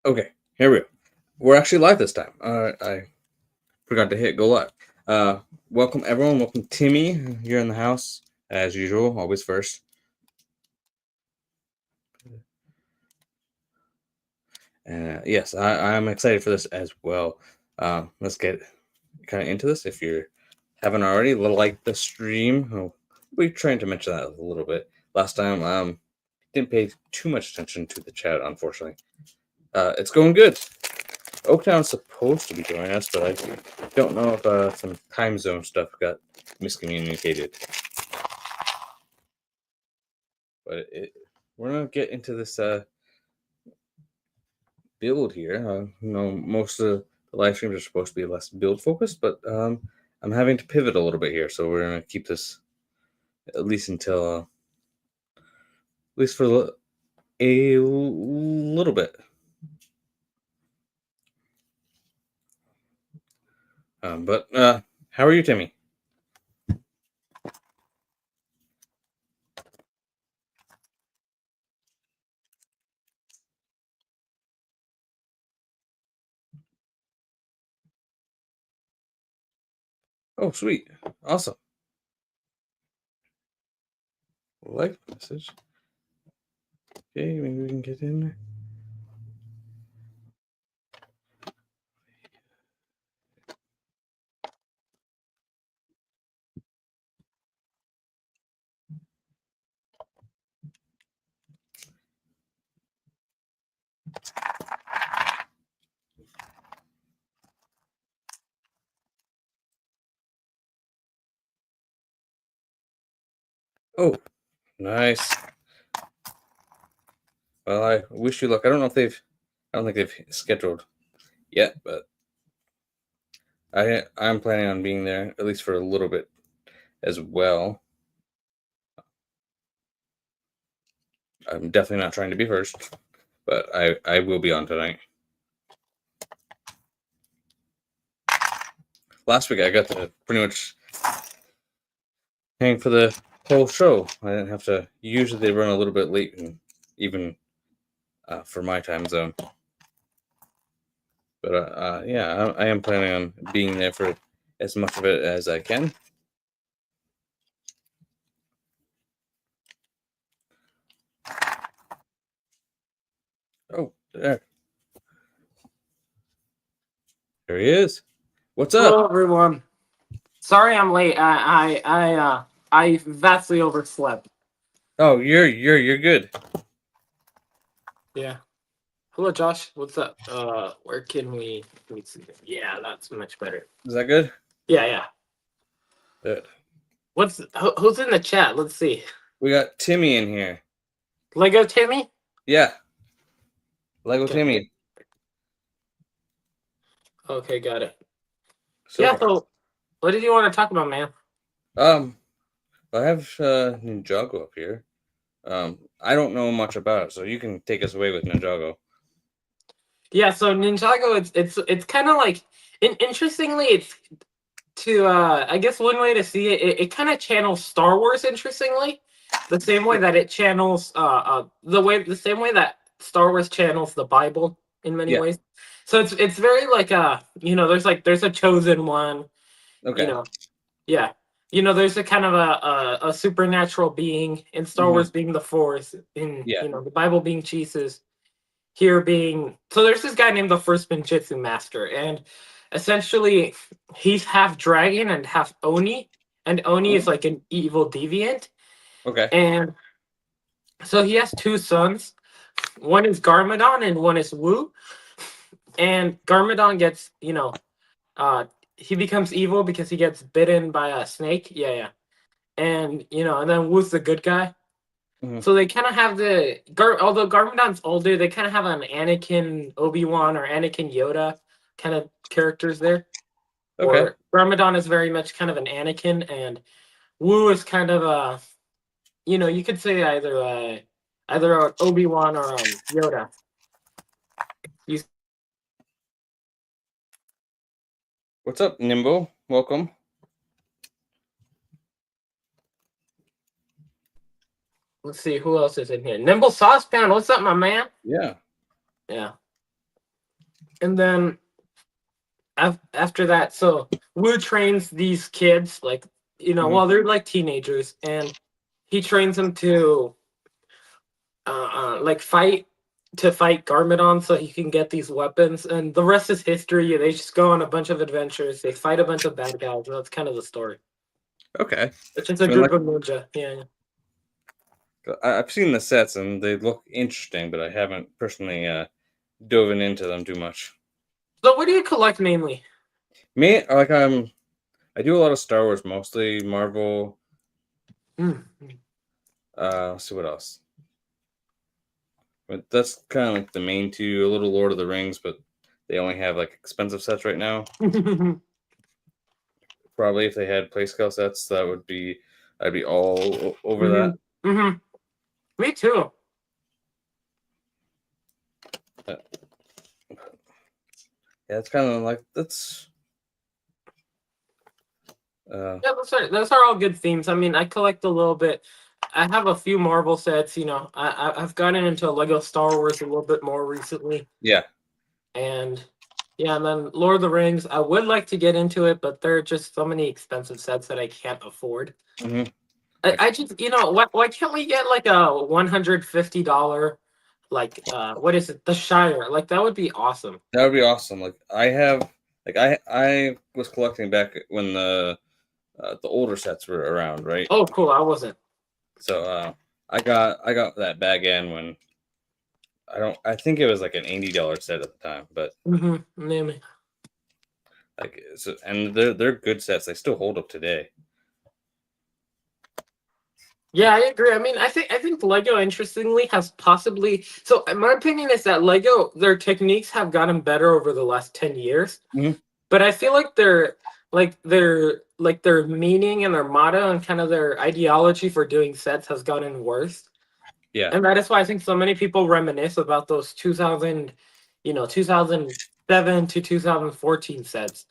Okay, here we go. We're actually live this time. I forgot to hit go live. Welcome everyone. Welcome Timmy. You're in the house as usual. Always first. Yes, I'm excited for this as well. Let's get kind of into this. If you haven't already, like the stream. Oh, we're trying to mention that a little bit last time. Didn't pay too much attention to the chat, unfortunately. It's going good. Oaktown's supposed to be joining us, but I don't know if some time zone stuff got miscommunicated. But we're gonna get into this build here. Most of the live streams are supposed to be less build focused, but I'm having to pivot a little bit here, so we're gonna keep this at least until at least for a little bit. But how are you, Timmy? Oh, sweet, awesome. Like message. Okay, maybe we can get in there. Oh, nice. Well, I wish you luck. I don't think they've scheduled yet, but I'm planning on being there at least for a little bit as well. I'm definitely not trying to be first, but I will be on tonight. Last week I got to pretty much hang for the whole show. I didn't have to. Usually they run a little bit late, and even for my time zone. But yeah, I am planning on being there for as much of it as I can. Oh, there he is. What's up? Hello, everyone. Sorry I'm late. I vastly overslept. Oh, you're good. Yeah. Hello, Josh. What's up? Where can we? Let me see. Yeah, that's much better. Is that good? Yeah. Good. Who's in the chat? Let's see. We got Timmy in here. Lego Timmy. Yeah, Lego Okay. Timmy. Okay, got it. So Yeah. far. So, what did you want to talk about, man? I have Ninjago up here. I don't know much about it, so you can take us away with Ninjago. Yeah. So Ninjago, it's kind of like, interestingly, it's to I guess one way to see it kind of channels Star Wars. Interestingly, the same way that it channels the same way that Star Wars channels the Bible in many Yeah. ways. So it's very like there's a chosen one, Okay. yeah, there's a kind of a supernatural being in Star Wars being the Force, in Yeah. the Bible being Jesus, here being, so there's this guy named the First Ninjitsu Master, and essentially he's half dragon and half Oni, and Oni is like an evil deviant. Okay. And so he has two sons. One is Garmadon and one is Wu. And Garmadon gets, he becomes evil because he gets bitten by a snake. Yeah. And and then Wu's the good guy. So they kind of have although Garmadon's older, they kind of have an Anakin Obi-Wan or Anakin Yoda kind of characters there. Okay. Or Garmadon is very much kind of an Anakin, and Wu is kind of a, you could say either an Obi-Wan or Yoda. What's up, Nimbo? Welcome. Let's see who else is in here. Nimble Saucepan, what's up, my man? Yeah. Yeah. And then after that, so Wu trains these kids, like, Mhm. well, they're like teenagers, and he trains them to like fight Garmadon so he can get these weapons, and the rest is history. They just go on a bunch of adventures. They fight a bunch of bad guys, and that's kind of the story. Okay. It's just a So, group like, of ninja. Yeah. I've seen the sets and they look interesting, but I haven't personally dove into them too much. So what do you collect mainly? Me, like, I do a lot of Star Wars, mostly Marvel. Mm. Let's see what else. But that's kind of like the main two. A little Lord of the Rings, but they only have like expensive sets right now. Probably if they had play scale sets, I'd be all over that. Hmm. Me too. Uh, yeah, it's kind of like that's. Yeah, those are all good themes. I mean, I collect a little bit. I have a few Marvel sets. I've gotten into Lego Star Wars a little bit more recently, Yeah. and yeah, and then Lord of the Rings. I would like to get into it, but there are just so many expensive sets that I can't afford. Hmm. I just, why can't we get like a $150, like, what is it, the Shire? Like, that would be awesome. That would be awesome. I was collecting back when the older sets were around, right? Oh, cool. I wasn't. So I got that bag in when I think it was like an $80 set at the time, but Name. like so, and they're good sets. They still hold up today. Yeah, I agree. I mean, I think Lego, interestingly, has possibly. So, my opinion is that Lego, their techniques have gotten better over the last 10 years, Hmm. but I feel like their meaning and their motto and kind of their ideology for doing sets has gotten worse. Yeah, And that is why I think so many people reminisce about those 2007 to 2014 sets,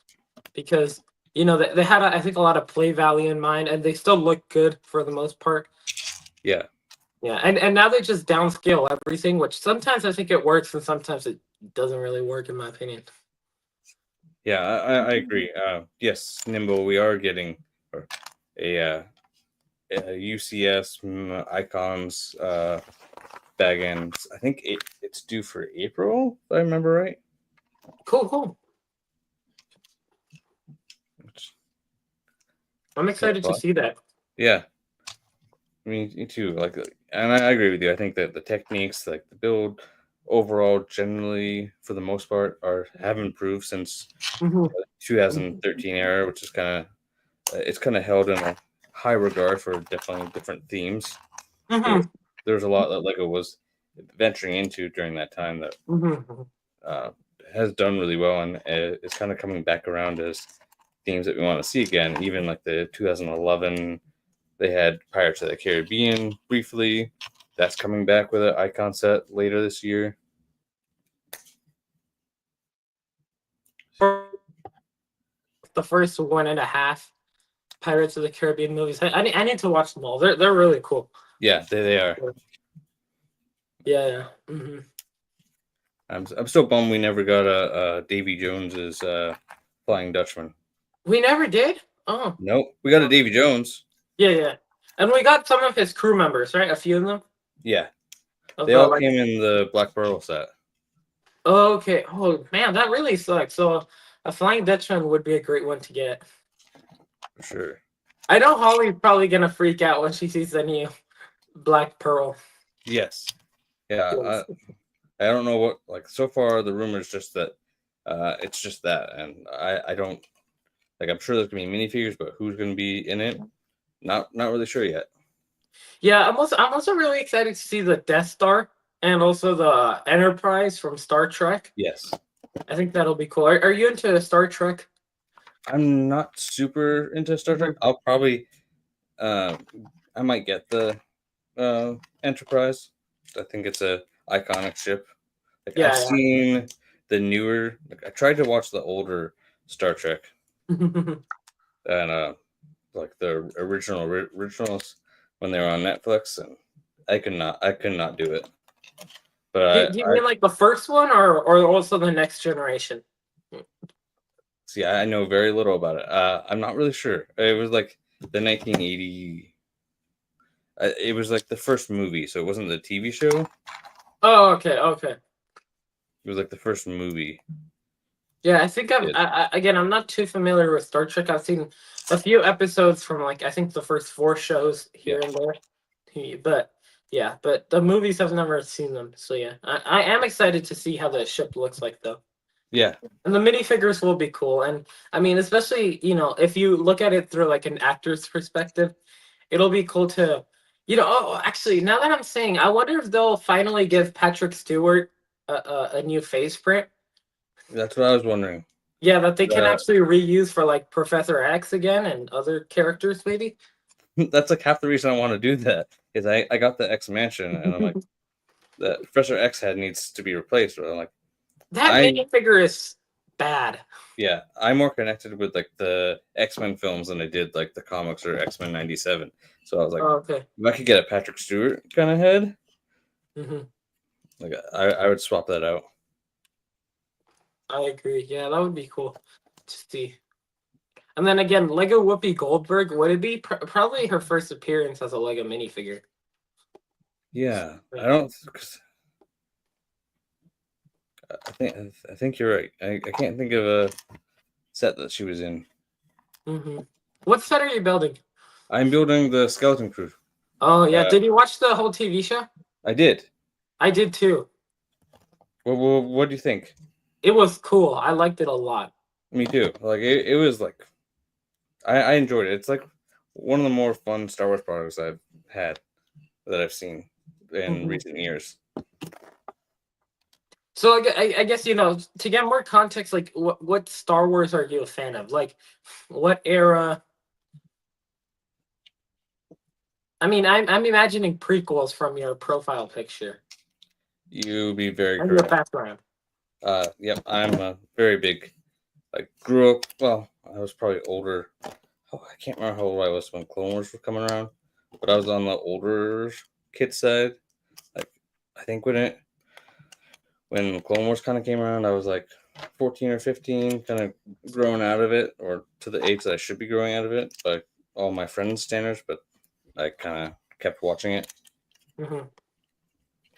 because they had, I think, a lot of play value in mind, and they still look good for the most part. yeah, Yeah, and now they just downscale everything, which sometimes I think it works and sometimes it doesn't really work, in my opinion. yeah. I agree. Yes, Nimble. We are getting or a, UCS icons bag in. I think it's due for April, if I remember right. Cool. Which I'm is kind of excited to fun. see that. Yeah, me too. And I agree with you. I think that the techniques, like the build overall, generally for the most part, have improved since Hmm. 2013 era, which is it's kind of held in a high regard for definitely different themes. There, Hmm. there was a lot that Lego was venturing into during that time that Hmm. uh, has done really well, and it's kind of coming back around as themes that we want to see again. Even like the 2011, they had Pirates of the Caribbean briefly. That's coming back with an icon set later this year. The first one and a half Pirates of the Caribbean movies. I need to watch them all. They're really cool. Yeah, they are. Yeah. Hmm. I'm still bummed we never got a Davy Jones's Flying Dutchman. We never did. Oh, Nope, we got a Davy Jones. yeah. And we got some of his crew members, right? A few of them. Yeah, Of they the all like. came in the Black Pearl set. Okay. Oh man, that really sucks. So a Flying Dutchman would be a great one to get. For sure. I know Holly's probably gonna freak out when she sees the new Black Pearl. Yes. Yeah. Yes. I don't know what like so far the rumor is just that it's just that, and I don't like. I'm sure there's gonna be minifigures, but who's gonna be in it? Not really sure yet. Yeah, I'm also really excited to see the Death Star and also the Enterprise from Star Trek. Yes. I think that'll be cool. Are you into Star Trek? I'm not super into Star Trek. Mhm. I'll probably uh, I might get the Enterprise. I think it's a iconic ship. Like I've Yeah, seen the newer. Like I tried to watch the older Star Trek yeah. and like the originals when they were on Netflix, and I could not do it. But Do you mean like the first one, or also the next generation? see, I know very little about it. I'm not really sure. It was like the 1980. It was like the first movie, so it wasn't the TV show. Oh, okay, okay. It was like the first movie. Yeah, I think Yeah. again, I'm not too familiar with Star Trek. I've seen a few episodes from like I think the first 4 shows Yeah. here and there. But yeah, but the movies I've never seen them. So yeah, I am excited to see how the ship looks like though. Yeah. And the minifigures will be cool. And I mean, especially, if you look at it through like an actor's perspective, it'll be cool to, actually, now that I'm saying, I wonder if they'll finally give Patrick Stewart a new face print. That's what I was wondering. Yeah, that they can Uh, actually reuse for like Professor X again and other characters, maybe. that's like half the reason I want to do that is I got the X Mansion and I'm like the Professor X head needs to be replaced. But I'm like That I minifigure is bad. yeah I'm more connected with like the X-Men films than I did like the comics or X-Men '97. So I was like, Oh, okay. if I could get a Patrick Stewart kind of head, Hmm. like I would swap that out. I agree. Yeah, that would be cool to see. And then again, Lego Whoopi Goldberg, would it be probably her first appearance as a Lego minifigure? Yeah, I don't. 'Cause I think you're right. I can't think of a set that she was in. Hmm. What set are you building? I'm building the Skeleton Crew. Oh yeah, Uh, did you watch the whole TV show? I did. I did too. What do you think? It was cool. I liked it a lot. Me too. Like it was like I enjoyed it. It's like one of the more fun Star Wars products I've had that I've seen in Hmm. recent years. So I guess to get more context, like what Star Wars are you a fan of? Like what era? I mean, I'm imagining prequels from your profile picture You be very and your correct. background. Yep, I'm a very big. Like grew up. Well, I was probably older. Oh, I can't remember how old I was when Clone Wars was coming around, but I was on the older kid side. Like I think when Clone Wars kind of came around, I was like 14 or 15, kind of growing out of it, or to the age that I should be growing out of it, by all my friends' standards. But I kind of kept watching it, Hmm.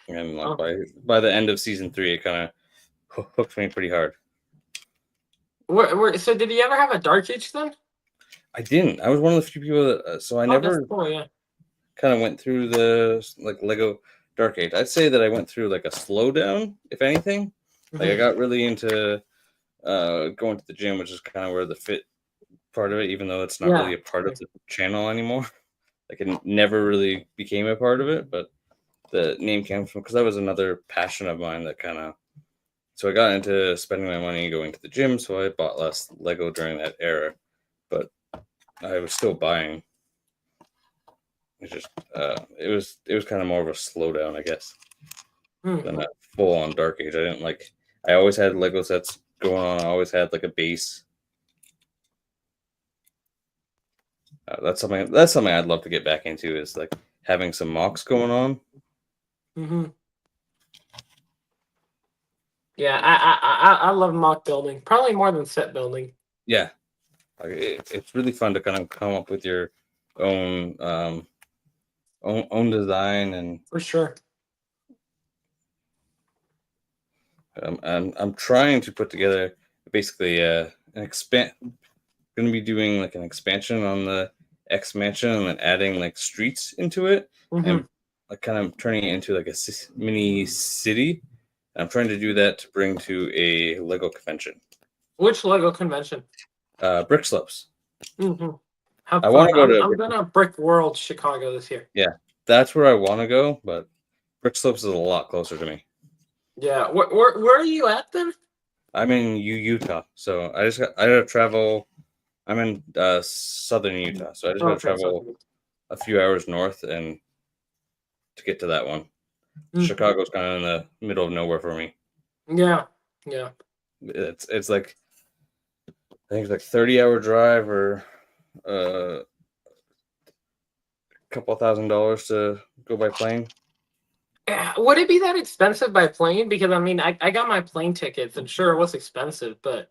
and like Oh, by the end of season 3, it kind of hooked me pretty hard. so did you ever have a Dark Age then? I didn't. I was one of the few people that. So I Oh, that's never cool. Yeah. kind of went through the like Lego Dark Age. I'd say that I went through like a slowdown, if anything. Like I Hmm. got really into going to the gym, which is kind of where the fit part of it, even though it's not Yeah. really a part of the channel anymore. Like it never really became a part of it, but the name came from because that was another passion of mine that kind of. So I got into spending my money going to the gym, so I bought less Lego during that era, but I was still buying. It's just it was kind of more of a slowdown, I guess, than Hmm. a full on Dark Age. I didn't like. I always had Lego sets going on. I always had like a base. That's something I'd love to get back into is like having some mocks going on. Hmm. Yeah, I love mock building, probably more than set building. Yeah, like it's really fun to kind of come up with your own own design, and For sure. I'm trying to put together basically an expand. Going to be doing like an expansion on the X Mansion and then adding like streets into it Hmm. and like kind of turning it into like a mini city. I'm trying to do that to bring to a Lego convention. Which Lego convention? Brick Slopes. Hmm. Have I want fun. to go to I'm gonna Brick World Chicago this year. yeah, that's where I want to go, but Brick Slopes is a lot closer to me. Yeah. Where are you at then? I'm in Utah, so I gotta travel. I'm in southern Utah, so I just gotta Okay, travel a few hours north and to get to that one. Mhm. Chicago's kind of in the middle of nowhere for me. Yeah, yeah. It's like I think it's like 30-hour drive or a couple $1,000 to go by plane. Would it be that expensive by plane? Because I mean, I got my plane tickets, and sure, it was expensive, but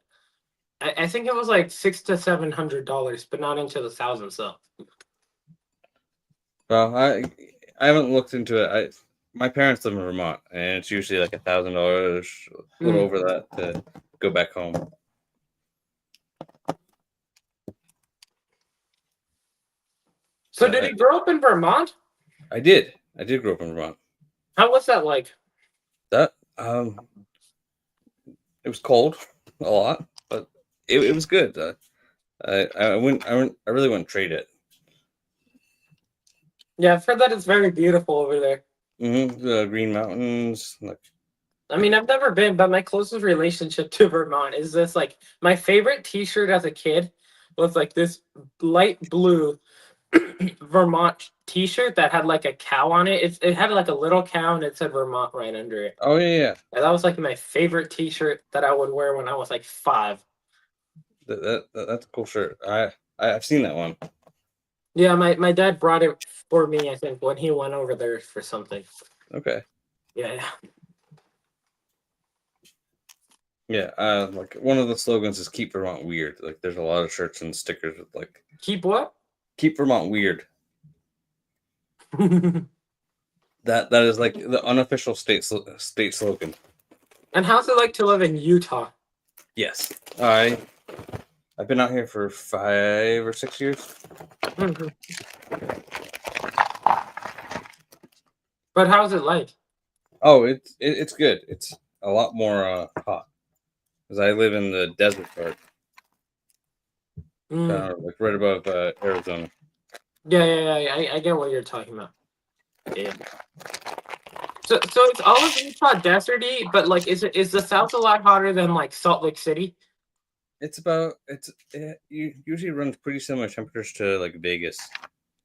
I think it was like $600 to $700, but not into the thousands though. Well, I haven't looked into it. My parents live in Vermont, and it's usually like $1,000, a little Mm. over that to go back home. So did But you grow up in Vermont? I did. I did grow up in Vermont. How was that like? That it was cold a lot, but it was good. I really wouldn't trade it. Yeah, I've heard that it's very beautiful over there. The Green Mountains, like I mean, I've never been, but my closest relationship to Vermont is this like my favorite T-shirt as a kid was like this light blue Vermont T-shirt that had like a cow on it. It had like a little cow and it said Vermont right under it. oh yeah, And that was like my favorite T-shirt that I would wear when I was like 5. that's a cool shirt. I've seen that one. Yeah, my dad brought it for me, I think, when he went over there for something. Okay. Yeah, yeah. Yeah, like one of the slogans is "Keep Vermont Weird." Like, there's a lot of shirts and stickers with like Keep what? "Keep Vermont Weird." That is like the unofficial state slogan. And how's it like to live in Utah? Yes, I've been out here for 5 or 6 years. Mhm. But how's it like? Oh, it's good. It's a lot more hot because I live in the desert part, Mm. like right above Arizona. Yeah. I get what you're talking about. Yeah. So it's all of Utah deserty, but like, is the South a lot hotter than like Salt Lake City? It usually runs pretty similar temperatures to like Vegas.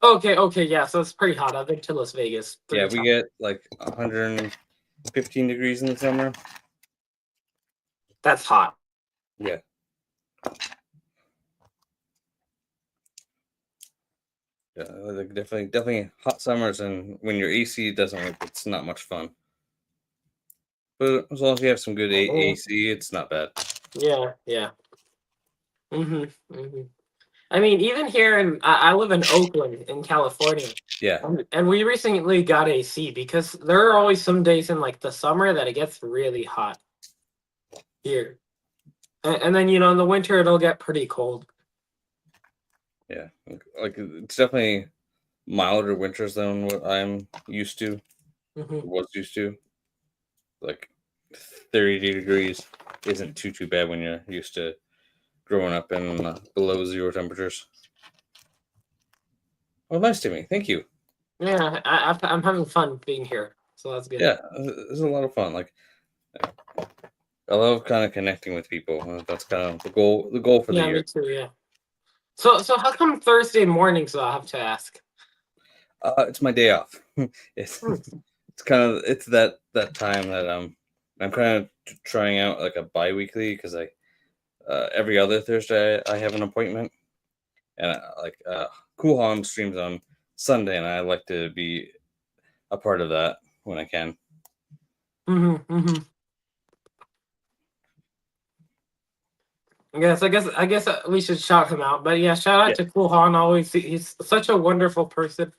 Okay, yeah. So it's pretty hot. I've been to Las Vegas Yeah, 3 we times. get like 115 degrees in the summer. That's hot. Yeah. Yeah, like definitely hot summers, and when your AC doesn't work, it's not much fun. But as long as you have some good AC, it's not bad. Yeah. Mhm. I mean, even here I live in Oakland in California, Yeah. and we recently got AC because there are always some days in like the summer that it gets really hot here, and then in the winter it'll get pretty cold. Yeah. Like it's definitely milder winters than what I'm used to, Hmm. was used to. Like 30 degrees isn't too bad when you're used to growing up in below zero temperatures. Well, nice to me. Thank you. Yeah, I'm having fun being here, so that's good. Yeah, it's a lot of fun. Like I love kind of connecting with people. That's kind of the goal. The goal for the Yeah, me year. too. Yeah. So how come Thursday mornings? I have to ask. It's my day off. it's Hmm. it's that time that I'm kind of trying out like a bi-weekly because I every other Thursday I have an appointment, and Cool Han streams on Sunday, and I like to be a part of that when I can. Hmm. Yes, I guess we should shout him out. But yeah, shout Yeah, out to Cool Han. Always, he's such a wonderful person.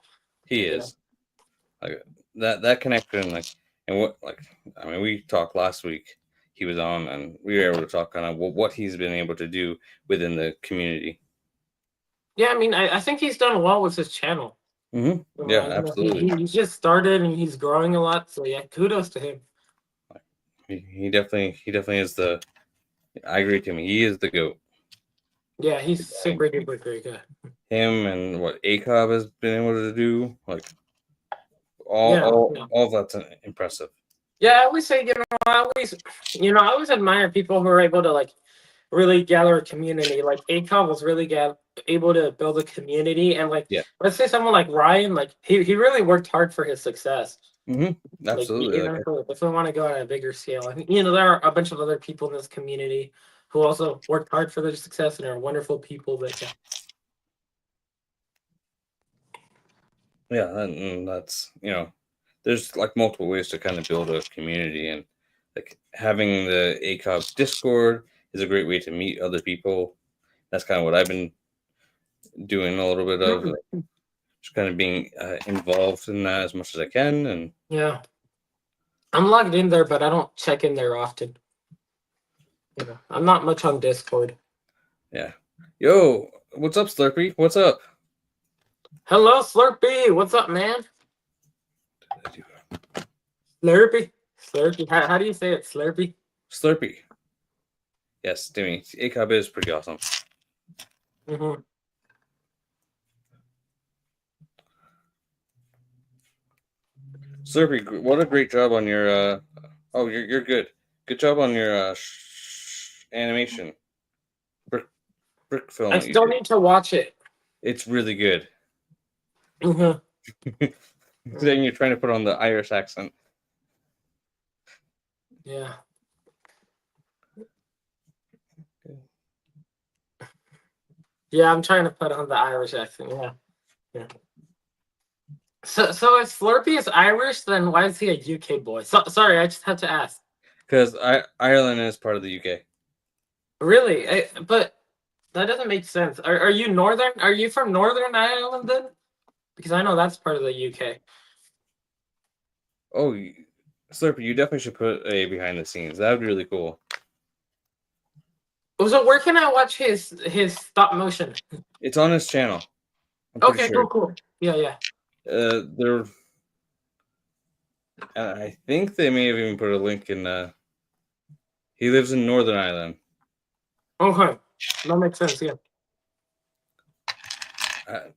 he Yeah. is. Like that connection, and what I mean, we talked last week. He was on, and we were able to talk kind of what he's been able to do within the community. Yeah, I mean, I think he's done well with his channel. Yeah, absolutely. He just started and he's growing a lot. So yeah, kudos to him. He definitely is the. I agree with him. He is the goat. Yeah, he's super duper great guy. Him and what ACOB has been able to do, like Yeah, yeah. all of that's impressive. Yeah, I always say, I always admire people who are able to like really gather a community. Like ACOM was really able to build a community, and like Yeah. let's say someone like Ryan, like he really worked hard for his success. Like Absolutely. if we want to go on a bigger scale, I think there are a bunch of other people in this community who also worked hard for their success and are wonderful people. But yeah, and that's there's like multiple ways to kind of build a community, and like having the ACOB Discord is a great way to meet other people. That's kind of what I've been doing a little bit of, just kind of being involved in that as much as I can. And yeah, I'm logged in there, but I don't check in there often. You know, I'm not much on Discord. yeah, yo, what's up, Slurpee? What's up? Hello, Slurpee. What's up, man? Slurpee. Slurpee. How do you say it? Slurpee. Slurpee. Yes, Timmy. ACOB is pretty awesome. Mm-hmm. Slurpee, what a great job on your. Oh, you're good. Good job on your animation. Brick film. I still need to watch it. It's really good. Mm-hmm. Then you're trying to put on the Irish accent. Yeah. Yeah, I'm trying to put on the Irish accent. Yeah. Yeah. So if Slurpee is Irish, then why is he a UK boy? Sorry, I just had to ask. Because Ireland is part of the UK. Really? But that doesn't make sense. Are you Northern? Are you from Northern Ireland then? Because I know that's part of the UK. Oh, Slurpee, you definitely should put a behind the scenes. That would be really cool. So where can I watch his stop motion? It's on his channel. Okay, sure. Cool. Yeah. They're. I think they may have even put a link in. He lives in Northern Ireland. Okay, that makes sense. Yeah.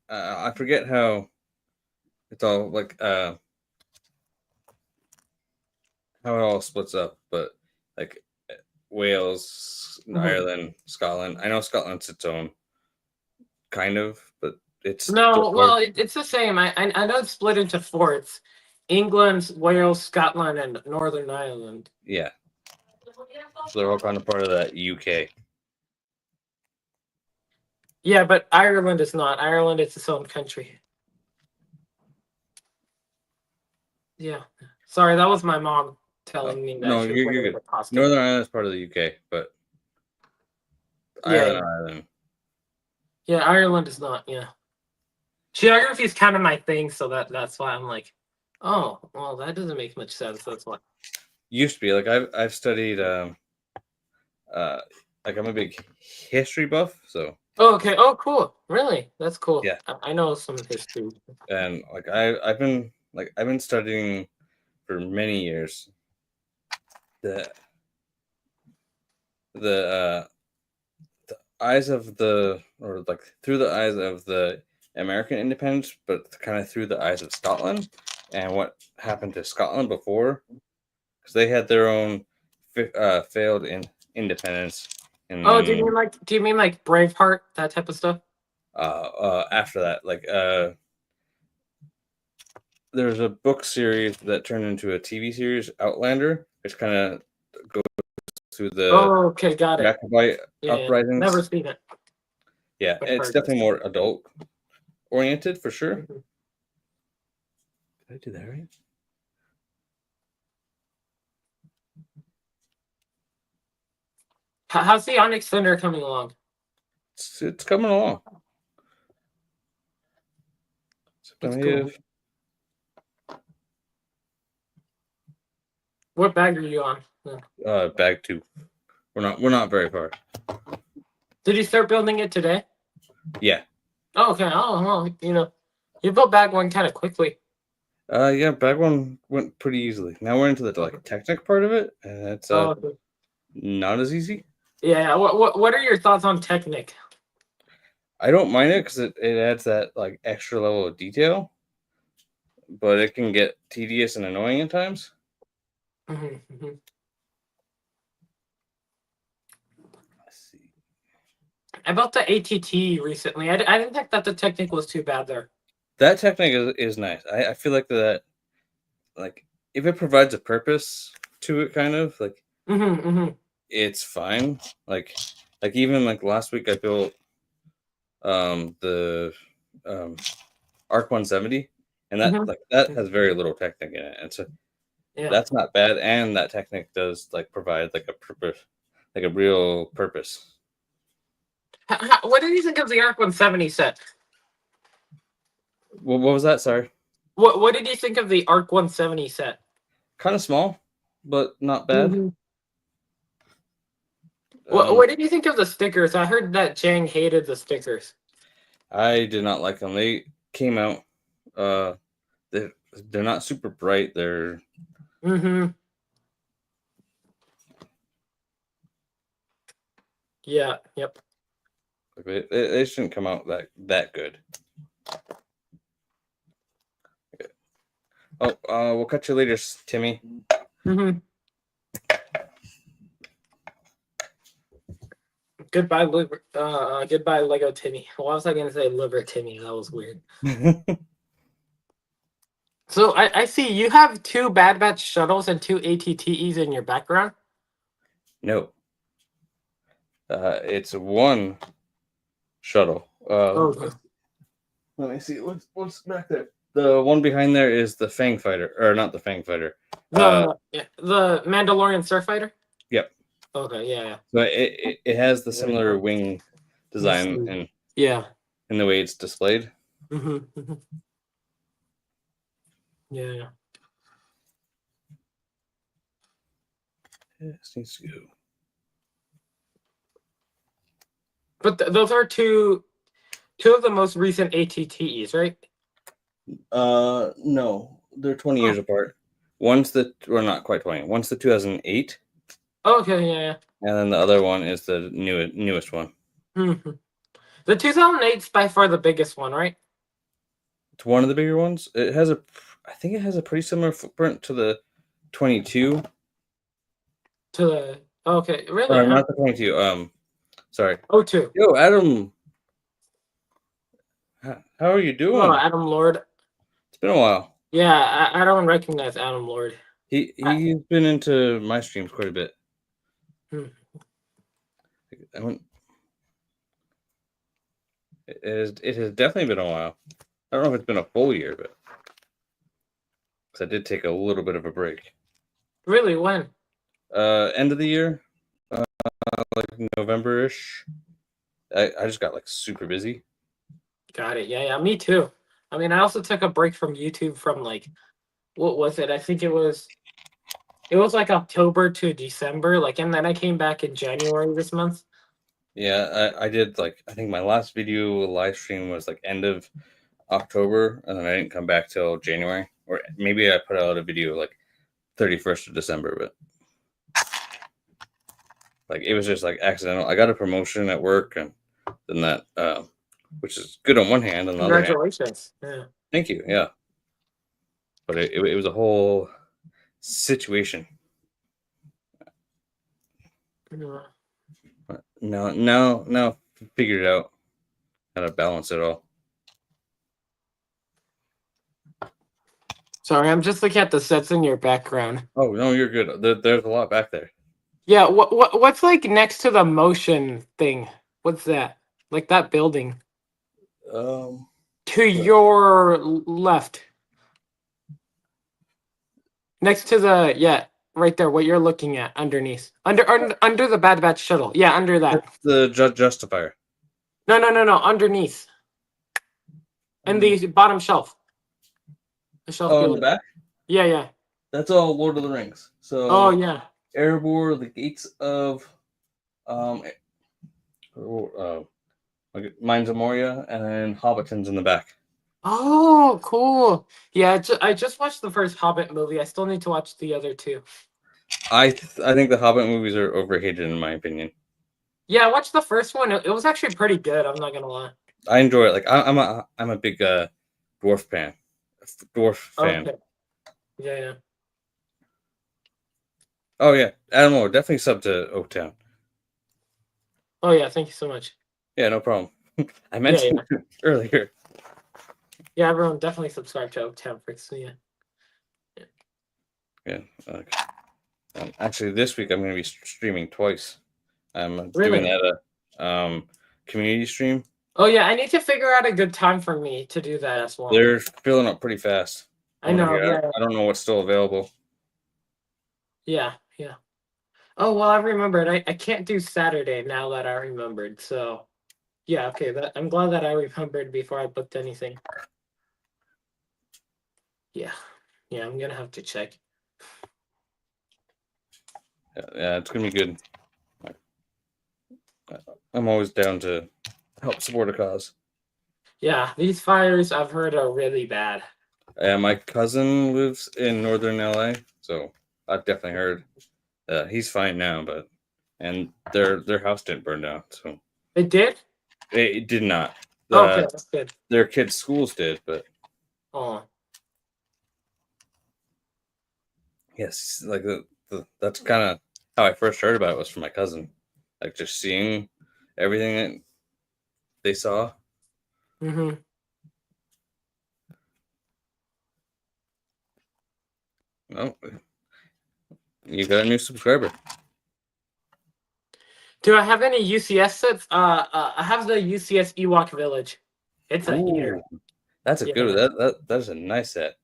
I forget how it's all like how it all splits up, but like Wales, Ireland, Scotland. I know Scotland's its own kind of, but it's No, well, it's the same. I know it's split into four. It's England, Wales, Scotland, and Northern Ireland. Yeah. So they're all kind of part of that UK. Yeah, but Ireland is not. Ireland is its own country. Yeah. Sorry, that was my mom telling me that. No, you're good. Northern Ireland is part of the UK, but Ireland. Yeah, Ireland is not. Yeah. Geography is kind of my thing, so that's why I'm like, oh, well, that doesn't make much sense. That's why. Used to be like I've studied like I'm a big history buff, so. Oh, okay. Oh, cool. Really? That's cool. Yeah. I know some history. And like I've been studying for many years the eyes of or like through the eyes of the American independence, but kind of through the eyes of Scotland and what happened to Scotland before, because they had their own failed independence. And Oh, do you mean like Braveheart, that type of stuff? After that, like there's a book series that turned into a TV series, Outlander, which kind of goes through the okay, got it. uprisings. Never seen it. Yeah, it's definitely more adult oriented for sure. Mm-hmm. Did I do that right? How's the Onyx Thunder coming along? It's coming along. That's cool. What bag are you on? Bag 2. We're not very far. Did you start building it today? Yeah. Oh, okay. Oh, well, you built bag 1 kind of quickly. Yeah, bag 1 went pretty easily. Now we're into the like Technic part of it, and it's not as easy. Yeah. What are your thoughts on Technic? I don't mind it because it adds that like extra level of detail, but it can get tedious and annoying at times. Mm-hmm. Let's see. I built the ATT recently. I didn't think that the Technic was too bad there. That Technic is nice. I feel like that, like if it provides a purpose to it, kind of like it's fine. Like even like last week I built the ARC 170, and that Mhm. that has very little Technic in it, and so Yeah. that's not bad. And that Technic does like provide like a purpose, like a real purpose. What did you think of the Arc 170 set? What was that? Sorry. What did you think of the Arc 170 set? Kind of small, but not bad. Mhm. Um, What did you think of the stickers? I heard that Jang hated the stickers. I did not like them. They came out. Uh, they're not super bright. They're Mm-hmm. Yeah. Yep. they shouldn't come out that good. Oh, we'll catch you later, Timmy. Mm-hmm. Goodbye, Lego Timmy. Why was I gonna say liver Timmy? That was weird. So I see you have 2 Bad Batch shuttles and 2 ATTEs in your background. No, it's one shuttle. Oh, Let me see. What's back there? The one behind there is the Fang Fighter, or not the Fang Fighter. the Mandalorian Starfighter. Yep. Okay, yeah, So it has the similar yeah. wing design and Yeah. in the way it's displayed. Mm-hmm. Yeah. This needs to go. But those are two of the most recent ATTEs, right? No, they're 20 years apart. One's not quite 20. One's the 2008, Oh, okay, yeah. and then the other one is the newest one. Mm-hmm. The 2008's by far the biggest one, right? It's one of the bigger ones. I think it has a pretty similar footprint to the 22. To the okay, really? Or not the 22. Sorry. Oh, two. Yo, Adam, how are you Oh, doing? Adam Lord. It's been a while. Yeah, I don't recognize Adam Lord. He's been into my streams quite a bit. Hmm. I went, it has definitely been a while. I don't know if it's been a full year, but because I did take a little bit of a break. Really? When? End of the year, like November-ish. I just got like super busy. Got it. Yeah, me too. I mean, I also took a break from YouTube from like what was it? I think it was like October to December, like, and then I came back in January this month. Yeah, I did like I think my last video live stream was like end of October, and then I didn't come back till January, or maybe I put out a video like 31st of December, but like it was just like accidental. I got a promotion at work, and then that, which is good on one hand, on the other hand, Congratulations. Yeah. thank you, yeah. But it was a whole situation. Yeah. Now figured out how to balance it all. Sorry, I'm just looking at the sets in your background. Oh no, you're good. There's a lot back there. Yeah, what's like next to the motion thing? What's that? Like that building Um, to your left, next to the right there. What you're looking at underneath, under the Bad Batch shuttle. Yeah, under that. that's the justifier. No, underneath, and the bottom shelf. The shelf Oh, in below. the back. Yeah. That's all Lord of the Rings. So Oh yeah. Erebor, the gates of um, Mines of Moria, and then Hobbiton's in the back. Oh, cool. Yeah, I just watched the first Hobbit movie. I still need to watch the other two. I think the Hobbit movies are overhated in my opinion. Yeah, I watched the first one. It was actually pretty good. I'm not gonna lie. I enjoy it. Like I'm a big dwarf fan. Okay. Yeah. Oh yeah, Adam Lord, definitely sub to Oaktown. Oh yeah. Thank you so much. Yeah, no problem. I mentioned it earlier. Yeah, everyone definitely subscribe to Oaktown Freaks. So, yeah. Yeah. Actually, this week I'm going to be streaming twice. I'm Really? doing that community stream. Oh yeah, I need to figure out a good time for me to do that as well. They're filling up pretty fast. I Over know, here, yeah, I don't know what's still available. yeah, yeah. Oh well, I remembered. I can't do Saturday now that I remembered. So yeah, okay. I'm glad that I remembered before I booked anything. Yeah, yeah. I'm gonna have to check. Yeah, it's gonna be good. I'm always down to help support a cause. Yeah, these fires I've heard are really bad. My cousin lives in northern LA, so I've definitely heard. He's fine now, but and their house didn't burn down, so It did? it did not. Okay, The that's good. their kids' schools did, but Oh, yes, like that's kind of how I first heard about it was from my cousin, like just seeing everything that they saw. mm-hmm. Oh, you got a new subscriber. Do I have any UCS sets? I have the UCS Ewok Village. It's a Ooh, heater. that's a good Yeah, one. That is a nice set.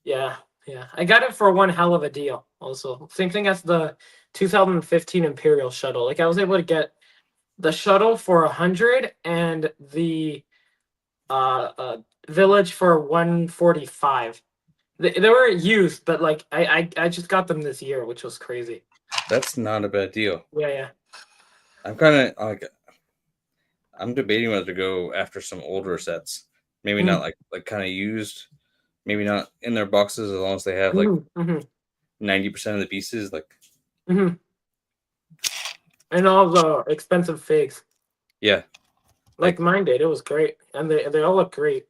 yeah, yeah. I got it for one hell of a deal. Also, same thing as the 2015 Imperial shuttle. Like I was able to get the shuttle for 100 and the village for 145. They were used, but like I just got them this year, which was crazy. That's not a bad deal. Yeah, yeah. I'm kind of like I'm debating whether to go after some older sets. Maybe not Mm-hmm. like kind of used. Maybe not in their boxes as long as they have like Mm-hmm. 90% of the pieces. Like Mm-hmm. And all the expensive figs, yeah, like like mine did. It was great, and they all look great.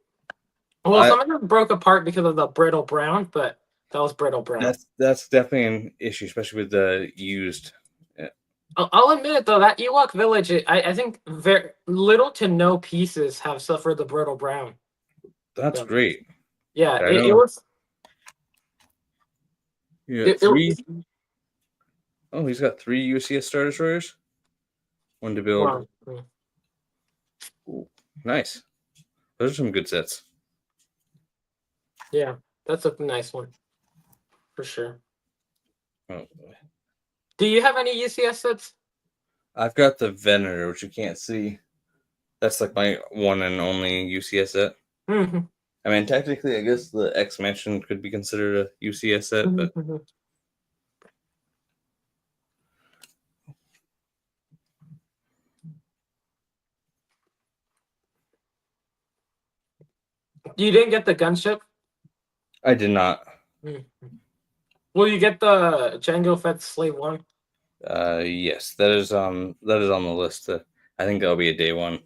Well, I some of them broke apart because of the brittle brown, but that was brittle brown. that's definitely an issue, especially with the used. Yeah, I'll admit it though, that Ewok village, I think very little to no pieces have suffered the brittle brown. that's So, great. yeah, I it know was. you got It, three. it, Oh, he's got three UCS Star Destroyers. One to build. wow. Ooh, nice. Those are some good sets. Yeah, that's a nice one for sure. Oh, Do you have any UCS sets? I've got the Venator, which you can't see. That's like my one and only UCS set. Mm-hmm. I mean, technically, I guess the X Mansion could be considered a UCS set, but Mm-hmm. You didn't get the gunship? I did not. Mm-hmm. Will you get the Jango Fett Slave 1? Yes, that is on the list. I think that'll be a day one.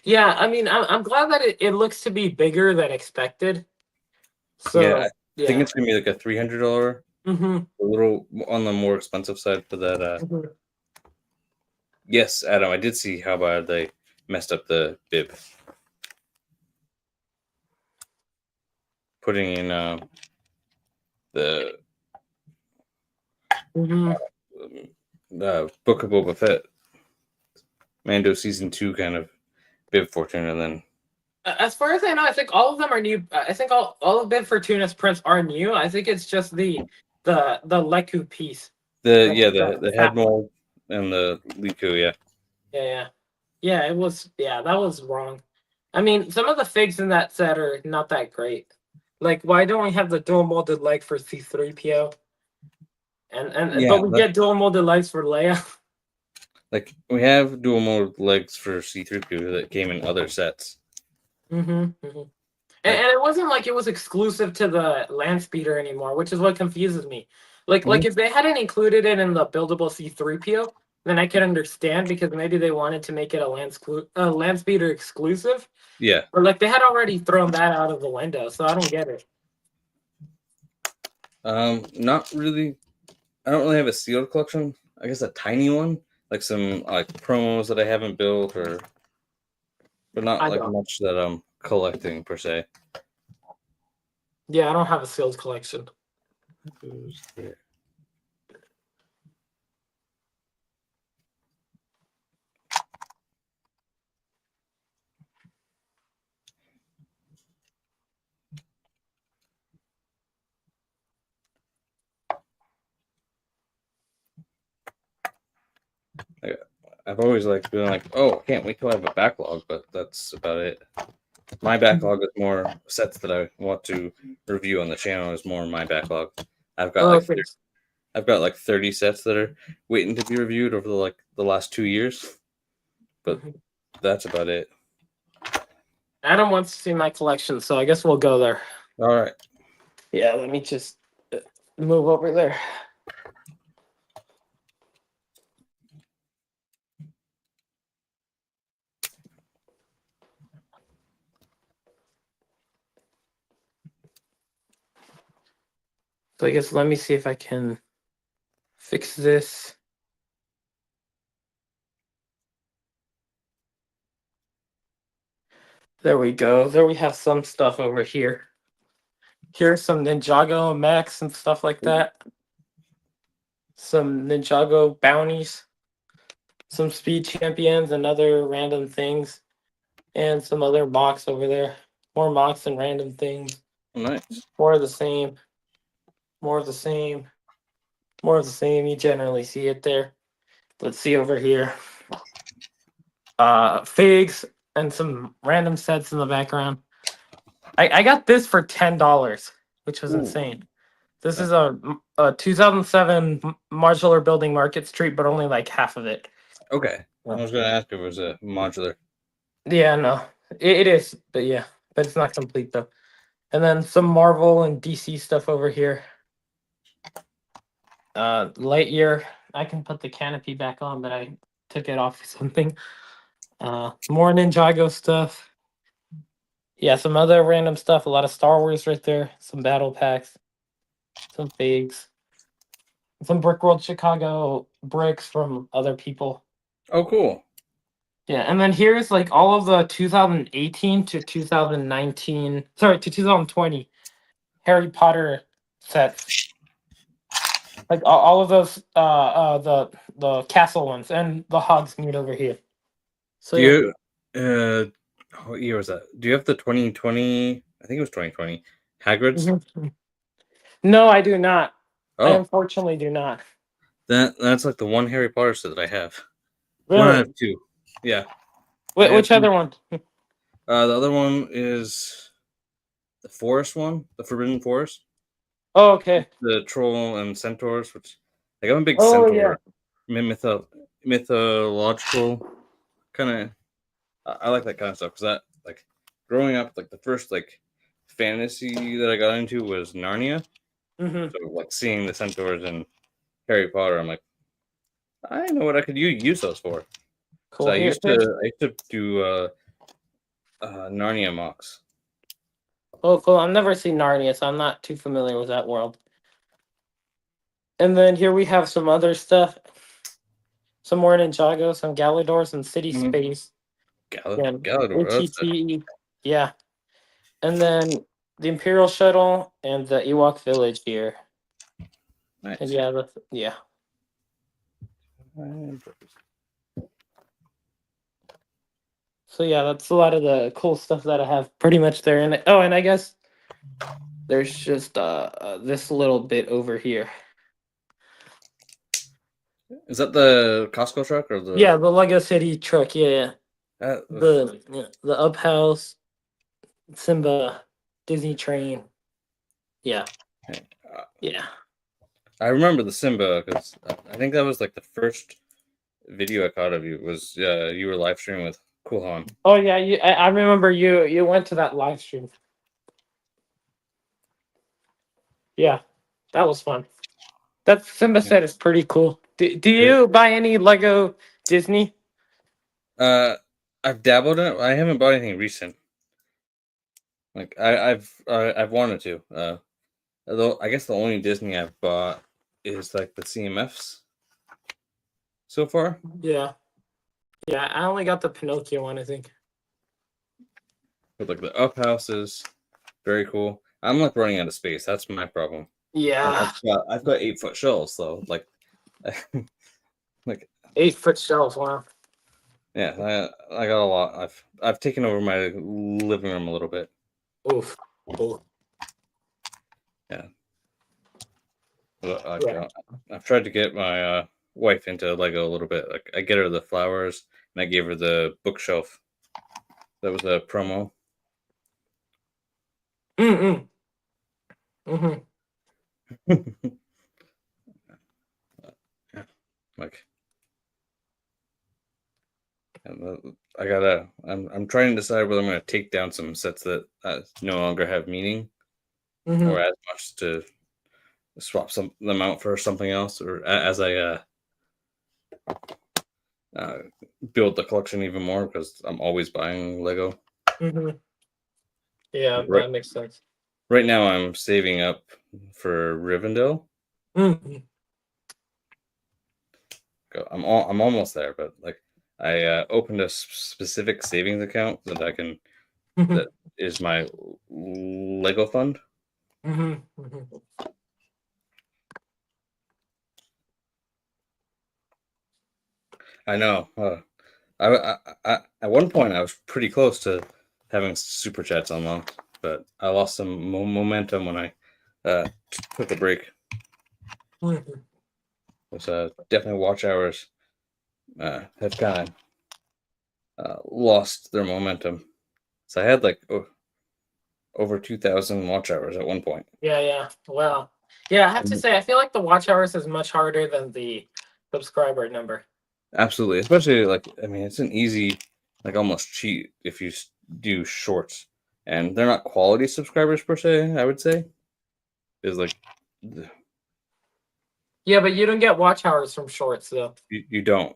Yeah, I mean, I'm glad that it looks to be bigger than expected. Yeah, I So, think yeah. it's gonna be like a $300, Mm-hmm. a little on the more expensive side for that. Mm-hmm. Yes, Adam, I did see how bad they messed up the bib, putting in the Mm-hmm. Book of Boba Fett, Mando season 2 kind of bib fortune, and then As far as I know, I think all of them are new. I think all of Bib Fortuna's prints are new. I think it's just the Leku piece. the head Fat one. mold and the Liku, yeah. Yeah, yeah. Yeah, it was that was wrong. I mean, some of the figs in that set are not that great. Like, why don't we have the dual molded leg for C3PO? And Yeah, but we get dual molded legs for Leia. like we have dual mode legs for C3PO that came in other sets. Mm-hmm, mm-hmm. And Like, it wasn't like it was exclusive to the land speeder anymore, which is what confuses me. Like mhm, if they hadn't included it in the buildable C3PO, then I could understand because maybe they wanted to make it a land speeder exclusive, yeah, or like they had already thrown that out of the window. So I don't get it. not really. I don't really have a sealed collection. I guess a tiny one, like some like promos that I haven't built, or but not I like don't. much that I'm collecting per se. Yeah, I don't have a sealed collection. Who's there? I've always like been like, oh, I can't wait till I have a backlog, but that's about it. My backlog is more sets that I want to review on the channel. Is more my backlog. I've got like Okay. I've got like 30 sets that are waiting to be reviewed over the last 2 years, but that's about it. Adam wants to see my collection, so I guess we'll go there. All right. Yeah, let me just move over there. So I guess let me see if I can fix this. There we go. There we have some stuff over here. Here's some Ninjago mechs and stuff like that. Some Ninjago bounties. Some speed champions and other random things. And some other mocks over there. More mocks and random things. Nice. More of the same. More of the same. More of the same. You generally see it there. Let's see over here. Figs and some random sets in the background. I got this for $10, which was Ooh. insane. This is a 2007 modular building Market Street, but only like half of it. Okay. I was gonna ask if it was a modular. Yeah, no, it is, but yeah, but it's not complete though. And then some Marvel and DC stuff over here. Lightyear. I can put the canopy back on, but I took it off or something. More Ninjago stuff. Yeah, some other random stuff. A lot of Star Wars right there. Some battle packs. Some figs. Some Brickworld Chicago bricks from other people. Oh, cool. Yeah, and then here's like all of the 2018 to 2019, sorry, to 2020 Harry Potter sets. Like all of those the castle ones and the Hogsmeade over here. So Do yeah. you what year was that? Do you have the 2020? I think it was 2020 Hagrid's. Mhm. No, I do not. I Oh, unfortunately do not. that's like the one Harry Potter set that I have. One out Really? of two. Yeah, I have Which two. other one? The other one is the forest one, the Forbidden Forest. Oh, okay. The troll and centaurs, which like I'm a big Oh yeah. centaur mythological kind of. I like that kind of stuff because that like growing up, like the first like fantasy that I got into was Narnia. Mm-hmm. So like seeing the centaurs in Harry Potter, I'm like, I know what I could use those for. So Cool. Here's I used to do Narnia mocks. oh cool. I've never seen Narnia, so I'm not too familiar with that world. And then here we have some other stuff. Some more Ninjago, some Galador, some City Mm-hmm. Space. Yeah, Galador. That's OTT. Yeah. And then the Imperial Shuttle and the Ewok Village here. nice. And yeah, yeah. So yeah, that's a lot of the cool stuff that I have pretty much there. And oh, and I guess there's just this little bit over here. Is that the Costco truck or the? Yeah, the Lego City truck. Yeah, the Up House, Simba, Disney train. Yeah, yeah. I remember the Simba because I think that was like the first video I caught of you was you were live streaming with Kuhan. Oh yeah, I remember you went to that live stream. Yeah, that was fun. That Simba set is pretty cool. Do you buy any Lego Disney? I've dabbled in it. I haven't bought anything recent. Like I've wanted to. Although I guess the only Disney I've bought is like the CMFs so far. Yeah, yeah. I only got the Pinocchio one, I think. But like the Up House is very cool. I'm like running out of space. That's my problem. Yeah, I've got 8-foot shelves though. Like like 8-foot shelves. Wow. yeah, I got a lot. I've taken over my living room a little bit. Oof. Oof. Yeah. Yeah. I've tried to get my wife into Lego a little bit. Like I get her the flowers, and I gave her the bookshelf. That was a promo. Mm-mm. Mm-hmm. Like, I gotta. I'm trying to decide whether I'm gonna take down some sets that no longer have meaning, Mm-hmm. or as much to swap some them out for something else, or as I uh, build the collection even more because I'm always buying Lego. Mm-hmm. Yeah, Right, that makes sense. right now I'm saving up for Rivendell. Mm-hmm. I'm almost there, but like I opened a specific savings account that I can that is my Lego fund. Mm-hmm. Mm-hmm. I know. At one point I was pretty close to having super chats unlocked, but I lost some momentum when I took a break. Mm-hmm. Was definitely watch hours have kind of lost their momentum. So I had like over 2,000 watch hours at one point. Yeah, yeah. Well, yeah, I have to say, I feel like the watch hours is much harder than the subscriber number. Absolutely, especially like I mean, it's an easy, like almost cheat if you do shorts, and they're not quality subscribers per se. I would say is like Yeah, but you don't get watch hours from shorts though, you don't.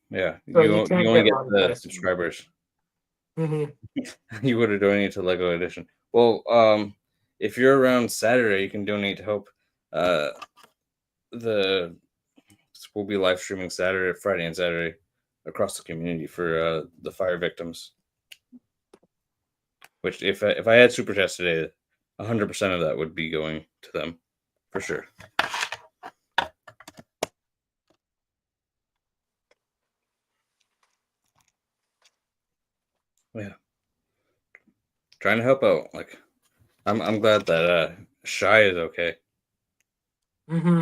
Yeah, so you you can't only get get the monetized. subscribers. Mm-hmm. You would have donated to Lego Edition. Well, if you're around Saturday, you can donate to help. Uh, the we'll be live streaming Saturday, Friday, and Saturday across the community for the fire victims. Which, if I had super chats today, 100% of that would be going to them, for sure. Yeah, trying to help out. Like, I'm glad that Shy is okay. Mm-hmm.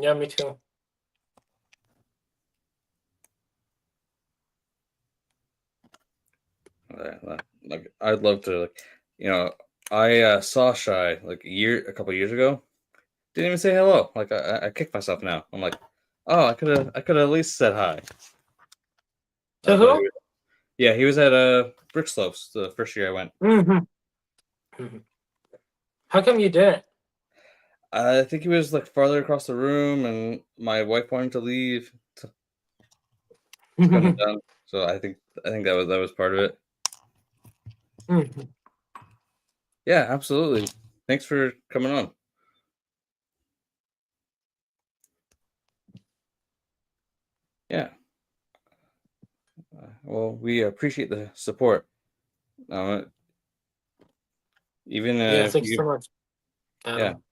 Yeah, me too. Like, I'd love to, like, you know, I saw Shy like a couple years ago. Didn't even say hello. Like, I kicked myself now. I'm like, oh, I could at least said hi. To But who? yeah, he was at Brick Slopes the first year I went. Mm-hmm. Mm-hmm. How come you didn't? I think he was like farther across the room, and my wife wanted to leave to come Mm-hmm. down. So I think that was part of it. Yeah, absolutely. Thanks for coming on. Yeah. Well, we appreciate the support. Uh, even Yeah, if thanks you, so much, yeah, Adam.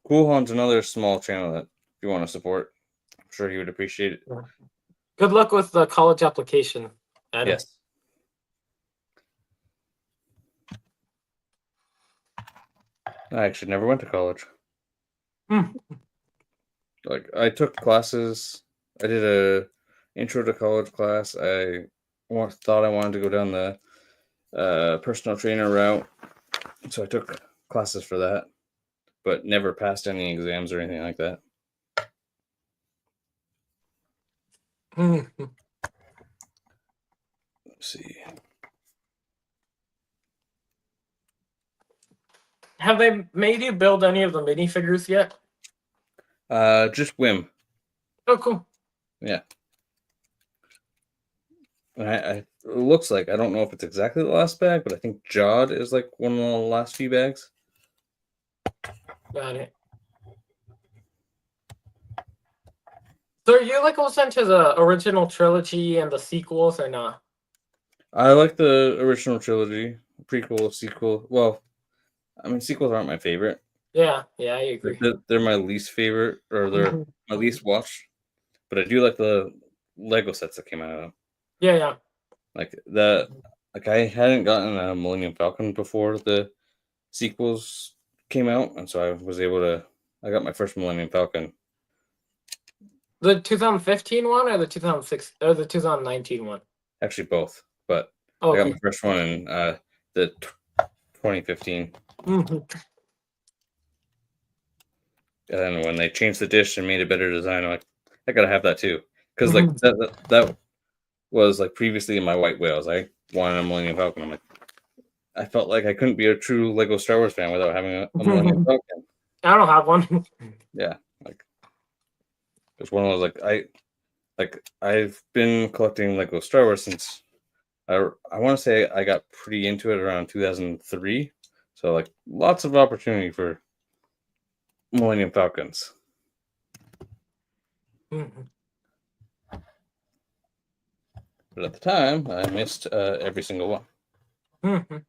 Cool Han's another small channel that if you want to support, I'm sure he would appreciate it. Yeah. Good luck with the college application, Adam. Yes. I actually never went to college. Mm. Like I took classes. I did a intro to college class. Thought I wanted to go down the personal trainer route, so I took classes for that, but never passed any exams or anything like that. Mm. Let's see. Have they made you build any of the minifigures yet? Just whim. Oh, cool. Yeah. It looks like I don't know if it's exactly the last bag, but I think Jod is like one of the last few bags. Got it. So are you like also into the original trilogy and the sequels or not? I like the original trilogy, prequel, sequel. Well, I mean, sequels aren't my favorite. Yeah, yeah, I agree. They're my least favorite, or they're Mhm. my least watched. But I do like the Lego sets that came out of them. Yeah, yeah. Like I hadn't gotten a Millennium Falcon before the sequels came out, and so I was able to. I got my first Millennium Falcon. The 2015 one or the 2006 or the 2019 one? Actually, both. But Oh, I got okay. my first one in the 2015. Mm-hmm. And then when they changed the dish and made a better design, I'm like, I gotta have that too. Because like Mm-hmm. that was like previously in my white whales. I wanted a Millennium Falcon. I'm like, I felt like I couldn't be a true Lego Star Wars fan without having a Millennium Falcon. I don't have one. Yeah, like it's one of those I've been collecting Lego Star Wars since I want to say I got pretty into it around 2003. So like lots of opportunity for Millennium Falcons. Mhm. But at the time, I missed every single one. Mhm.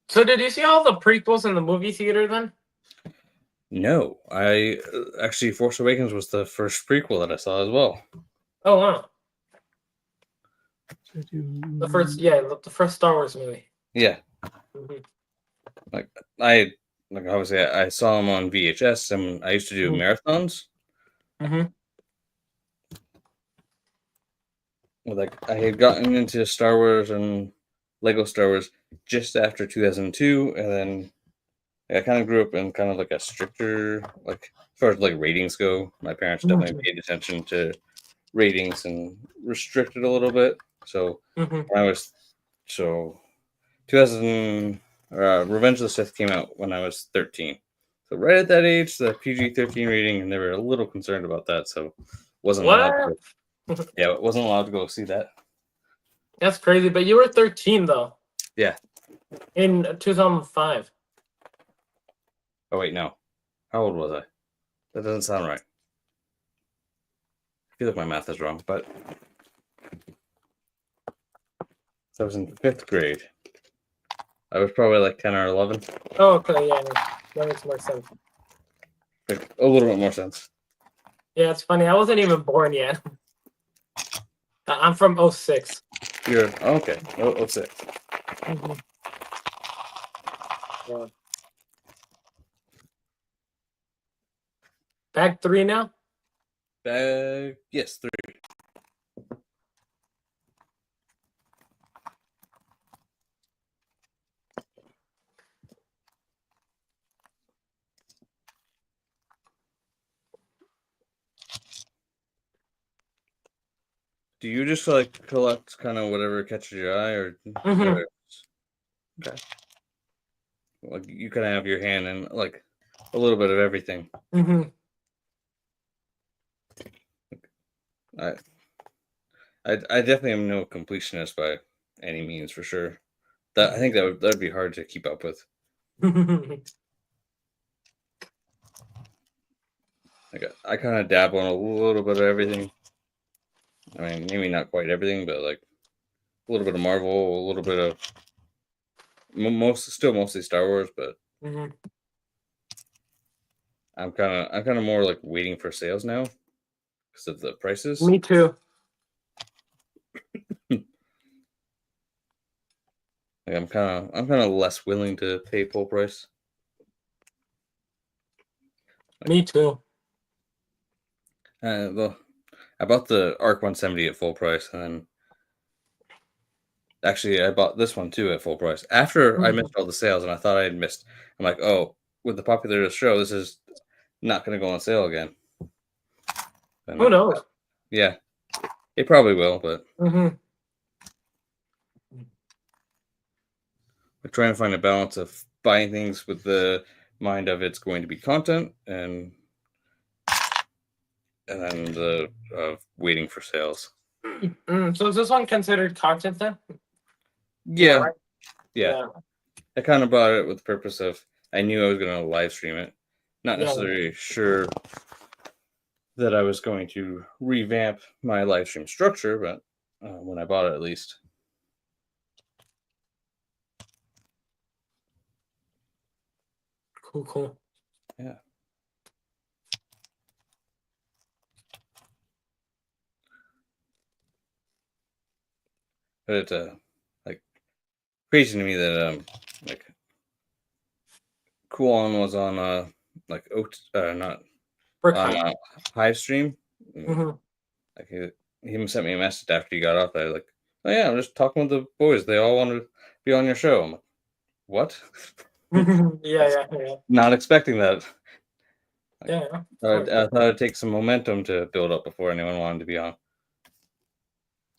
So did you see all the prequels in the movie theater then? No, I actually Force Awakens was the first prequel that I saw as well. Oh wow. The first Star Wars movie. Yeah, Mhm. like I like obviously I saw them on VHS, and I used to do Mhm. marathons. Mhm. Like I had gotten into Star Wars and Lego Star Wars just after 2002, and then I kind of grew up in kind of like a stricter, like as far as like ratings go. My parents definitely Mhm. paid attention to ratings and restricted a little bit. So Mhm. when I was so 2000, Revenge of the Sith came out when I was 13. So right at that age, the PG-13 rating, and they were a little concerned about that, so wasn't allowed to. What? Yeah, wasn't allowed to go see that. That's crazy. But you were 13 though Yeah. in 2005. Oh wait, no. How old was I? That doesn't sound right. I feel like my math is wrong, but I was in fifth grade. I was probably like 10 or 11. Oh, okay, yeah, that makes more sense. Like, a little bit more sense. Yeah, it's funny. I wasn't even born yet. I'm from 06. You're okay. Oh, 06. Mhm. Yeah. Back 3 now? Yes, 3. Do you just like collect kind of whatever catches your eye, or Hmm. okay? Like you kind of have your hand in like a little bit of everything. Hmm. I I definitely am no completionist by any means for sure. That I think that'd be hard to keep up with. Like I kind of dabble in a little bit of everything. I mean, maybe not quite everything, but like a little bit of Marvel, a little bit of still mostly Star Wars. But Hmm. I'm kind of more like waiting for sales now because of the prices. Me too. Like I'm kind of less willing to pay full price. Like Me too. well, I bought the Arc 170 at full price, and then actually I bought this one too at full price after I Mhm. missed all the sales, and I thought I had missed. I'm like, oh, with the popular show, this is not going to go on sale again. And Who knows? yeah, it probably will, but Hmm. we're trying to find a balance of buying things with the mind of it's going to be content, and then the waiting for sales. So is this one considered content then? Yeah, Yeah, right. yeah. Yeah, I kind of bought it with the purpose of I knew I was going to live stream it. Not yeah. necessarily sure that I was going to revamp my live stream structure, but when I bought it, at least. Cool, cool. Yeah. But it's like crazy to me that like Coolon was on like not Brick on Hive. Hive stream. Hmm. Like he sent me a message after he got off. I was like, oh yeah, I'm just talking with the boys. They all want to be on your show. I'm like, what? Yeah. Not expecting that. Like, Yeah, of I course. thought it'd take some momentum to build up before anyone wanted to be on.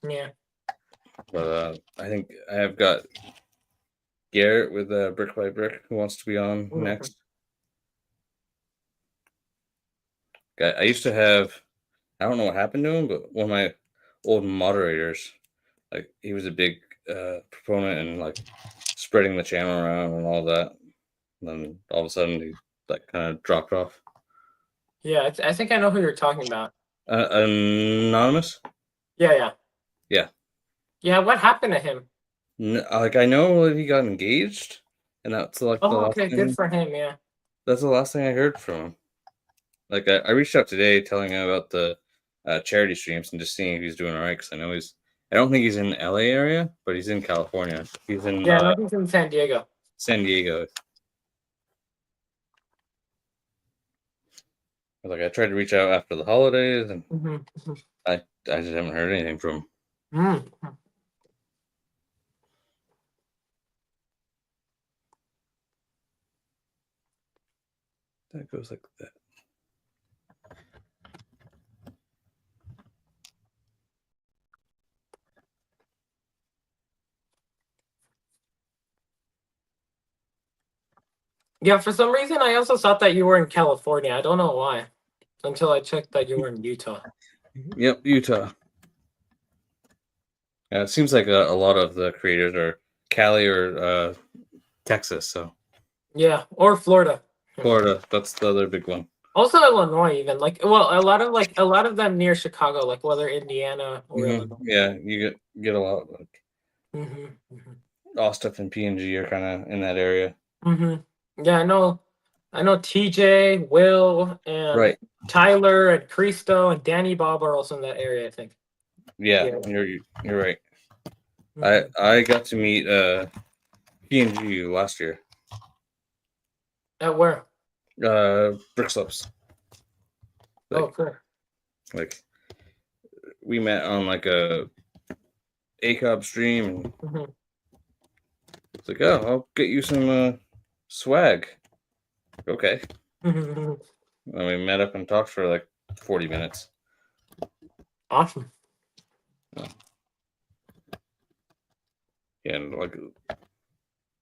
Yeah. But I think I have got Garrett with Brick by Brick who wants to be on Mhm. next. I used to have, I don't know what happened to him, but one of my old moderators, like he was a big proponent and like spreading the channel around and all that. And then all of a sudden he like kind of dropped off. Yeah, I think I know who you're talking about. Anonymous? Yeah. Yeah. Yeah, what happened to him? Like I know that he got engaged, and that's like the Oh, last okay, good thing. for him, yeah. That's the last thing I heard from him. Like I reached out today telling him about the charity streams and just seeing if he's doing all right because I know he's. I don't think he's in the LA area, but he's in California. He's in Yeah, no, he's in San Diego. San Diego. Like I tried to reach out after the holidays, and I just haven't heard anything from him. Mm. That goes like that. Yeah, for some reason I also thought that you were in California. I don't know why. Until I checked that you were in Utah. Yep, Utah. Yeah, it seems like a lot of the creators are Cali or Texas, so Yeah, or Florida. Florida. That's the other big one. Also Illinois, even a lot of them near Chicago, like whether Indiana or Illinois. Yeah, you get a lot. Like Mm-hmm. Ostef and PNG are kind of in that area. Yeah, I know TJ, Will, and Right. Tyler and Cristo and Danny Bob are also in that area, I think. Yeah. You're right. Mhm. I got to meet PNG last year. At where? Brick Slopes. Like, Oh, cool. like we met on like a ACOB stream, and Mhm. it's like, oh, I'll get you some swag. Okay. Mhm. And we met up and talked for like 40 minutes. Awesome. And like,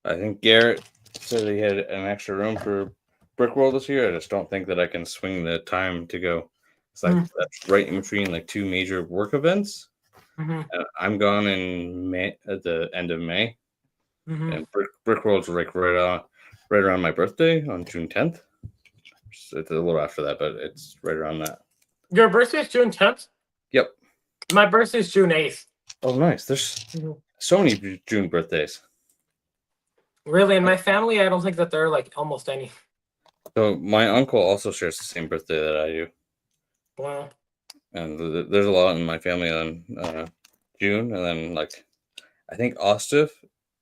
I think Garrett said he had an extra room for Brick World this year. I just don't think that I can swing the time to go. It's like that's right in between like two major work events. I'm gone in May at the end of May, and Brick World's like right around my birthday on June 10th. So it's a little after that, but it's right around that. Your birthday is June 10th? Yep. My birthday is June 8th. Oh, nice. There's so many June birthdays. Really, in my family, I don't think that there are like almost any. So my uncle also shares the same birthday that I do. Wow. And there's a lot in my family on June, and then like I think Ostef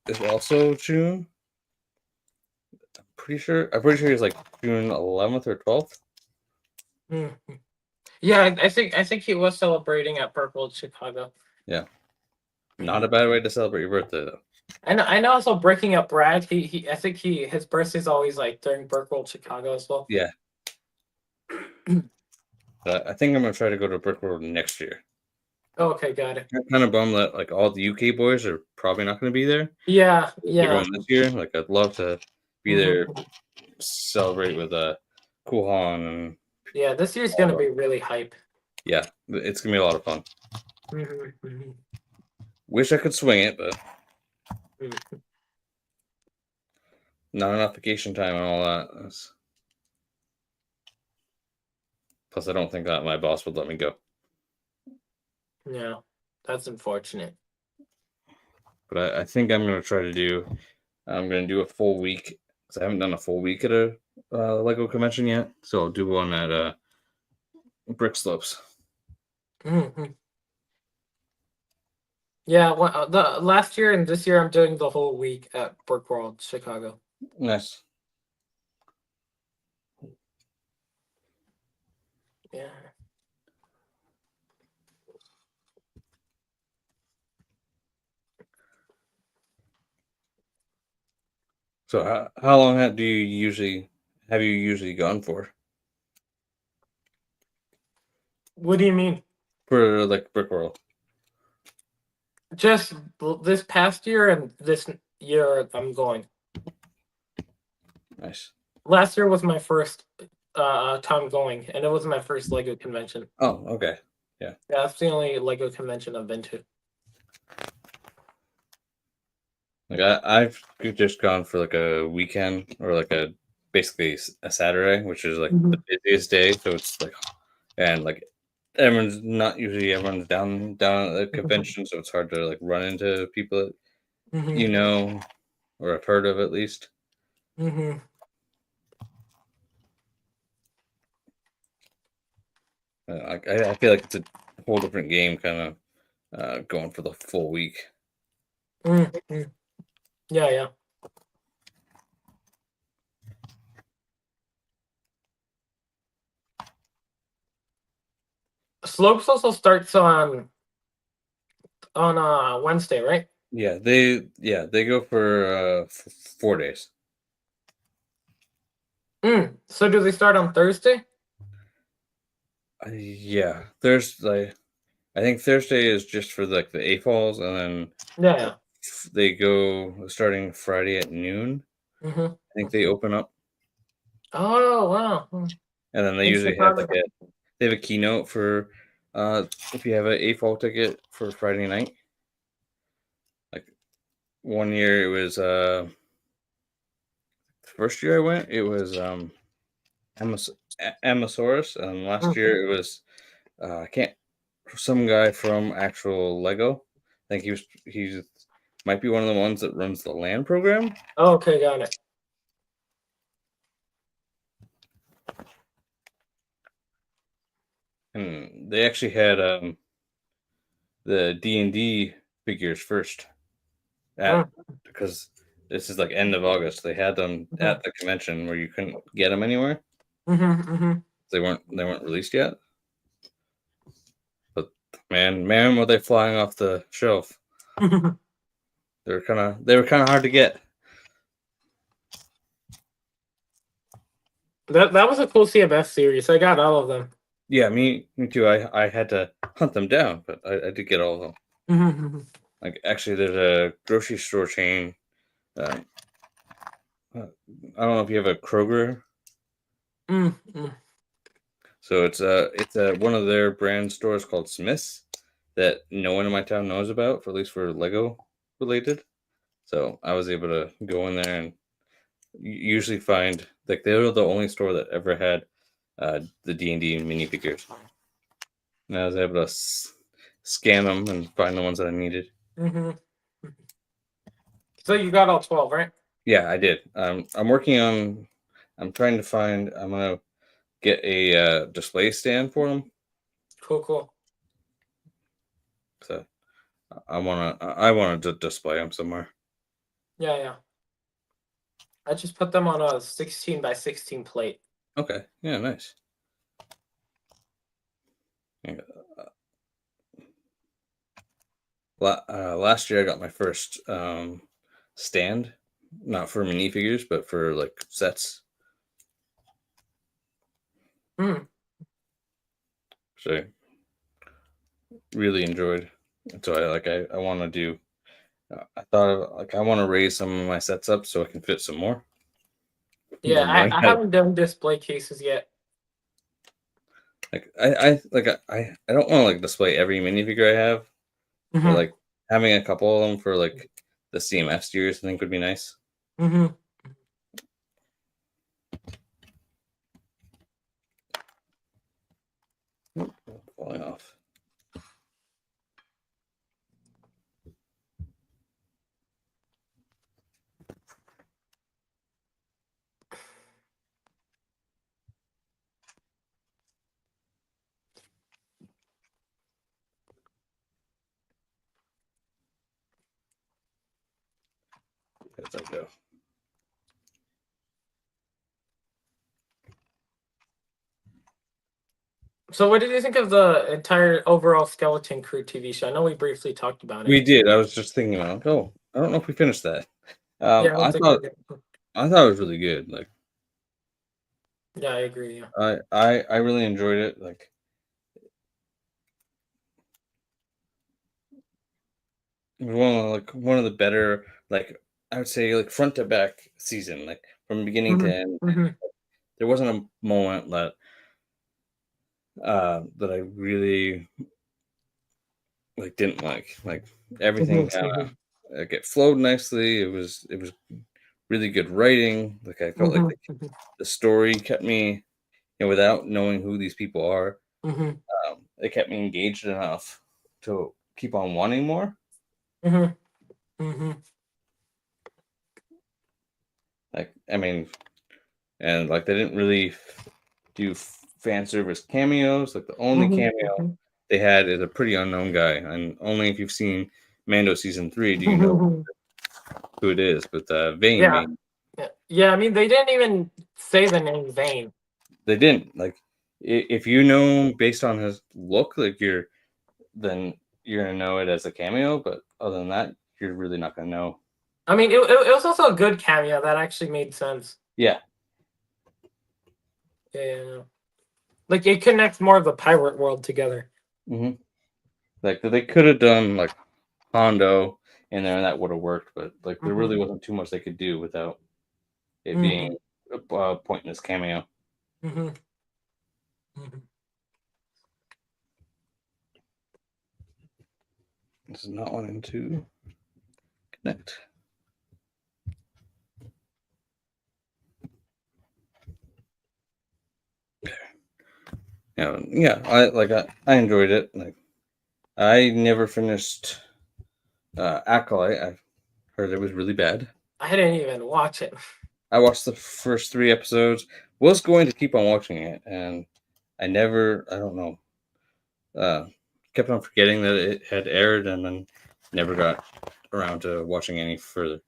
is also June. I'm pretty sure he's like June 11th or 12th. Yeah, I think he was celebrating at Purple Chicago. Yeah, not a bad way to celebrate your birthday though. I know. Also, breaking up Brad. I think his birthday's always like during Brickworld Chicago as well. Yeah. I think I'm gonna try to go to Brick World next year. Oh, okay, got it. I'm kind of bummed that like all the UK boys are probably not going to be there. Yeah. They're going this year. Like I'd love to be there, celebrate with Kuhan and. Yeah, this year's gonna be really hype. Yeah, it's gonna be a lot of fun. Wish I could swing it, but not enough vacation time and all that. Plus, I don't think that my boss would let me go. Yeah, that's unfortunate. But I think I'm gonna try to do. I'm gonna do a full week because I haven't done a full week at a Lego convention yet. So I'll do one at Brick Slopes. Yeah, the last year and this year I'm doing the whole week at Brickworld Chicago. Nice. Yeah. So how long do you usually gone What do you mean? for like Brick World? Just this past year and this year I'm going. Nice. Last year was my first time going, and it was my first Lego convention. Oh, okay. Yeah. Yeah, that's the only Lego convention I've been to. Like I've just gone for like a weekend or like a basically a Saturday, which is like the Mhm. busiest day. So it's like and like everyone's down at the convention, so it's hard to like run into people that Mhm. you know or have heard of at least. Mhm. I feel like it's a whole different game, kind of going for the full week. Mhm. Yeah, yeah. Slopes also starts on Wednesday, right? They go for 4 days. So do they start on Thursday? Yeah, there's like I think Thursday is just for like the A falls, and then Yeah, yeah. they go starting Friday at noon. Mm-hmm. I think they open up, Oh, wow. and then they In usually have Chicago. they have a keynote for if you have an A fall ticket for Friday night. Like one year it was the first year I went it was Amos- Amasaurus, and last Mm. year it was I can't some guy from actual Lego. I think he's might be one of the ones that runs the land program. Oh, okay, got it. And they actually had the D&D figures first at Mm. because this is like end of August. They had them Mm-hmm. at the convention where you couldn't get them anywhere. Mm-hmm. They weren't released yet. But man, were they flying off the shelf? Mm-hmm. They were kind of hard to get. That was a cool CMS series. I got all of them. Yeah, me too. I had to hunt them down, but I did get all of them. Mm-hmm. Like actually, there's a grocery store chain. Uh, I don't know if you have a Kroger. Mm-hmm. So it's one of their brand stores called Smith's that no one in my town knows about, for at least for Lego related. So I was able to go in there and usually find like they were the only store that ever had the D&D minifigures, and I was able to scan them and find the ones that I needed. Mm-hmm. So you got all 12, right? Yeah, I did. I'm working on. I'm trying to find. I'm gonna get a display stand for them. Cool, cool. So I wanna display them somewhere. Yeah, yeah. I just put them on a 16 by 16 plate. Okay. Yeah. Nice. Yeah. Last year I got my first stand, not for minifigures, but for like sets. Mm. So I really enjoyed. And so I want to do. I thought like I want to raise some of my sets up so I can fit some more. Yeah, I'm running I out. haven't done display cases yet. Like I don't want to like display every minifigure I have, but Mm-hmm. like having a couple of them for like the CMF series I think would be nice. Mm-hmm. Falling off. As I go. So, what did you think of the entire overall Skeleton Crew TV show? I know we briefly talked about We it. did. I was just thinking about, oh, I don't know if we finished that. Yeah, I it's a thought good. I thought it was really good. Like Yeah, I agree. Yeah. I really enjoyed it. Like it was one of the better, like I would say, like front to back season, like from beginning to Hmm. end. Hmm. There wasn't a moment that I really like didn't like everything kind Hmm. of like it flowed nicely. It was really good writing. Like I felt like Hmm. the story kept me, without knowing who these people are, Hmm. it kept me engaged enough to keep on wanting more. Hmm. Hmm. Like I mean, and like they didn't really do fan service cameos. Like the only cameo Hmm. they had is a pretty unknown guy, and only if you've seen Mando season 3 do you know who it is. But Vane Yeah. made Yeah. I mean, they didn't even say the name Vane. they didn't like if you know based on his look, like then you're gonna know it as a cameo. But other than that, you're really not gonna know. I mean, it was also a good cameo that actually made sense. Yeah. Yeah, yeah, yeah. Like it connects more of the pirate world together. hmm Like they could have done like Hondo in there, and that would have worked. But like there really Hmm. wasn't too much they could do without it Hmm. being a pointless cameo. Hmm. Hmm. This is not wanting to connect. Yeah. I enjoyed it. Like I never finished Acolyte. I heard it was really bad. I didn't even watch it. I watched the first 3 episodes. Was going to keep on watching it, and I never. I don't know. Uh, kept on forgetting that it had aired, and then never got around to watching any further.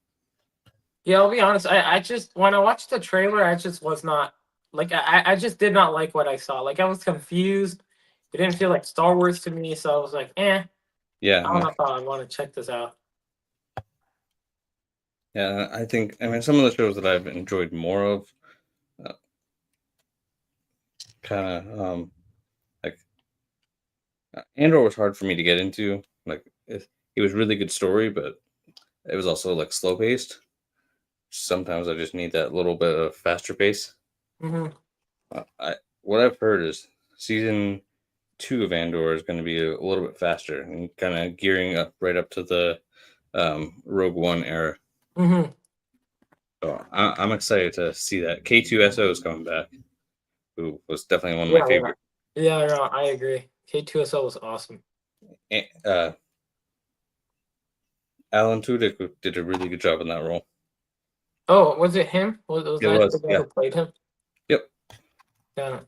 Yeah, I'll be honest. I just when I watched the trailer, I just was not like I just did not like what I saw. Like I was confused. It didn't feel like Star Wars to me, so I was like, eh, Yeah, I don't know if I want to check this out. yeah. I mean some of the shows that I've enjoyed more of, uh, kind of like Andor was hard for me to get into. Like it was really good story, but it was also like slow paced. Sometimes I just need that little bit of faster pace. Hmm. I what I've heard is season 2 of Andor is going to be a little bit faster and kind of gearing up right up to the Rogue One era. Hmm. So I'm excited to see that. K2SO is coming back, who was definitely one of my Yeah, yeah, favorite. yeah. No, I agree. K2SO was awesome. Uh, Alan Tudyk did a really good job in that role. Oh, was it him? Was It that the was, guy yeah. who played him? Yep. Yeah.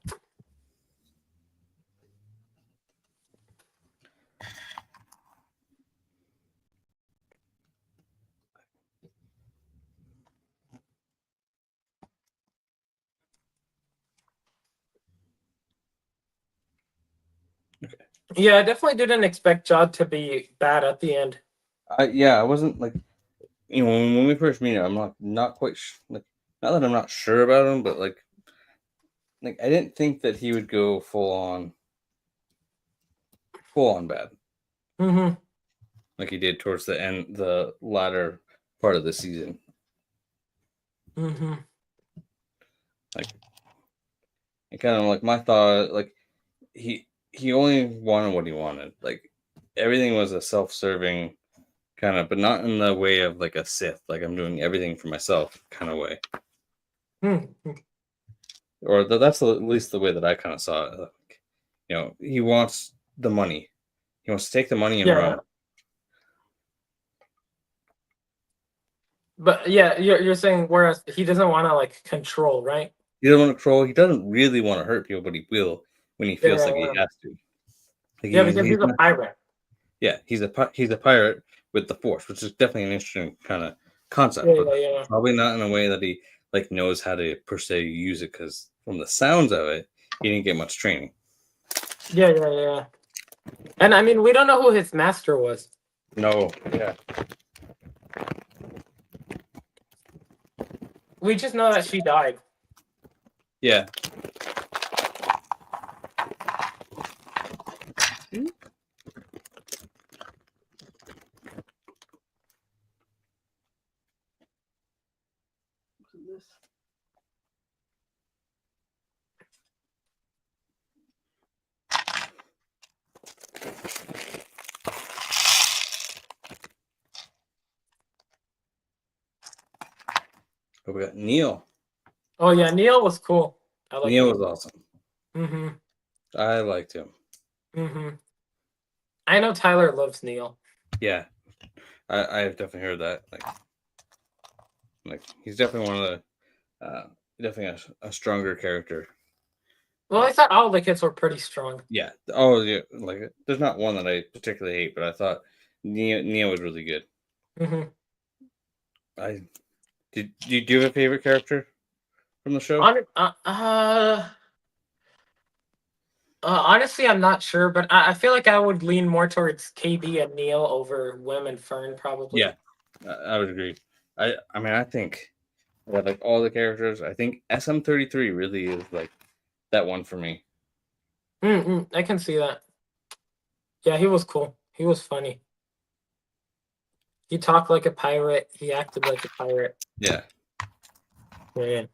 Yeah, I definitely didn't expect Jod to be bad at the end. Yeah, I wasn't like when we first meet, I'm not quite like not that I'm not sure about him, but like I didn't think that he would go full on bad Hmm. like he did towards the end, the latter part of the season. Hmm. Like it kind of like my thought, like he only wanted what he wanted. Like everything was a self-serving kind of, but not in the way of like a Sith, like I'm doing everything for myself kind of way. Hmm. Or that's at least the way that I kind of saw it. Like, he wants the money. He wants to take the money and Yeah, run. yeah. But yeah, you're saying whereas he doesn't want to like control, right? He doesn't want to control. He doesn't really want to hurt people, but he will when he Yeah, feels like he yeah. has to. Like Yeah, because he's a pirate. yeah, he's a pirate with the Force, which is definitely an interesting kind of Yeah, concept, but yeah, yeah. probably not in a way that he like knows how to per se use it. Because from the sounds of it, he didn't get much training. Yeah. And I mean, we don't know who his master was. No, yeah. We just know that she died. Yeah. But we got Neil. Oh yeah, Neil was cool. I like Neil Neil. was awesome. Mm-hmm. I liked him. Mm-hmm. I know Tyler loves Neil. Yeah. I've definitely heard that. Like he's definitely one of the definitely a stronger character. Well, I thought all the kids were pretty strong. Yeah. Oh yeah. Like there's not one that I particularly hate, but I thought Neil was really good. Mm-hmm. I do you have a favorite character from the show? Honestly, I'm not sure, but I feel like I would lean more towards KB and Neil over Wim and Fern, probably. Yeah, I would agree. I mean I think that like all the characters, I think SM33 really is like that one for me. I can see that. Yeah, he was cool. He was funny. He talked like a pirate. He acted like a pirate. Yeah. Yeah.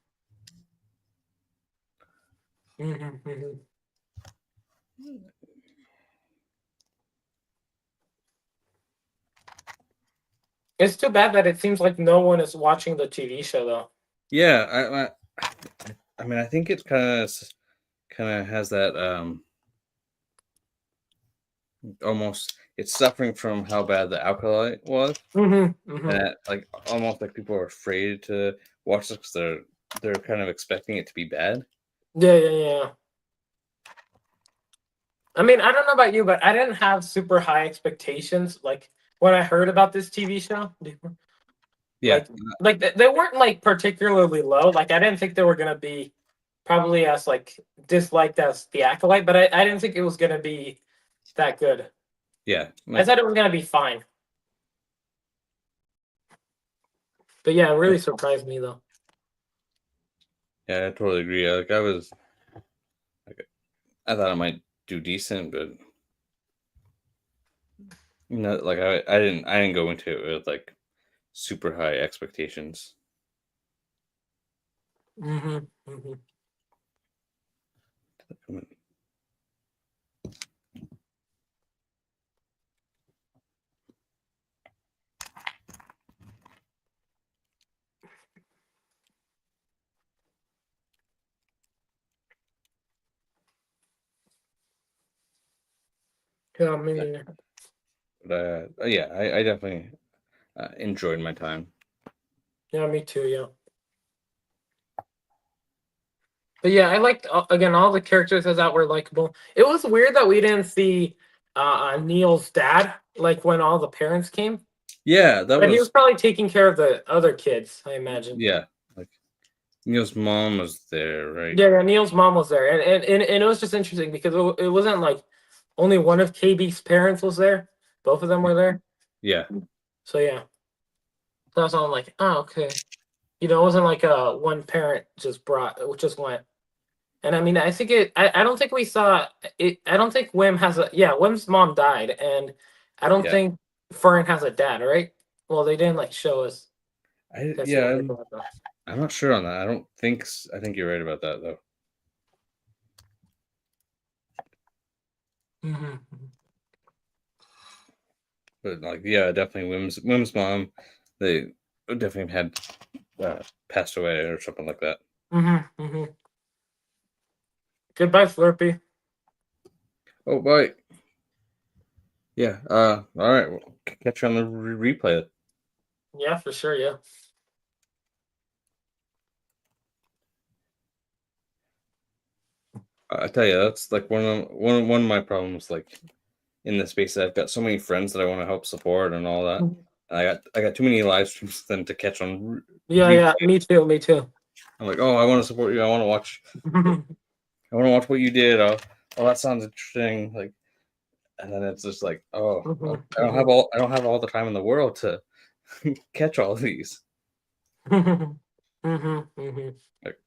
Mm-hmm. It's too bad that it seems like no one is watching the TV show, though. Yeah, I mean I think it kind of has that almost it's suffering from how bad the alkali was, and like almost like people are afraid to watch this because they're kind of expecting it to be bad. Yeah. I mean, I don't know about you, but I didn't have super high expectations. Like when I heard about this TV show, Yeah, like they weren't like particularly low. Like I didn't think they were gonna be probably as like disliked as the Acolyte, but I didn't think it was gonna be that good. yeah. I thought it was gonna be fine. But yeah, it really surprised me though. Yeah, I totally agree. Like I thought I might do decent, but like I didn't go into it with like super high expectations. Mm-hmm. Yeah, me. But yeah, I definitely enjoyed my time. Yeah, me too. Yeah. But yeah, I liked again all the characters as that were likable. It was weird that we didn't see Neil's dad like when all the parents came. Yeah, that But he was was probably taking care of the other kids, I imagine. yeah. Like Neil's mom was there, right? Yeah, Neil's mom was there, and it was just interesting because it wasn't like only one of KB's parents was there; both of them were there. Yeah, So yeah, so that's all I'm like, oh okay. It wasn't like one parent just went. And I mean, I think I don't think we saw it. I don't think Wim has a. Yeah, Wim's mom died, and I don't yeah. think Fern has a dad, right? Well, they didn't like show us. Yeah. I'm not sure on that. I don't think. I think you're right about that though. Mm-hmm. But like, yeah, definitely Wim's mom. They definitely had passed away or something like that. Mm-hmm. Goodbye, Slurpee. Oh, bye. Yeah. All right. We'll catch you on the replay. Yeah, for sure. Yeah. I tell you, that's like one of my problems. Like in the space, I've got so many friends that I want to help support and all that. And I got too many live streams then to catch on. Yeah. Me too. Me too. I'm like, oh, I want to support you. I want to watch. I want to watch what you did. oh, that sounds interesting. Like, and then it's just like, oh, Mhm, I don't have all the time in the world to catch all of these. mhm. Mhm, mhm. Like,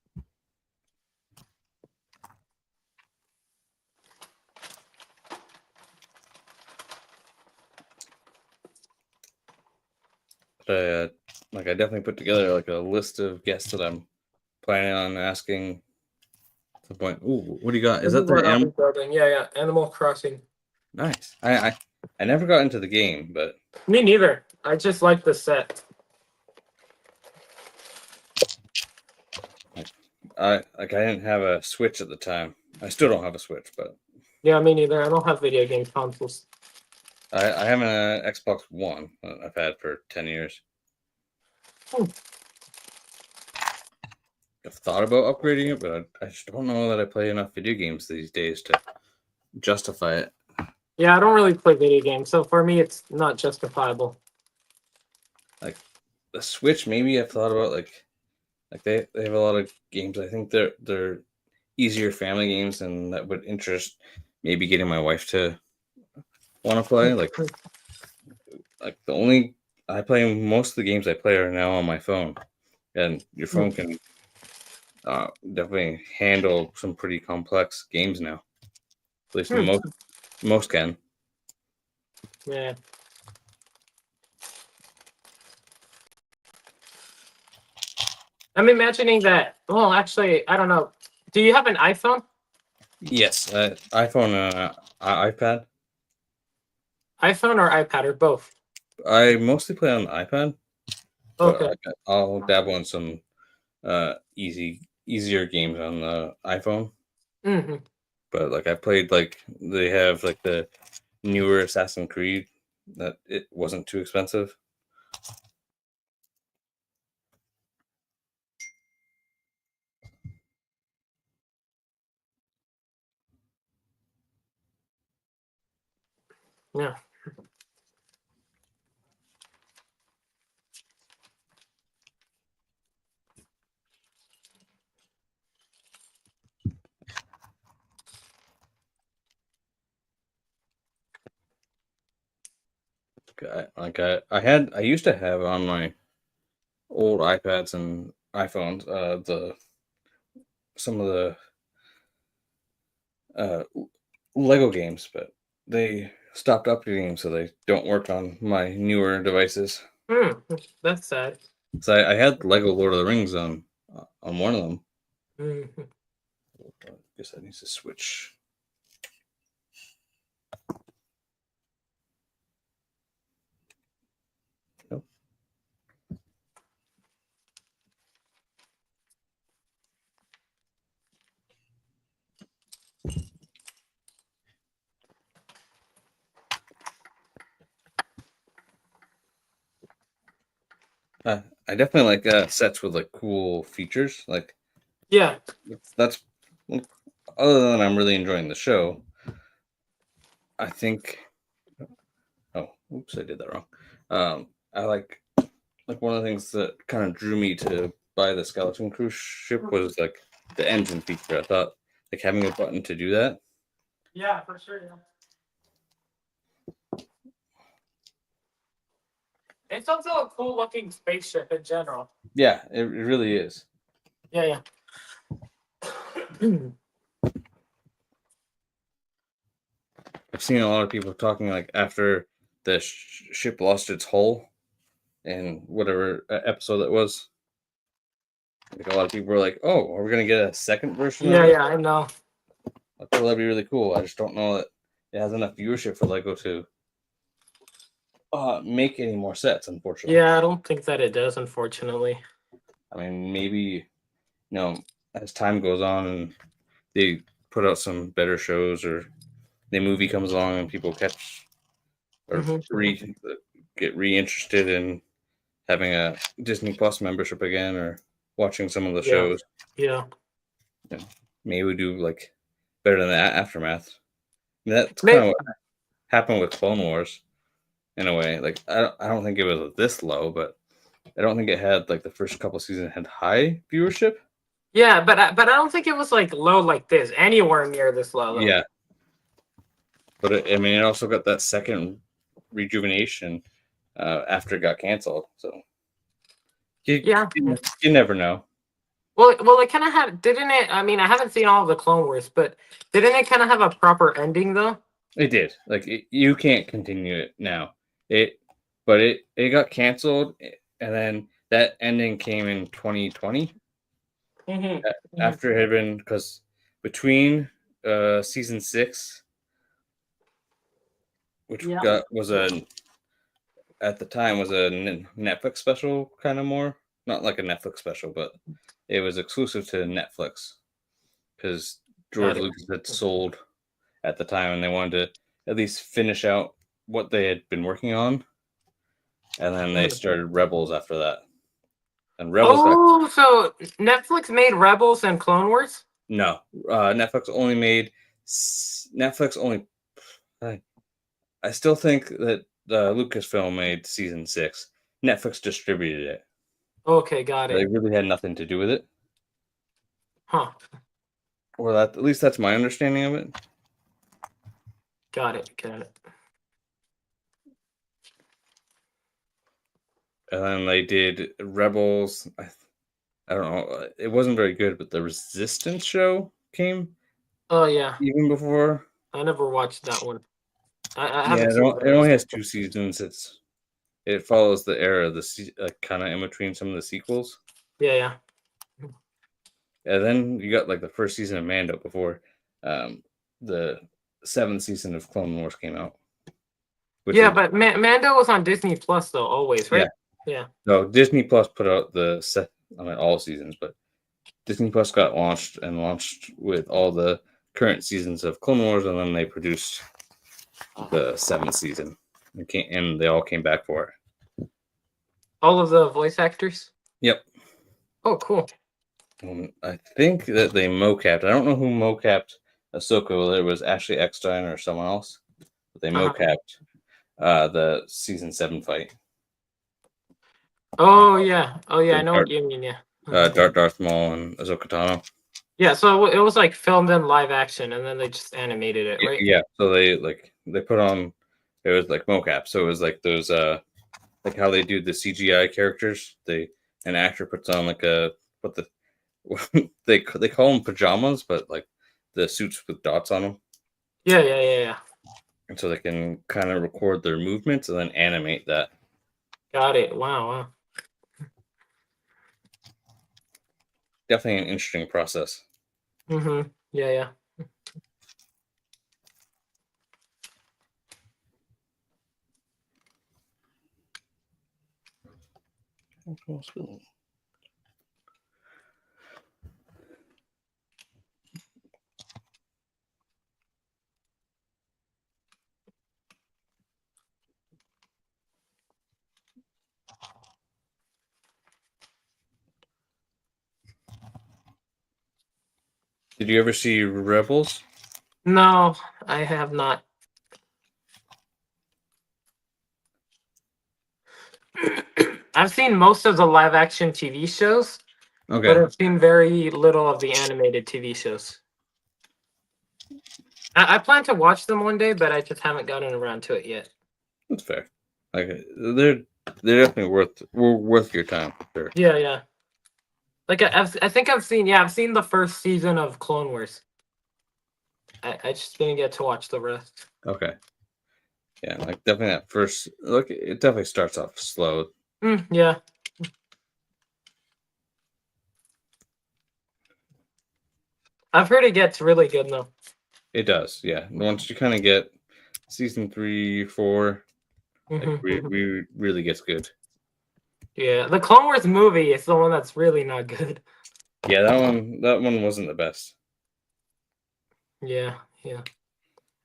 but like I definitely put together like a list of guests that I'm planning on asking at some point. Ooh, what do you got? Is This is that the what I'll be animal? building. Yeah, yeah. Animal Crossing. Nice. I never got into the game, but Me neither. I just like the set. I didn't have a Switch at the time. I still don't have a Switch, but Yeah, me neither. I don't have video game consoles. I have an Xbox One that I've had for 10 years. Hmm. I've thought about upgrading it, but I just don't know that I play enough video games these days to justify it. Yeah, I don't really play video games, so for me, it's not justifiable. Like the Switch, maybe I've thought about like they have a lot of games. I think they're easier family games, and that would interest maybe getting my wife to want to play. Like the only I play most of the games I play are now on my phone, and your phone can definitely handle some pretty complex games now. At least Hmm. most can. Yeah. I'm imagining that. Well, actually, I don't know. Do you have an iPhone? Yes, iPhone and iPad. iPhone or iPad or both? I mostly play on the iPad, but Okay. I'll dabble in some easier games on the iPhone. Hmm. But like I played like they have like the newer Assassin's Creed that it wasn't too expensive. Yeah. I used to have on my old iPads and iPhones the some of the uh, Lego games, but they stopped updating, so they don't work on my newer devices. Hmm. That's sad. So I had Lego Lord of the Rings on one of them. Hmm. I guess I need to switch. Nope. I definitely like sets with like cool features. Like Yeah. that's other than I'm really enjoying the show. I think. Oh, oops, I did that wrong. I like one of the things that kind of drew me to buy the Skeleton cruise ship was like the engine feature. I thought like having a button to do that. Yeah, for sure. Yeah. It's also a cool looking spaceship in general. Yeah, it really is. Yeah, yeah. I've seen a lot of people talking like after the ship lost its hull in whatever episode that was. Like a lot of people were like, "Oh, are we gonna get a second version of Yeah, this?" yeah, I know. I thought that'd be really cool. I just don't know that it has enough viewership for Lego to make any more sets. Unfortunately, Yeah, I don't think that it does, unfortunately. I mean, maybe as time goes on and they put out some better shows or the movie comes along and people catch or Hmm. get reinterested in having a Disney Plus membership again or watching some of the Yeah, shows. yeah. You know, maybe we do like better than that Aftermath. I mean, that's kind May- of what happened with Clone Wars in a way. Like I don't think it was this low, but I don't think it had like the first couple seasons had high viewership. yeah, but I don't think it was like low like this, anywhere near this low though. Yeah, but it also got that second rejuvenation after it got canceled. So Yeah. you never know. Well, it kind of had, didn't it? I mean, I haven't seen all of the Clone Wars, but didn't it kind of have a proper ending though? It did. Like you can't continue it now. But it got canceled, and then that ending came in 2020 after it had been because between season 6, which was a at the time was a Netflix special, kind of more not like a Netflix special, but it was exclusive to Netflix because George Lucas had sold at the time, and they wanted to at least finish out what they had been working on, and then they started Rebels after that. And Rebels. Oh, so Netflix made Rebels and Clone Wars? No, Netflix only made Netflix only. I still think that Lucasfilm made season 6. Netflix distributed it. Okay, got it. They really had nothing to do with it. Huh. Or at least that's my understanding of it. Got it. And then they did Rebels. I don't know. It wasn't very good, but the Resistance show came. Oh yeah. Even before. I never watched that one. I Yeah, haven't seen it only has 2 seasons. It follows the era of the kind of in between some of the sequels. Yeah. And then you got like the first season of Mando before the 7th season of Clone Wars came out. But Mando was on Disney Plus though, always, right? Yeah. No, Disney Plus put out all seasons, but Disney Plus got launched with all the current seasons of Clone Wars, and then they produced the 7th season, and they all came back for it. All of the voice actors? Yep. Oh, cool. I think that they mocapped. I don't know who mocapped Ahsoka, whether it was Ashley Eckstein or someone else, but they mocapped the season 7 fight. Oh yeah, I know what you mean. Yeah. Darth Maul and Ahsoka Tano. Yeah, so it was like filmed in live action, and then they just animated it, right? Yeah. So they put on. It was like mocap. So it was like those like how they do the CGI characters. An actor puts on like they call them pajamas, but like the suits with dots on them. Yeah. And so they can kind of record their movements and then animate that. Got it. Wow. Definitely an interesting process. Yeah. Did you ever see Rebels? No, I have not. I've seen most of the live action TV shows, but I've seen very little of the animated TV shows. I plan to watch them one day, but I just haven't gotten around to it yet. That's fair. Like they're definitely worth your time. Sure. Yeah. Like I think I've seen the first season of Clone Wars. I just didn't get to watch the rest. Okay. Yeah, like definitely that first look. It definitely starts off slow. Yeah. I've heard it gets really good though. It does, yeah. Once you kind of get season 3, 4, really gets good. Yeah, the Clone Wars movie is the one that's really not good. Yeah, that one wasn't the best. Yeah.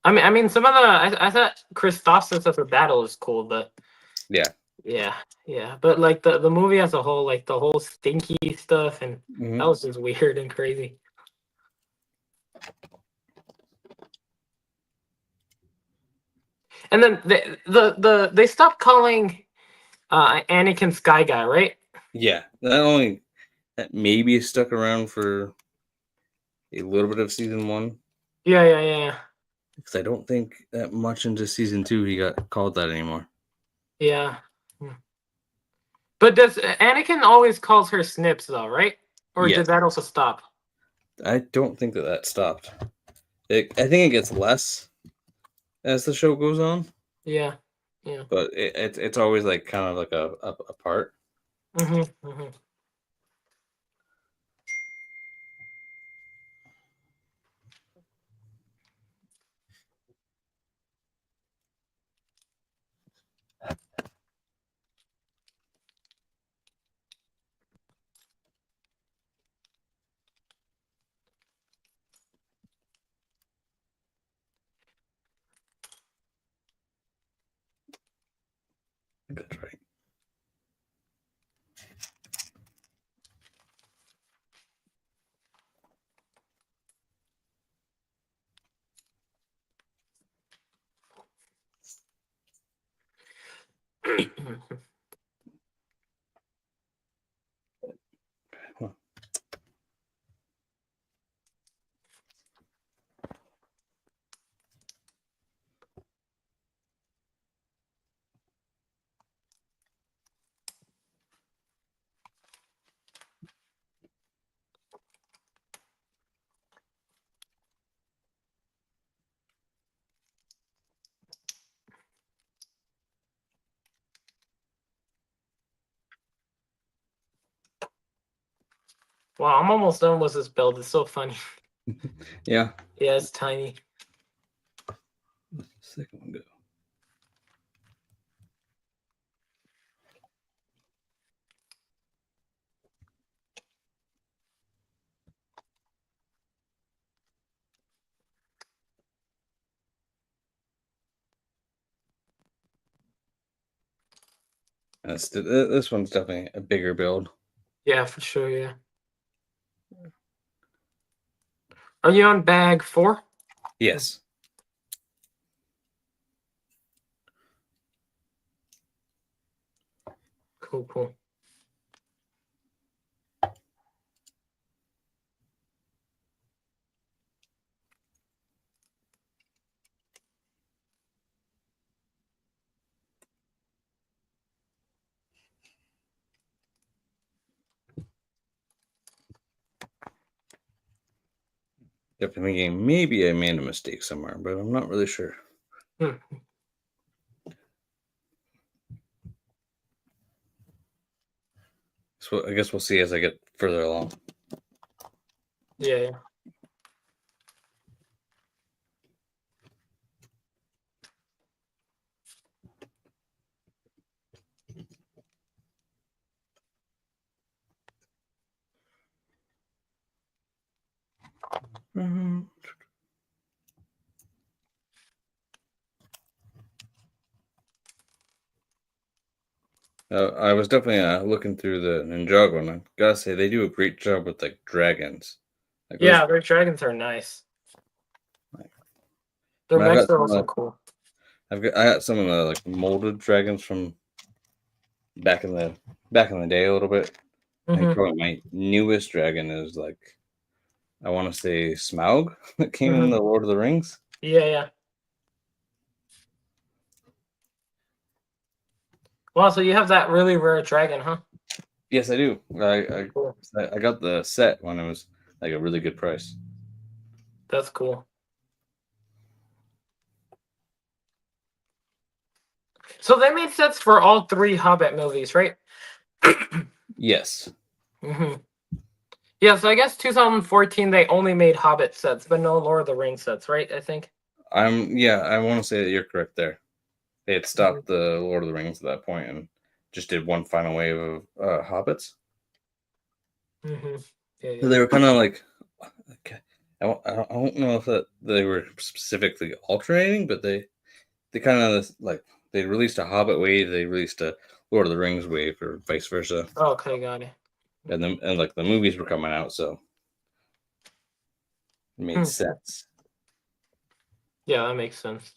I mean, some of the I thought Christophsis as a battle is cool, but yeah. But like the movie as a whole, like the whole stinky stuff, and that was just weird and crazy. And then they stopped calling Anakin Sky Guy, right? Yeah, that maybe stuck around for a little bit of season 1. Yeah. Because I don't think that much into season 2 he got called that anymore. Yeah. But does Anakin always calls her Snips though, right? Or Yes. did that also stop? I don't think that stopped. I think it gets less as the show goes on, Yeah. Yeah. but it's always like kind of like a part. Mm-hmm. That's right. Huh. Wow, I'm almost done with this build. It's so funny. Yeah. Yeah, it's tiny. Second one go. This one's definitely a bigger build. Yeah, for sure. Yeah. Are you on bag 4? Yes. Cool. Cool. Definitely thinking maybe I made a mistake somewhere, but I'm not really sure. Hmm. So I guess we'll see as I get further along. Yeah. Yeah. Mhm. I was definitely looking through the Ninjago, and I gotta say they do a great job with like dragons. Like those, Yeah, their dragons are nice. like, Their I mean, mechs are also cool. I got some of the like molded dragons from back in the day a little bit. I think Mm-hmm. probably my newest dragon is like I want to say Smaug that came in Mm-hmm. the Lord of the Rings. Yeah. Yeah. Wow. So you have that really rare dragon, huh? Yes, I do. Cool. I got the set when it was like a really good price. That's cool. So they made sets for all 3 Hobbit movies, right? Yes, Mm-hmm. Yeah, so I guess 2014 they only made Hobbit sets, but no Lord of the Rings sets, right? I think. Yeah, I want to say that you're correct there. They had Mm-hmm. stopped the Lord of the Rings at that point and just did one final wave of hobbits. Mm-hmm. Yeah, So yeah. they were kind of like, okay, I don't know if they were specifically alternating, but they kind of like they released a Hobbit wave, they released a Lord of the Rings wave, or vice versa, Okay, got it. and like the movies were coming out, so it made Hmm. sense. Yeah, that makes sense.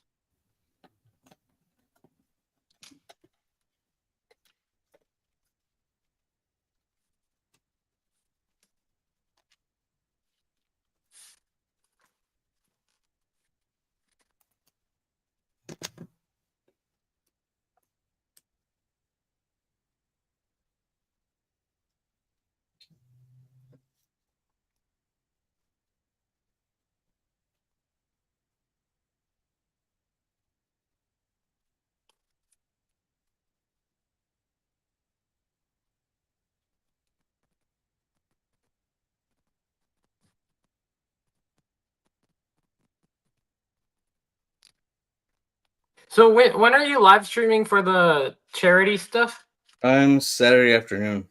So when are you live streaming for the charity stuff? I'm Saturday afternoon.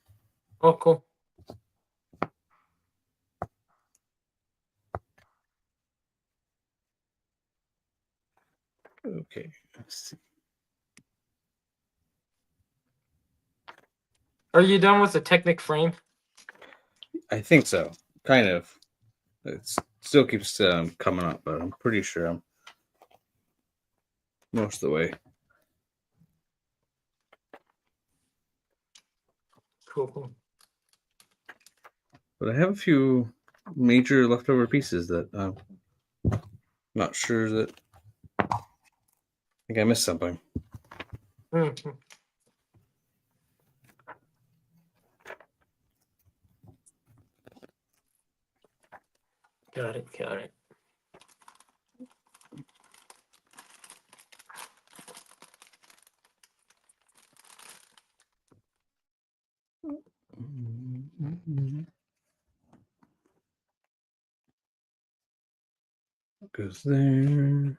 Oh, cool. Okay. Let's see. Are you done with the Technic frame? I think so. Kind of. It still keeps coming up, but I'm pretty sure I'm most of the way. Cool. But I have a few major leftover pieces that I'm not sure that I think I missed something. Mm-hmm. Got it. Goes there.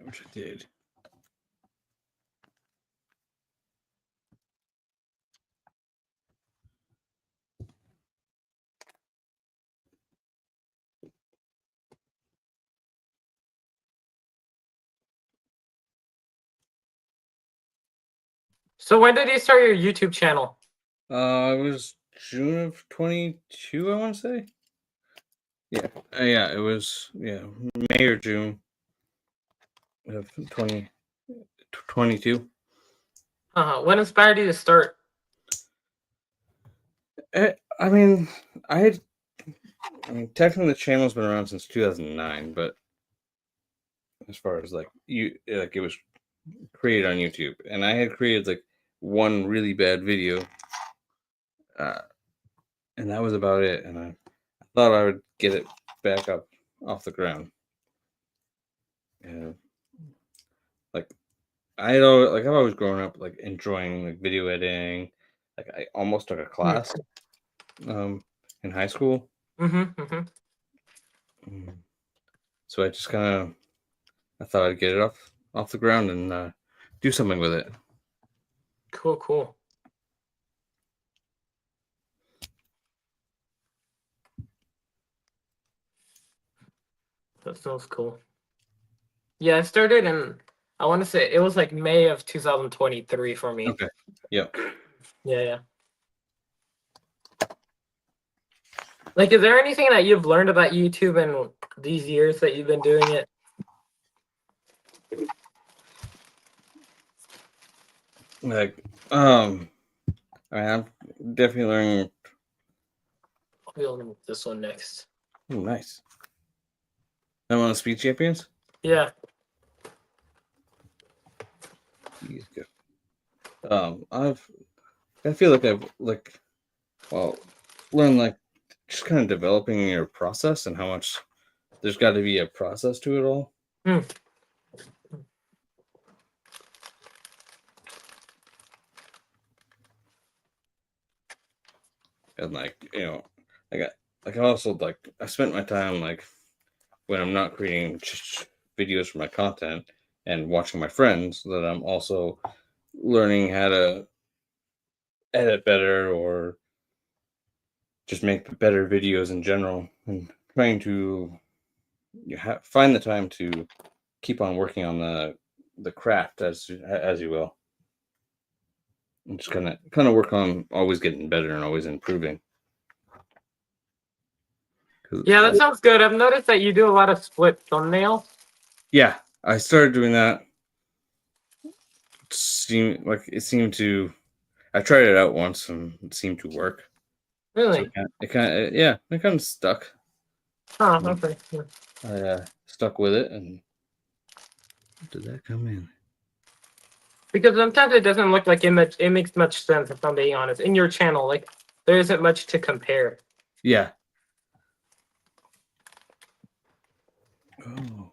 Which I did. So when did you start your YouTube channel? It was June of 22, I want to say. Yeah, yeah, it was May or June of 2022. When inspired you to start? I mean, I mean, technically the channel's been around since 2009, but as far as like it was created on YouTube, and I had created like one really bad video, uh, and that was about it. And I thought I would get it back up off the ground. And like I've always grown up like enjoying like video editing. Like I almost took a class in high school. Mm-hmm. So I just I thought I'd get it off the ground and do something with it. Cool. That sounds cool. Yeah, I started in, I want to say it was like May of 2023 for me. Okay. Yep. Yeah. Like, is there anything that you've learned about YouTube in these years that you've been doing it? Like, I mean, I'm definitely learning. I'll be on this one next. Oh, nice. I'm on the Speed Champions. Yeah. He's good. I feel like I've learned like just kind of developing your process and how much there's got to be a process to it all. And I also I spent my time like when I'm not creating videos for my content and watching my friends that I'm also learning how to edit better or just make better videos in general and trying to find the time to keep on working on the craft as you will, and just kind of work on always getting better and always improving. Yeah, that sounds good. I've noticed that you do a lot of split thumbnails. Yeah, I started doing that. It seemed to. I tried it out once and it seemed to work. Really? So it kind of stuck. Okay. I stuck with it, and did that come in? Because sometimes it doesn't look like it makes much sense, if I'm being honest. In your channel, like, there isn't much to compare. Yeah. Oh.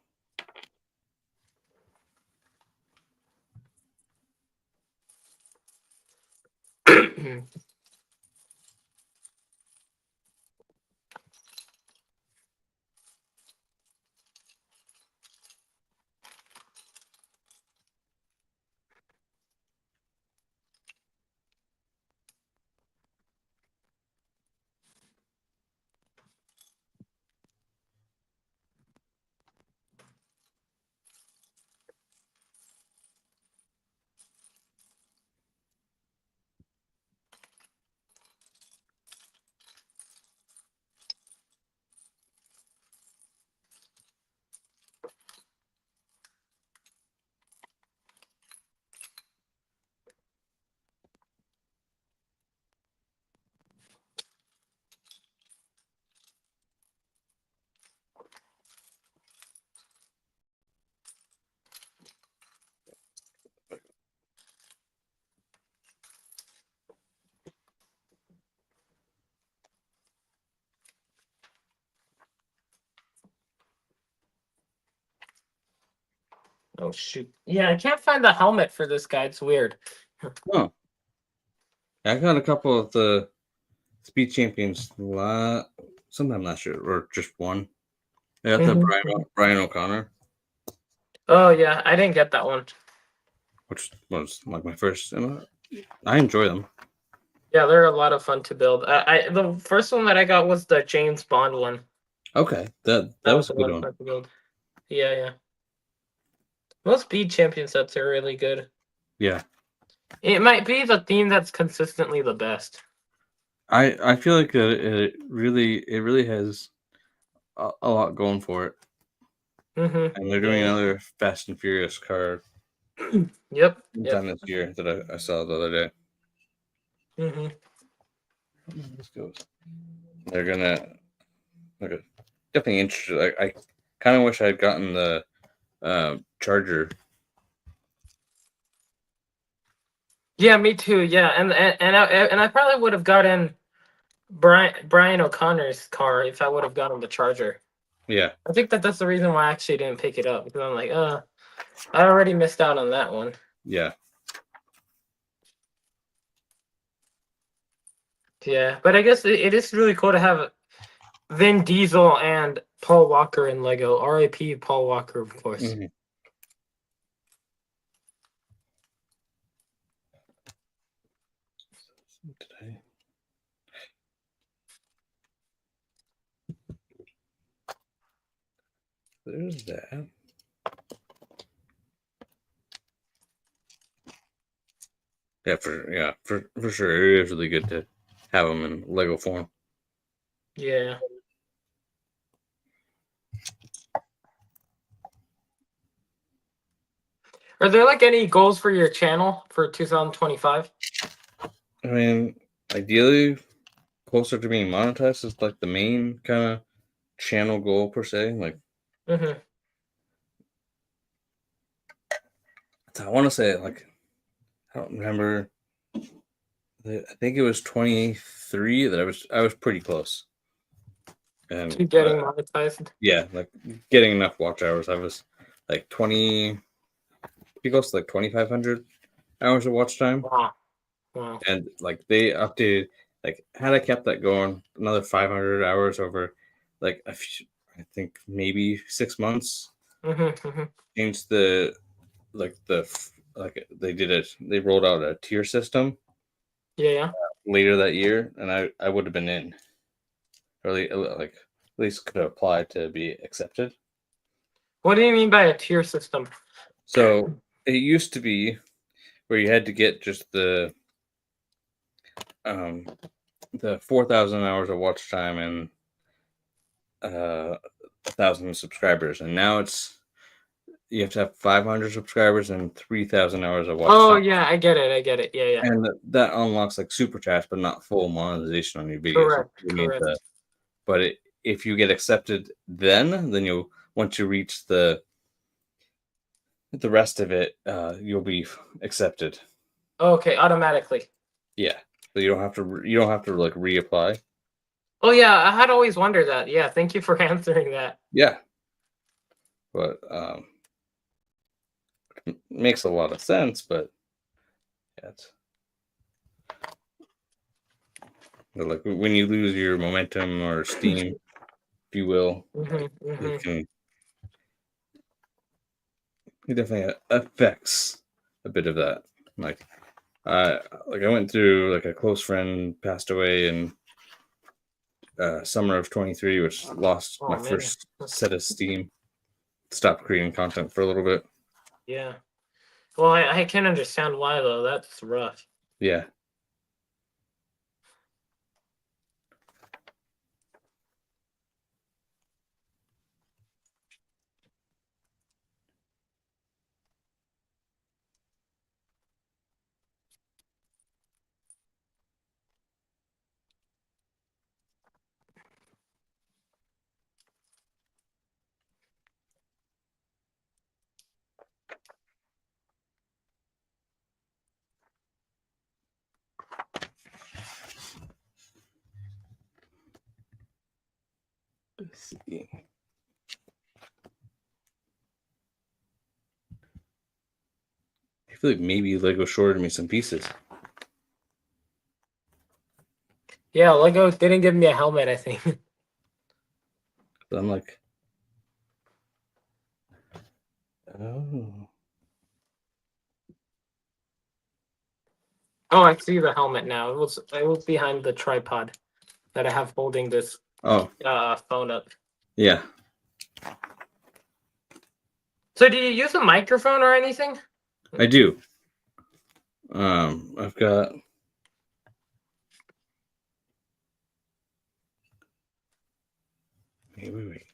Oh shoot! Yeah, I can't find the helmet for this guy. It's weird. Oh. I got a couple of the Speed Champions sometime last year, or just one. I got the Brian O'Connor, Oh yeah, I didn't get that one. which was like my first. And I enjoy them. Yeah, they're a lot of fun to build. The first one that I got was the James Bond one. Okay, that That was was a a good lot of one. fun to build. Yeah, yeah. Most Speed Champion sets are really good. Yeah, It might be the theme that's consistently the best. I feel like it really has a lot going for it, and they're doing Yeah. another Fast and Furious car Yep. sometime this year that I saw the other day. This goes. They're gonna okay, definitely interested. I kind of wish I had gotten the charger. Yeah, me too. Yeah, and I probably would have gotten Brian O'Connor's car if I would have gotten the Charger. Yeah, I think that's the reason why I actually didn't pick it up, because I'm like, I already missed out on that one. yeah. Yeah, but I guess it is really cool to have Vin Diesel and Paul Walker in Lego. R.I.P. Paul Walker, of course. Mm-hmm. Today. There's that. Yeah, for sure. It is really good to have them in Lego form. Yeah. Are there like any goals for your channel for 2025? I mean, ideally, closer to being monetized is like the main kind of channel goal per se. Like, I want to say like I don't remember. I think it was 23 that I was pretty close. And To getting monetized? yeah, like getting enough watch hours. I was like 20, pretty close to like 2,500 hours of watch time. Wow. And like they updated, like had I kept that going, another 500 hours over, like I think maybe 6 months. Changed the like they did it. They rolled out a tier system. Yeah. Later that year, and I would have been in, or like at least could apply to be accepted. What do you mean by a tier system? So it used to be where you had to get just the 4,000 hours of watch time and 1,000 subscribers, and now you have to have 500 subscribers and 3,000 hours of watch time. Yeah, I get it. Yeah. And that unlocks like super chats, but not full monetization on your videos. Correct. But if you get accepted, then you'll once you reach the the rest of it, you'll be accepted. Okay, automatically. Yeah, so you don't have to like reapply. Oh yeah, I had always wondered that. Yeah, thank you for answering that. Yeah, but makes a lot of sense. But yeah, like when you lose your momentum or steam, if you will, it definitely affects a bit of that. Like I went through, like, a close friend passed away in summer of 23, which lost my Oh man. first set of steam. Stopped creating content for a little bit. Yeah. Well, I can understand why though. That's rough. Yeah. Let's see. I feel like maybe Lego shorted me some pieces. Yeah, Lego didn't give me a helmet, I think. But I'm like, oh. Oh, I see the helmet now. It was behind the tripod that I have holding this Oh, phone up. yeah. So do you use a microphone or anything? I do. I've got wait.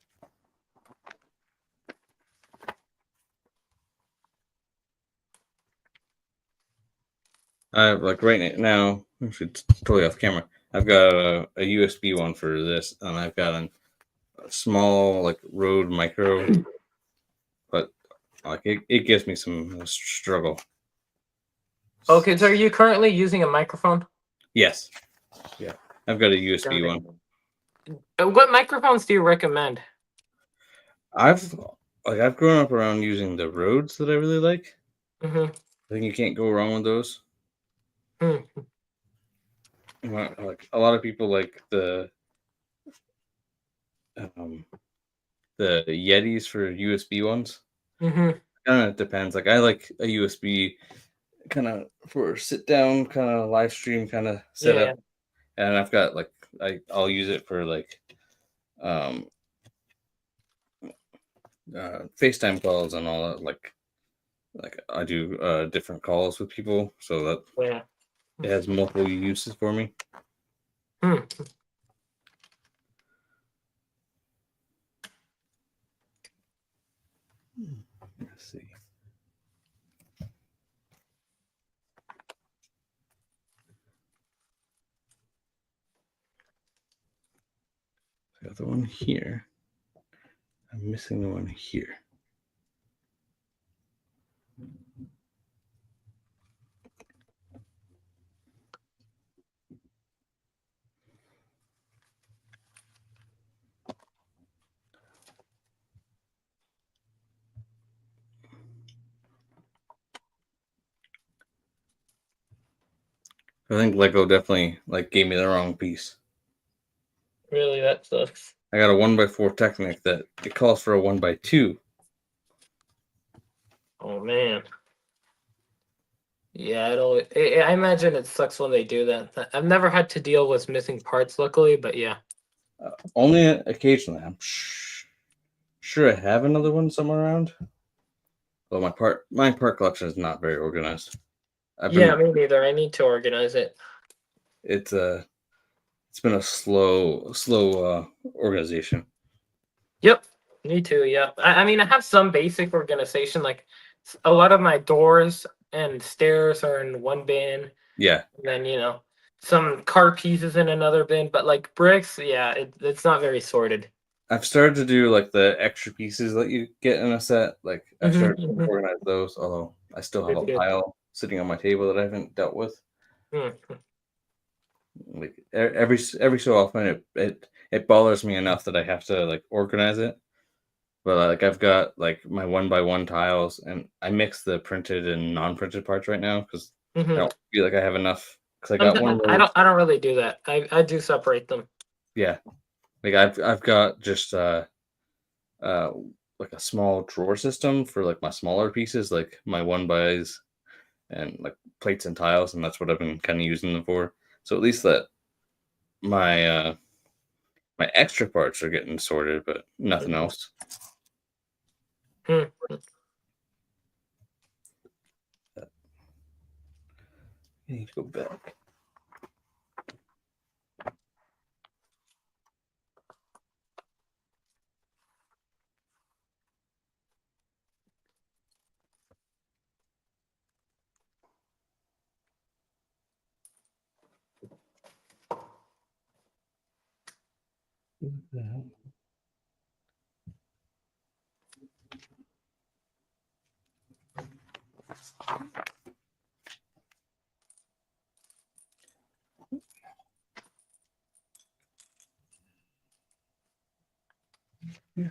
I have, like, right now, actually it's totally off camera. I've got a USB one for this, and I've got a small, like, Rode Micro, but like it gives me some struggle. Okay, so are you currently using a microphone? Yes. Yeah. I've got a USB one. What microphones do you recommend? I've grown up around using the Rhodes that I really like. Mm-hmm. I think you can't go wrong with those. Mm-hmm. Like, a lot of people like um, the Yetis for USB ones. Mm-hmm. Kind of depends. Like, I like a USB kind of for sit down, kind of live stream kind of Yeah. setup, and I've got, like, I'll use it for, like, um FaceTime calls and all that. Like I do different calls with people, so that Yeah. it has multiple uses for me. Hmm. Let's see. I got the one here. I'm missing the one here. I think Lego definitely, like, gave me the wrong piece. Really, that sucks. I got a 1x4 Technic that it calls for a 1x2. Oh man. Yeah, I imagine it sucks when they do that. I've never had to deal with missing parts, luckily, but yeah. Only occasionally. I'm sure I have another one somewhere around. Well, my part collection is not very organized. Yeah, me neither. I need to organize it. It's been a slow organization. Yep, me too. Yeah, I mean, I have some basic organization. Like a lot of my doors and stairs are in one bin, Yeah. and then some car pieces in another bin. But like bricks, yeah, it's not very sorted. I've started to do like the extra pieces that you get in a set. Like I've started to Mm-hmm. organize those, although I still have Good, a good. pile sitting on my table that I haven't dealt with. Mm-hmm. Like every so often, it bothers me enough that I have to like organize it. But like I've got like my 1 by 1 tiles, and I mix the printed and non-printed parts right now because I Mm-hmm. don't feel like I have enough. Because I got one I little, don't really do that. I do separate them. yeah. Like I've got just uh like a small drawer system for like my smaller pieces, like my 1 bys and like plates and tiles, and that's what I've been kind of using them for. So at least that my my extra parts are getting sorted, but nothing Mm-hmm. else. Mm-hmm. I need to go back. What the hell? Yeah.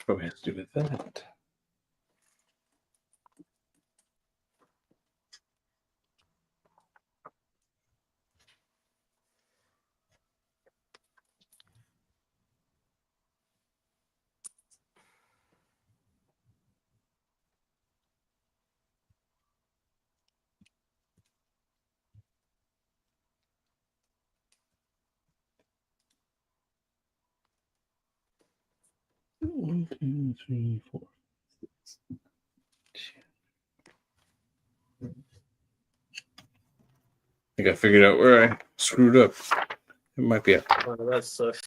Probably has to do with that. One, two, three, four. I think I figured out where I screwed up. It might be Oh, that sucks.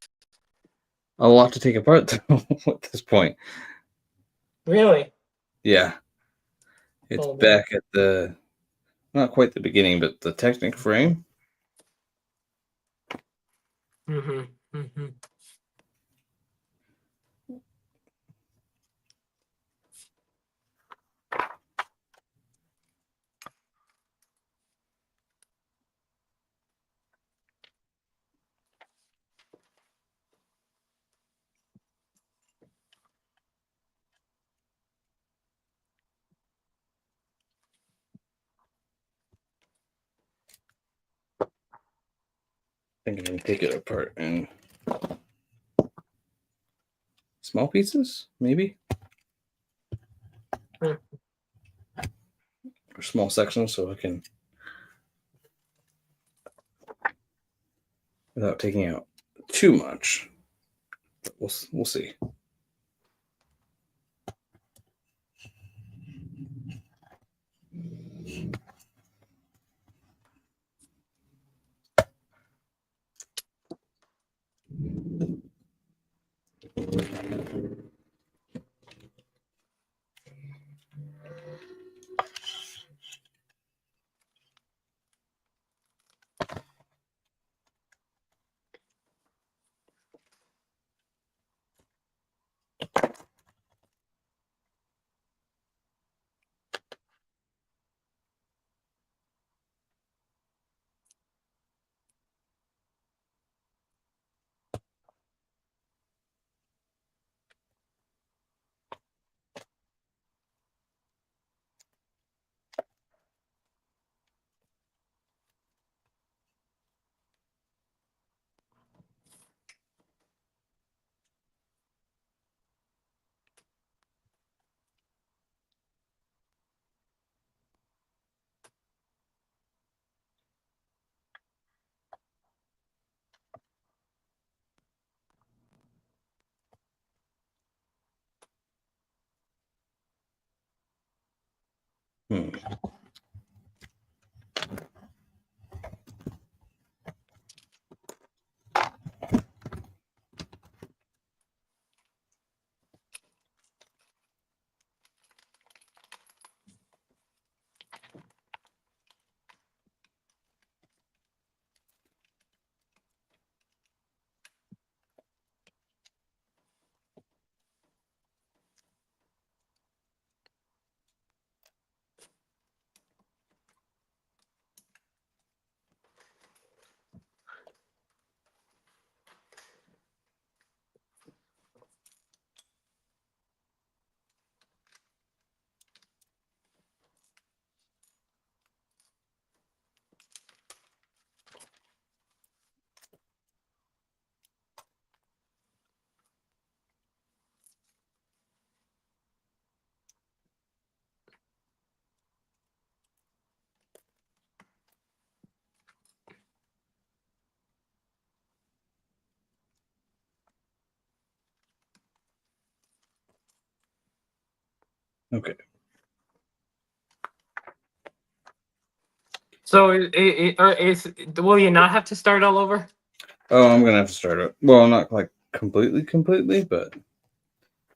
a lot to take apart though at this point. Really? Yeah, it's Oh man. back at the not quite the beginning, but the Technic frame. Mm-hmm. Mm-hmm. I think I'm gonna take it apart in small pieces, maybe, Mm. or small sections, so I can without taking out too much. But we'll see. Hmm. Okay. So will you not have to start all over? Oh, I'm gonna have to start it. Well, not like completely, but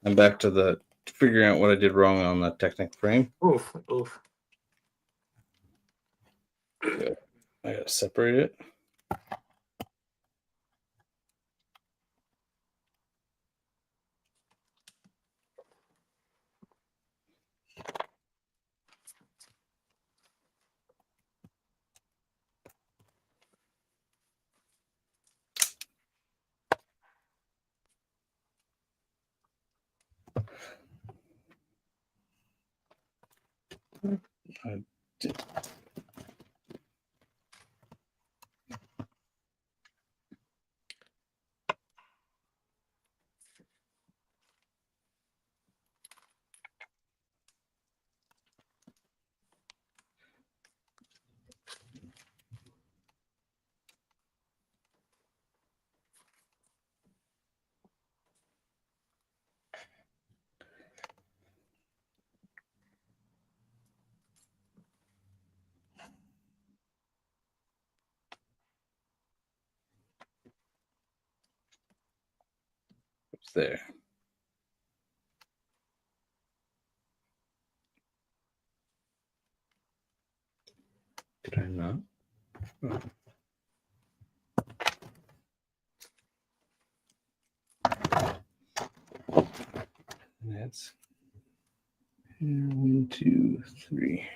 I'm back to the figuring out what I did wrong on the Technic frame. Oof, oof. So I gotta separate it. I did. It's there. Did I not? Oh. And that's 1, 2, 3.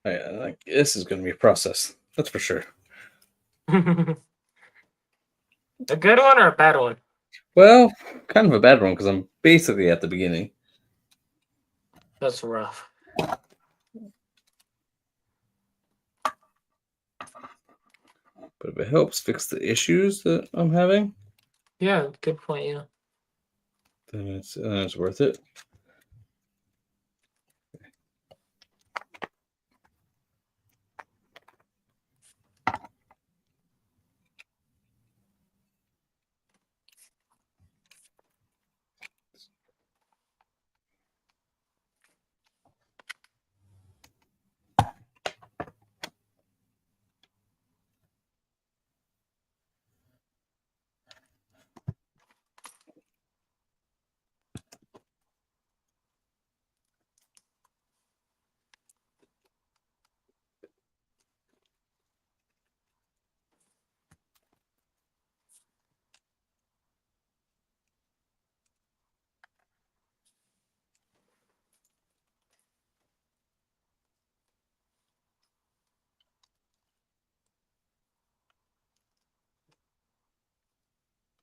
Oh, yeah, like, this is gonna be a process. That's for sure. A good one or a bad one? Well, kind of a bad one because I'm basically at the beginning. That's rough. But if it helps fix the issues that I'm having, Yeah, good point. Yeah. then it's worth it.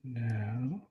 Now,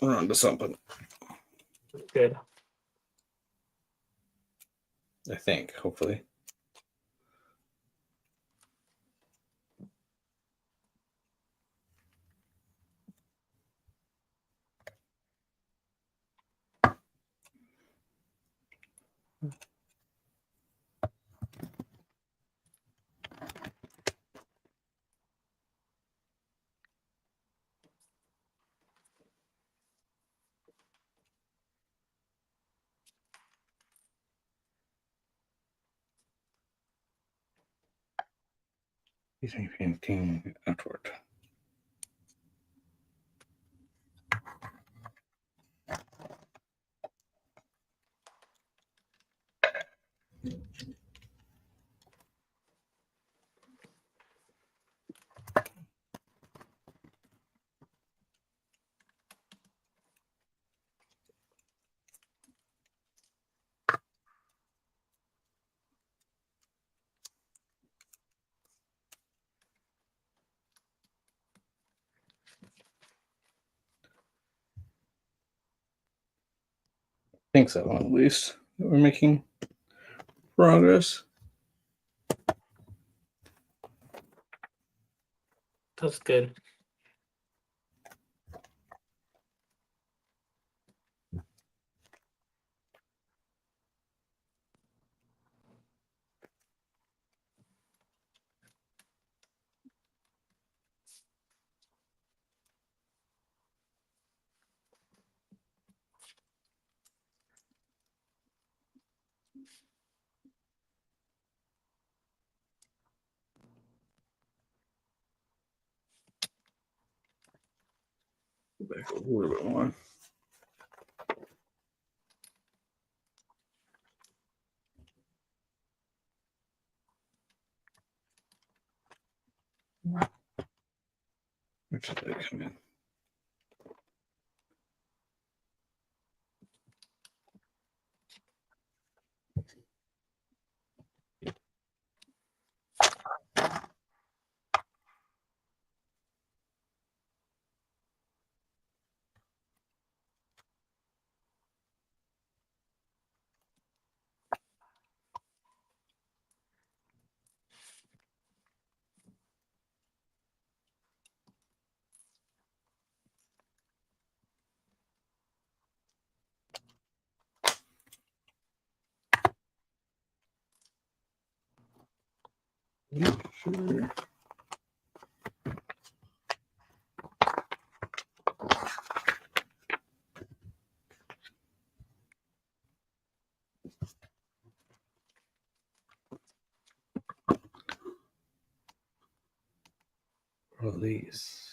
we're on to something. Good. I think, hopefully. He's painting outward. Think so, at least. We're making progress. That's good. Back a little bit more. Where should they come in? Sure. Release.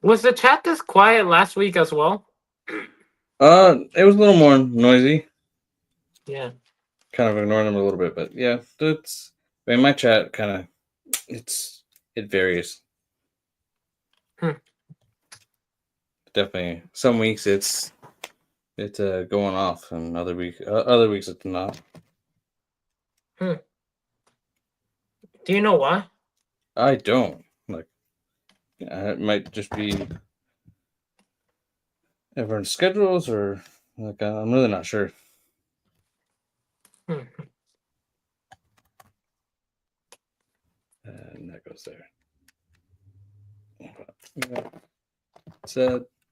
Was the chat this quiet last week as well? It was a little more noisy. Yeah. Kind of ignoring them a little bit, but yeah, it's. I mean, my chat kind of it varies. Definitely, some weeks it's going off, and other weeks it's not. Do you know why? I don't like. It might just be everyone's schedules, or like I'm really not sure. And that goes there. Yeah, it's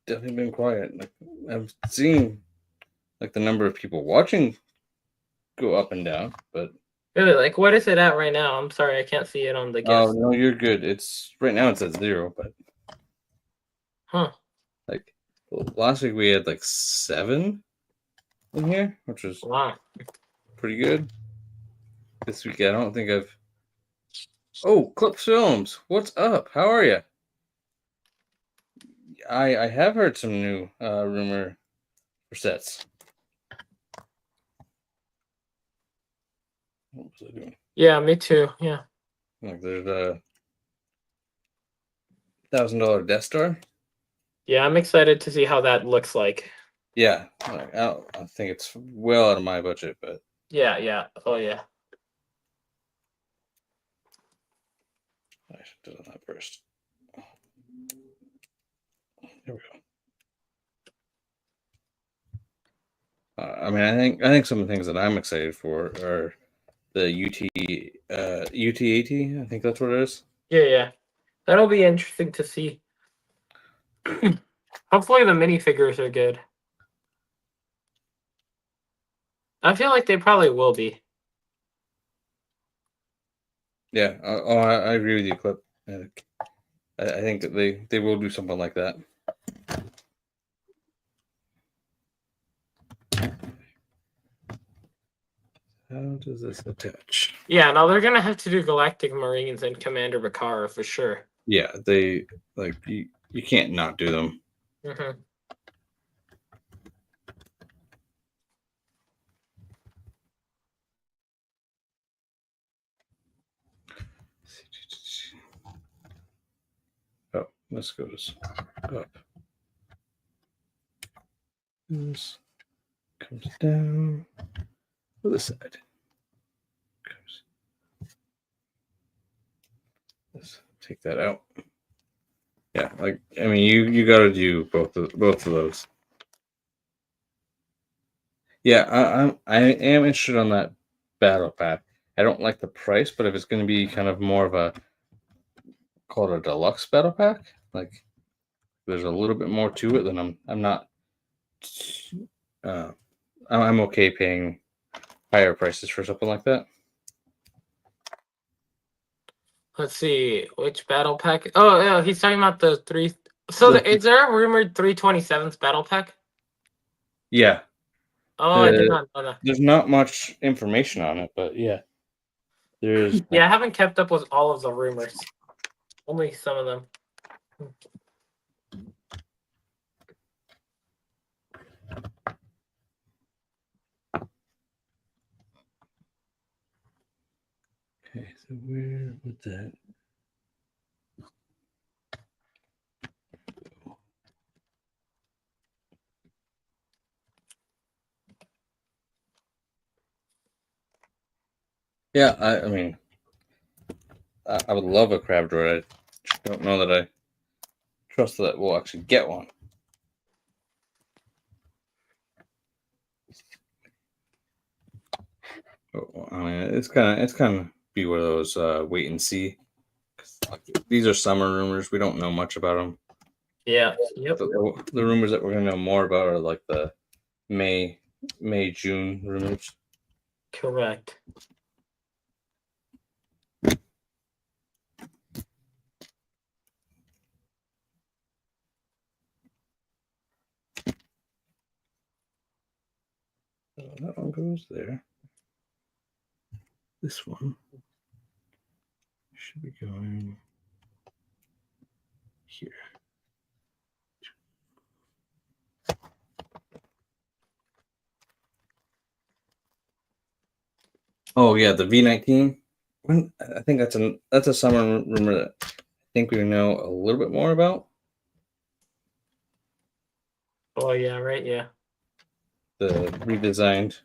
definitely been quiet. Like I've seen like the number of people watching go up and down, but Really, like, what is it at right now? I'm sorry, I can't see it on the oh guest. no, you're good. It's right now it's at 0, but like last week we had like 7 in here, which was Wow. pretty good. This week I don't think I've. Oh, Clips Films, what's up? How are you? I have heard some new rumor for sets. What was I doing? Yeah, me too. Yeah. Like there's a $1,000 Death Star. Yeah, I'm excited to see how that looks like. Yeah, like, I think it's well out of my budget, but Yeah, yeah. Oh, yeah. I should do that first. Here we go. I mean, I think some of the things that I'm excited for are the UT80. I think that's what it is. Yeah, yeah. That'll be interesting to see. Hopefully the minifigures are good. I feel like they probably will be. Yeah. I agree with you, Clip. I think that they will do something like that. How does this attach? Yeah, no, they're gonna have to do Galactic Marines and Commander Bakara for sure. Yeah, they like you can't not do them. Mm-hmm. Oh, let's go to up. This comes down to the side. Let's take that out. Yeah, like I mean, you got to do both of those. Yeah, I am interested on that battle pack. I don't like the price, but if it's going to be kind of more of a called a deluxe battle pack, like there's a little bit more to it, then I'm not. I'm okay paying higher prices for something like that. Let's see which battle pack. Oh, yeah, he's talking about the 3. So is there a rumored 327th battle pack? Yeah. Oh, I did not know that. There's not much information on it, but yeah, there is. Yeah, I haven't kept up with all of the rumors. Only some of them. Okay, so where would that? Yeah, I mean, I would love a crab droid. I just don't know that I trust that we'll actually get one. I mean, it's kind of be one of those wait and see. 'Cause, like, these are summer rumors. We don't know much about them. Yeah. Yep. The rumors that we're gonna know more about are like the May, June rumors. Correct. That one goes there. This one should be going here. Oh yeah, the V19. I think that's a summer rumor that I think we know a little bit more about. Oh yeah, right. Yeah. The redesigned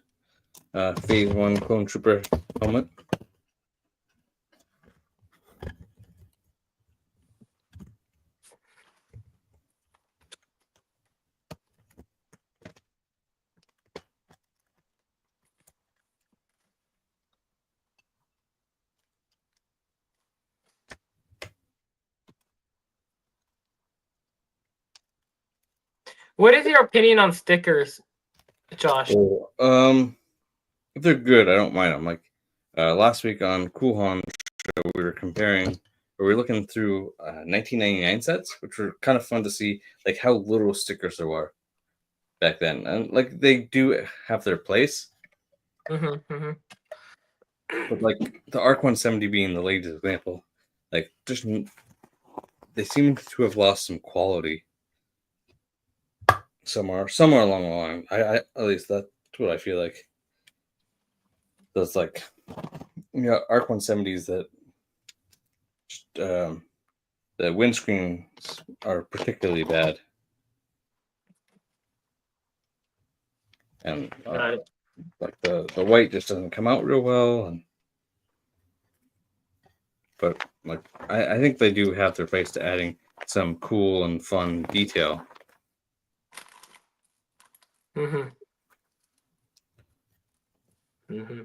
Phase 1 Clone Trooper helmet. What is your opinion on stickers, Josh? Oh, if they're good, I don't mind them. Like last week on Cool Han show, we were comparing, or we were looking through 1999 sets, which were kind of fun to see, like how little stickers there were back then, and like they do have their place. Mm-hmm. But like the Arc 170 being the latest example, like just they seem to have lost some quality somewhere along the line. I at least that's what I feel like. Those like Arc 170s that um, the windscreens are particularly bad, and like the white just doesn't come out real well. But like I think they do have their place to adding some cool and fun detail. Mm-hmm. Mm-hmm.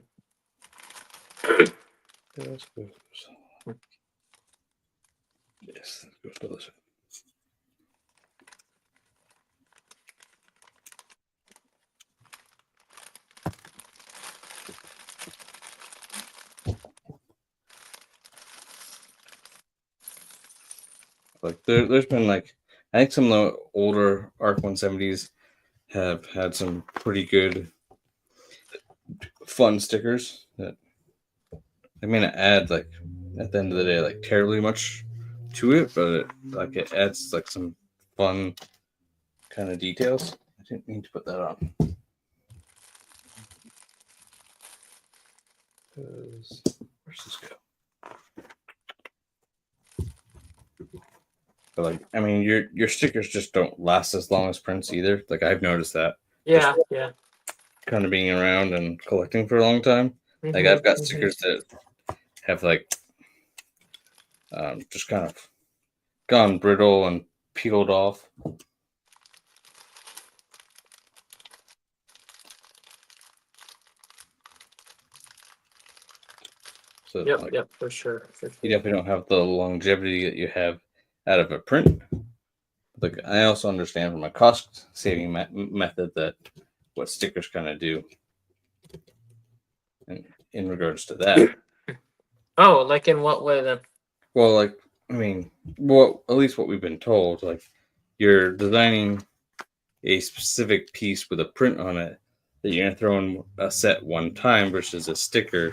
Yes, let's go to this. Like there's been like I think some of the older Arc 170s have had some pretty good fun stickers that I mean, it add like at the end of the day like terribly much to it, but it adds like some fun kind of details. I didn't mean to put that on. Where's this go? But like, I mean, your stickers just don't last as long as prints either. Like I've noticed that. Yeah. Yeah. Kind of being around and collecting for a long time. Like I've got stickers that have like just kind of gone brittle and peeled off. So Yep. like, Yep. For sure. you definitely don't have the longevity that you have out of a print. Like I also understand from a cost saving method that what stickers kind of do in regards to that. Oh, like in what way then? Well, like I mean, well, at least what we've been told, like you're designing a specific piece with a print on it that you're gonna throw in a set one time versus a sticker,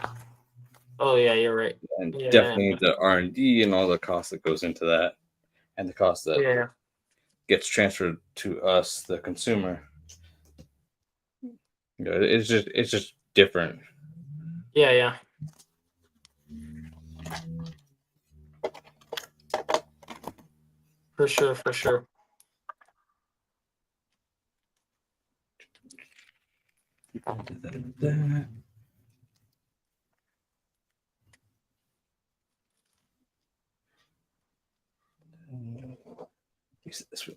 Oh yeah, you're right. and Yeah. definitely the R&D and all the cost that goes into that, and the cost that Yeah. gets transferred to us, the consumer. It's just different. Yeah. Yeah. For sure. For sure. Use this one.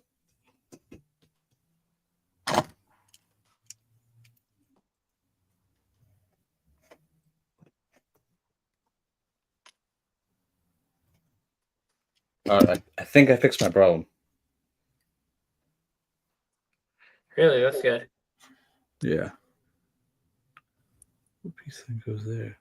I think I fixed my problem. Really, that's good. Yeah. What piece thing goes there?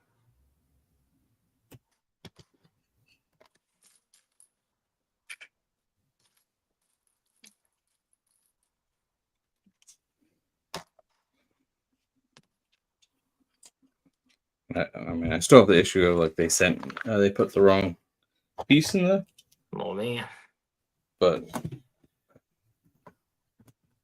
I mean, I still have the issue of like they put the wrong piece in there, Oh man. but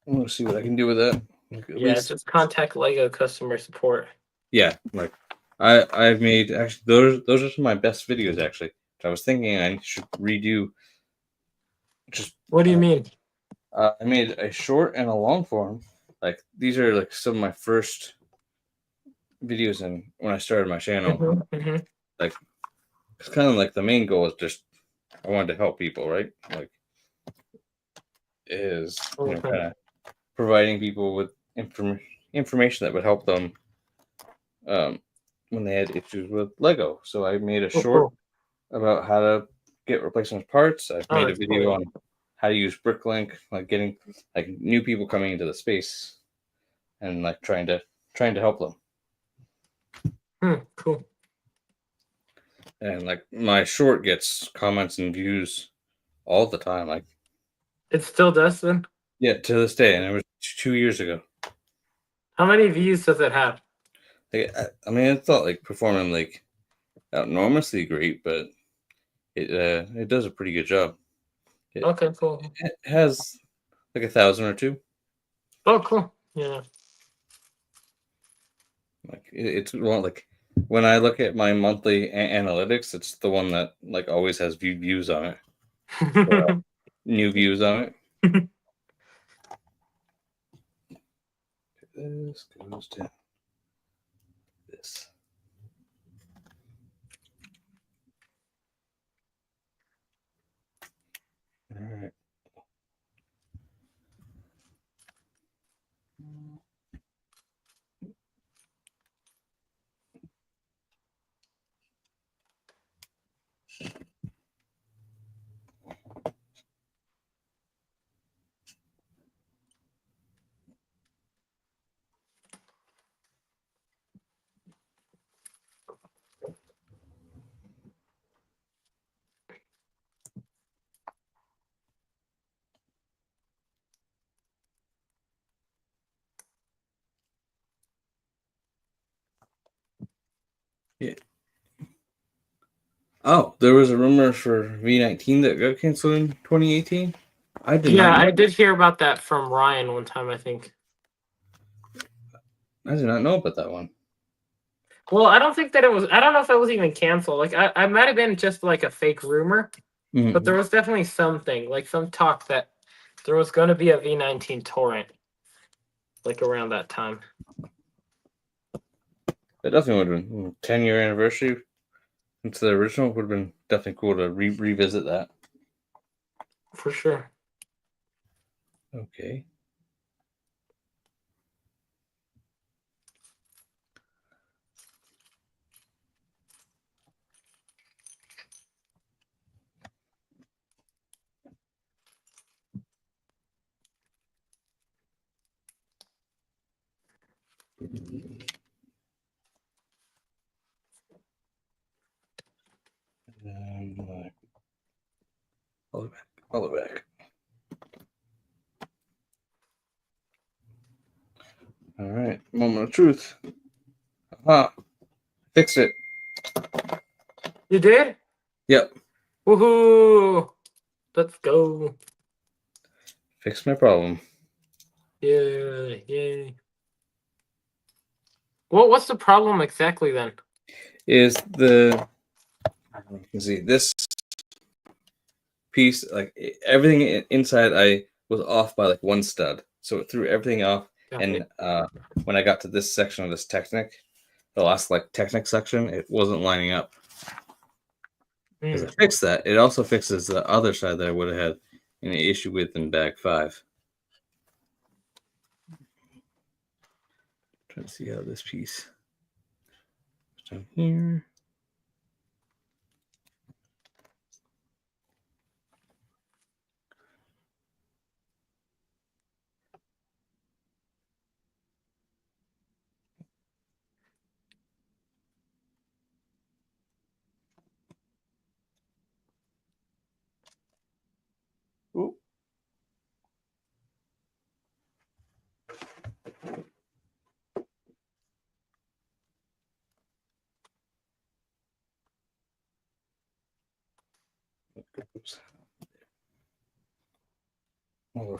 I'm gonna see what I can do with that. Like, at Yeah, least, just contact Lego customer support. yeah. Like I've made actually those are some of my best videos actually. I was thinking I should redo. Just What do you mean? I made a short and a long form. Like these are like some of my first videos and when I started my channel. Mm-hmm. Like it's kind of like the main goal is just I wanted to help people, right? Like is Mm-hmm. kind of providing people with information that would help them um, when they had issues with Lego. So I made a Oh, short cool. about how to get replacement parts. I've Oh, made a that's cool. video on how to use Bricklink, like getting like new people coming into the space and like trying to help them. Cool. And like my short gets comments and views all the time. Like It still does then? yeah, to this day, and it was 2 years ago. How many views does it have? Like, I mean, it's not like performing like enormously great, but it does a pretty good job. It, Okay, cool. it has like 1,000 or two. Oh, cool. Yeah. Like it's one like when I look at my monthly analytics, it's the one that like always has views on it, or new views on it. This goes down this. All right. Yeah. Oh, there was a rumor for V19 that got canceled in 2018. I did Yeah, not know. I did hear about that from Ryan one time, I think. I did not know about that one. Well, I don't think that it was. I don't know if it was even canceled. Like, I might have been just like a fake rumor, but there was definitely something, like some talk that there was going to be a V19 torrent, like around that time. It definitely would have been 10-year anniversary since the original would have been definitely cool to revisit that. For sure. Okay. All the back. All the back. All right. Moment of truth. Aha. Fixed it. You did? Yep. Woohoo! Let's go. Fixed my problem. Yeah, yay. Well, what's the problem exactly then? Is the you can see this piece like everything inside I was off by like one stud, so it threw everything off. Got And it. when I got to this section of this Technic, the last like Technic section, it wasn't lining up. Because I fixed that, it also fixes the other side that I would have had an issue with in bag 5. Trying to see how this piece down here. Oops. Oh.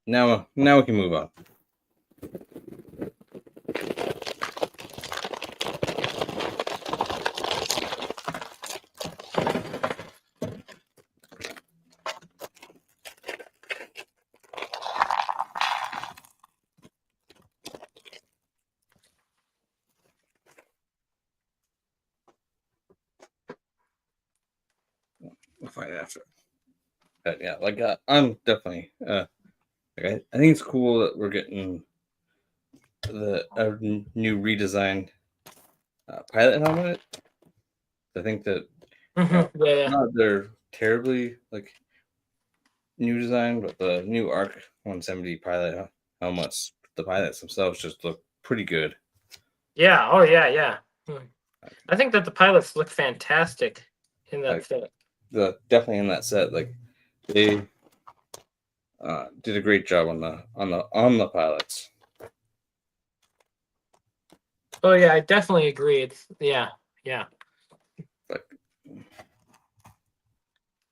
Now we can move on. We'll find it after. But yeah, like I'm definitely like, I think it's cool that we're getting a new redesigned pilot helmet. I think that Yeah. not they're terribly like new design, but the new Arc 170 pilot helmets, the pilots themselves just look pretty good. Yeah. Oh yeah. Yeah. I think that the pilots look fantastic in that Like, set. Definitely in that set, like they did a great job on the pilots. Oh yeah, I definitely agree. It's yeah. Like,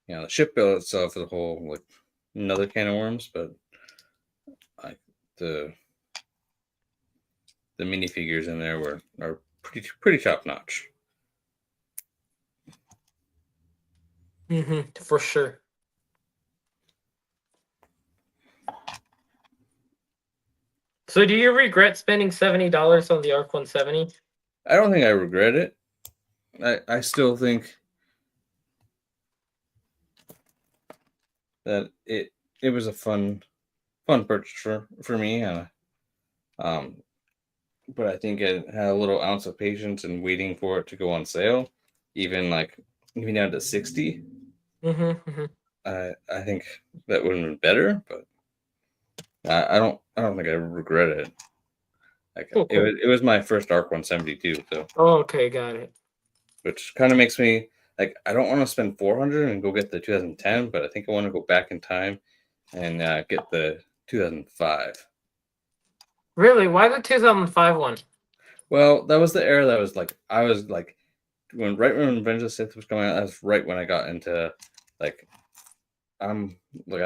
the ship build itself is a whole like another can of worms, but like the minifigures in there are pretty top notch. For sure. So do you regret spending $70 on the Arc 170? I don't think I regret it. I still think that it was a fun purchase for me. But I think it had a little ounce of patience and waiting for it to go on sale, even down to 60. I think that would have been better, but I don't think I regret it. Like Cool, cool. it was my first Arc 172, so Oh, okay, got it. which kind of makes me like I don't want to spend 400 and go get the 2010, but I think I want to go back in time and get the 2005. Really? Why the 2005 one? Well, that was the era that was like I was like when Revenge of the Sith was coming out. That's right when I got into like I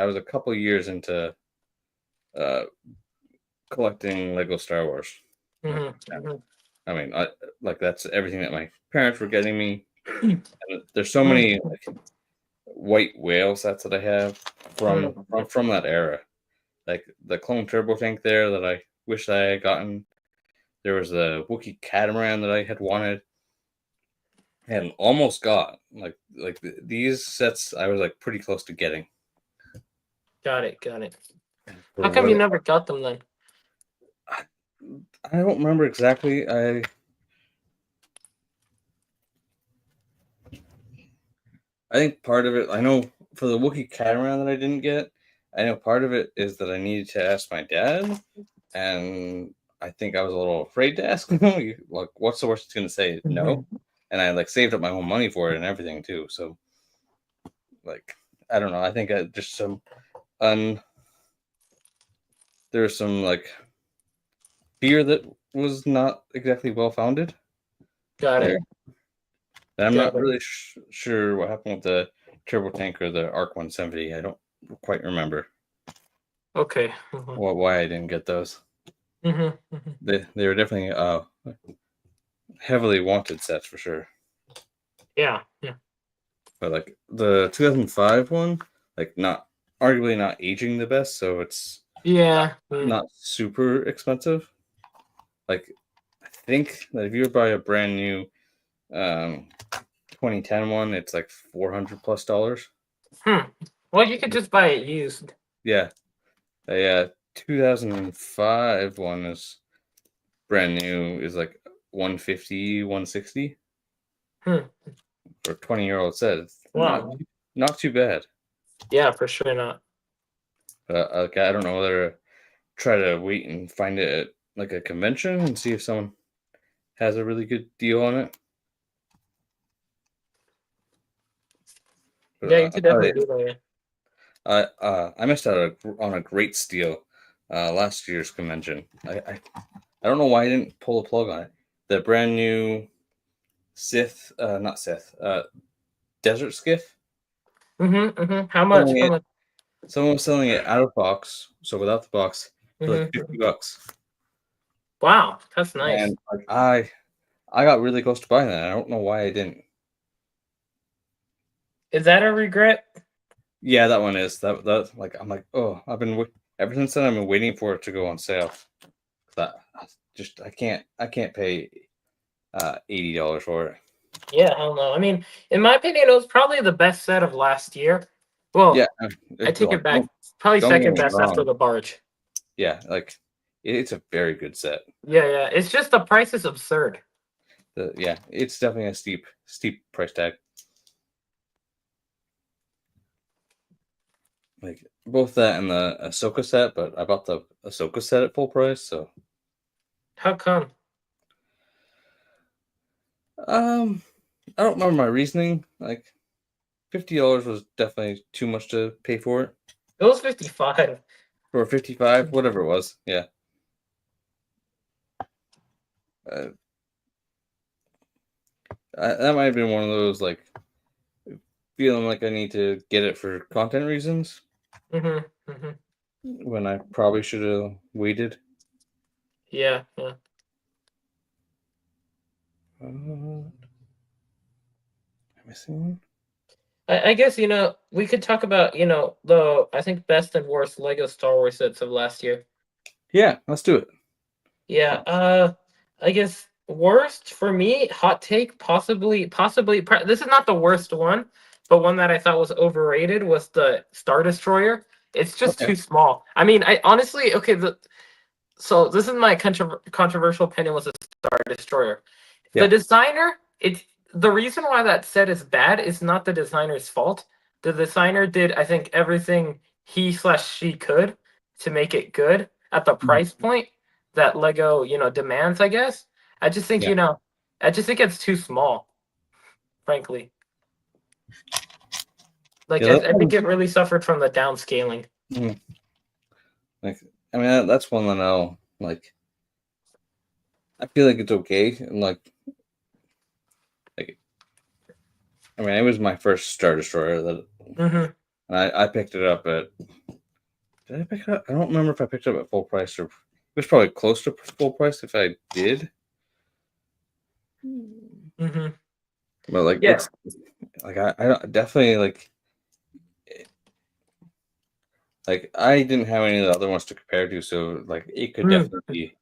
was a couple years into uh collecting Lego Star Wars. Like, I mean, like that's everything that my parents were getting me. And there's so many like white whale sets that I have from that era. Like the clone turbo tank there that I wish I had gotten. There was the Wookiee catamaran that I had wanted and almost got. These sets I was like pretty close to getting. Got it, got it. For How come you what never got them then? I don't remember exactly. I think part of it, I know for the Wookiee catamaran that I didn't get, I know part of it is that I needed to ask my dad, and I think I was a little afraid to ask him. Like, what's the worst he's going to say? No. And I like saved up my own money for it and everything too. So, like, I don't know. I think I just there's some like fear that was not exactly well founded Got there. it. And I'm Got not it. really sure what happened with the turbo tank or the Arc 170. I don't quite remember Okay. why I didn't get those. They were definitely heavily wanted sets for sure. Yeah. But like the 2005 one, like not arguably not aging the best, so it's not super expensive. Like I think that if you were to buy a brand new 2010 one, it's like $400+. Well, you could just buy it used. Yeah. A 2005 one is brand new is like 150, 160 for a 20-year-old set. It's Wow. not too bad. Yeah, for sure not. Like I don't know whether to try to wait and find it at like a convention and see if someone has a really good deal on it. But Yeah, you could definitely do that. I missed out on a great steal last year's convention. I don't know why I didn't pull the plug on it. The brand new Sith, not Sith, Desert Skiff. How much? Selling How it. much? Someone was selling it out of box, so without the box, for like Mm-hmm. $50. Wow, that's nice. And like I got really close to buying that. I don't know why I didn't. Is that a regret? Yeah, that one is that like I'm like, oh, ever since then I've been waiting for it to go on sale. That just I can't pay $80 for it. Yeah, I don't know. I mean, in my opinion, it was probably the best set of last year. Yeah, Well, I take like it back. Probably don't get second me best after wrong. the barge. Yeah, like it's a very good set. Yeah, yeah. It's just the price is absurd. Yeah, it's definitely a steep price tag. Like both that and the Ahsoka set, but I bought the Ahsoka set at full price. So How come? um, I don't remember my reasoning. Like $50 was definitely too much to pay for it. It was 55. For 55, whatever it was. Yeah. Uh, that might have been one of those like feeling like I need to get it for content reasons Mm-hmm. Mm-hmm. when I probably should have waited. Yeah, yeah. Am I missing one? I guess, we could talk about, the I think best and worst Lego Star Wars sets of last year. Yeah, let's do it. Yeah, I guess worst for me, hot take, possibly. This is not the worst one, but one that I thought was overrated was the Star Destroyer. It's just Okay. too small. I mean, I honestly, okay, so this is my controversial opinion was a Star Destroyer. The Yeah. designer, it's the reason why that set is bad is not the designer's fault. The designer did, I think, everything he/she could to make it good at the Mhm. price point that Lego, demands, I guess. I just think, Yeah. I just think it's too small, frankly. Like, Yeah. I think it really suffered from the downscaling. Mhm. Like, I mean, that's one that I'll like. I feel like it's okay, and like I mean, it was my first Star Destroyer Mm-hmm. and I picked it up at. Did I pick it up? I don't remember if I picked it up at full price or it was probably close to full price if I did. Mm-hmm. But like Yeah. it's like I don't, definitely like I didn't have any of the other ones to compare to, so like it could definitely be.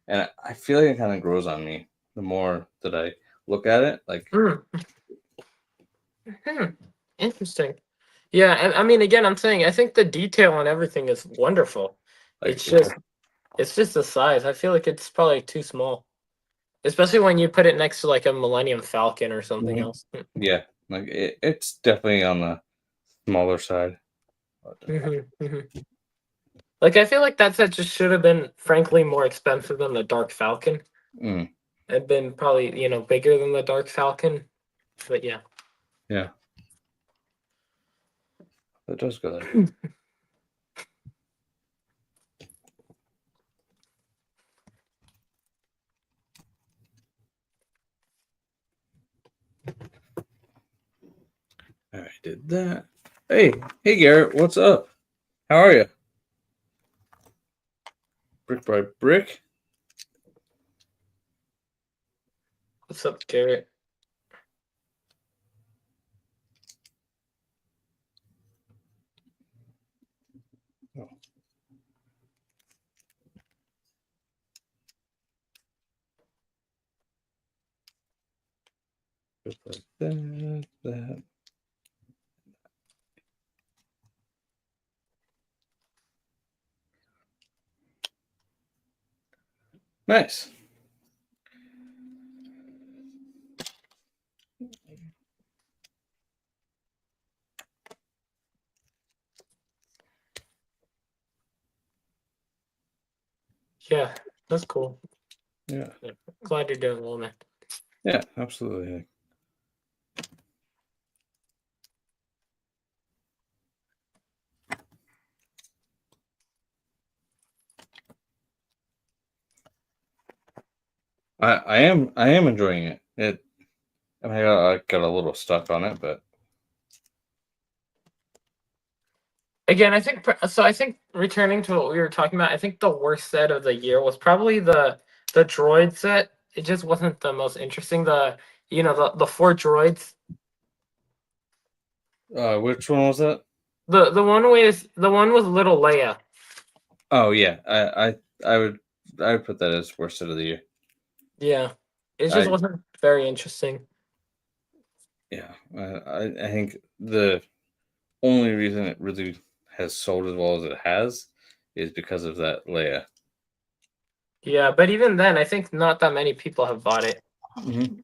And I feel like it kind of grows on me the more that I look at it. Like, Mm-hmm. Interesting. Yeah, and I mean, again, I'm saying I think the detail on everything is wonderful. like It's just the size. I feel like it's probably too small, especially when you put it next to like a Millennium Falcon or something Mhm. else. Yeah, like it's definitely on the smaller side. But, Like I feel like that set just should have been, frankly, more expensive than the Dark Falcon. mm, It'd been probably bigger than the Dark Falcon, but yeah. yeah, that does go there. All right, did that. Hey, Garrett, what's up? How are you? Brick by brick. What's up, Garrett? Oh, just like that. That. Nice. Yeah, that's cool. Yeah, Yeah, glad you're doing well, man. yeah, absolutely. I am enjoying it. I got a little stuck on it, but Again, I think so. I think returning to what we were talking about, I think the worst set of the year was probably the droid set. It just wasn't the most interesting. The four droids. which one was that? The one with little Leia. Oh yeah, I would I would put that as worst set of the year. Yeah, it just I wasn't very interesting. yeah, I think the only reason it really has sold as well as it has is because of that Leia. Yeah, but even then, I think not that many people have bought it. Mm-hmm.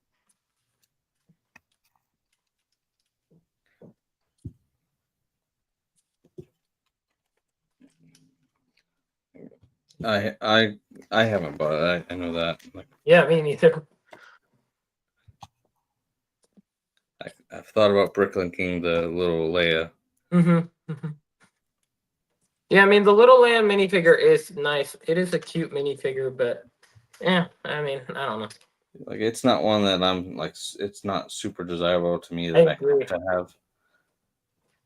I I I haven't bought it. I know that. Like Yeah, me neither. I've thought about bricklinking the little Leia. Mm-hmm. Yeah, I mean the little Leia minifigure is nice. It is a cute minifigure, but yeah, I mean I don't know. Like it's not one that I'm like. It's not super desirable to me I that I agree. have to have.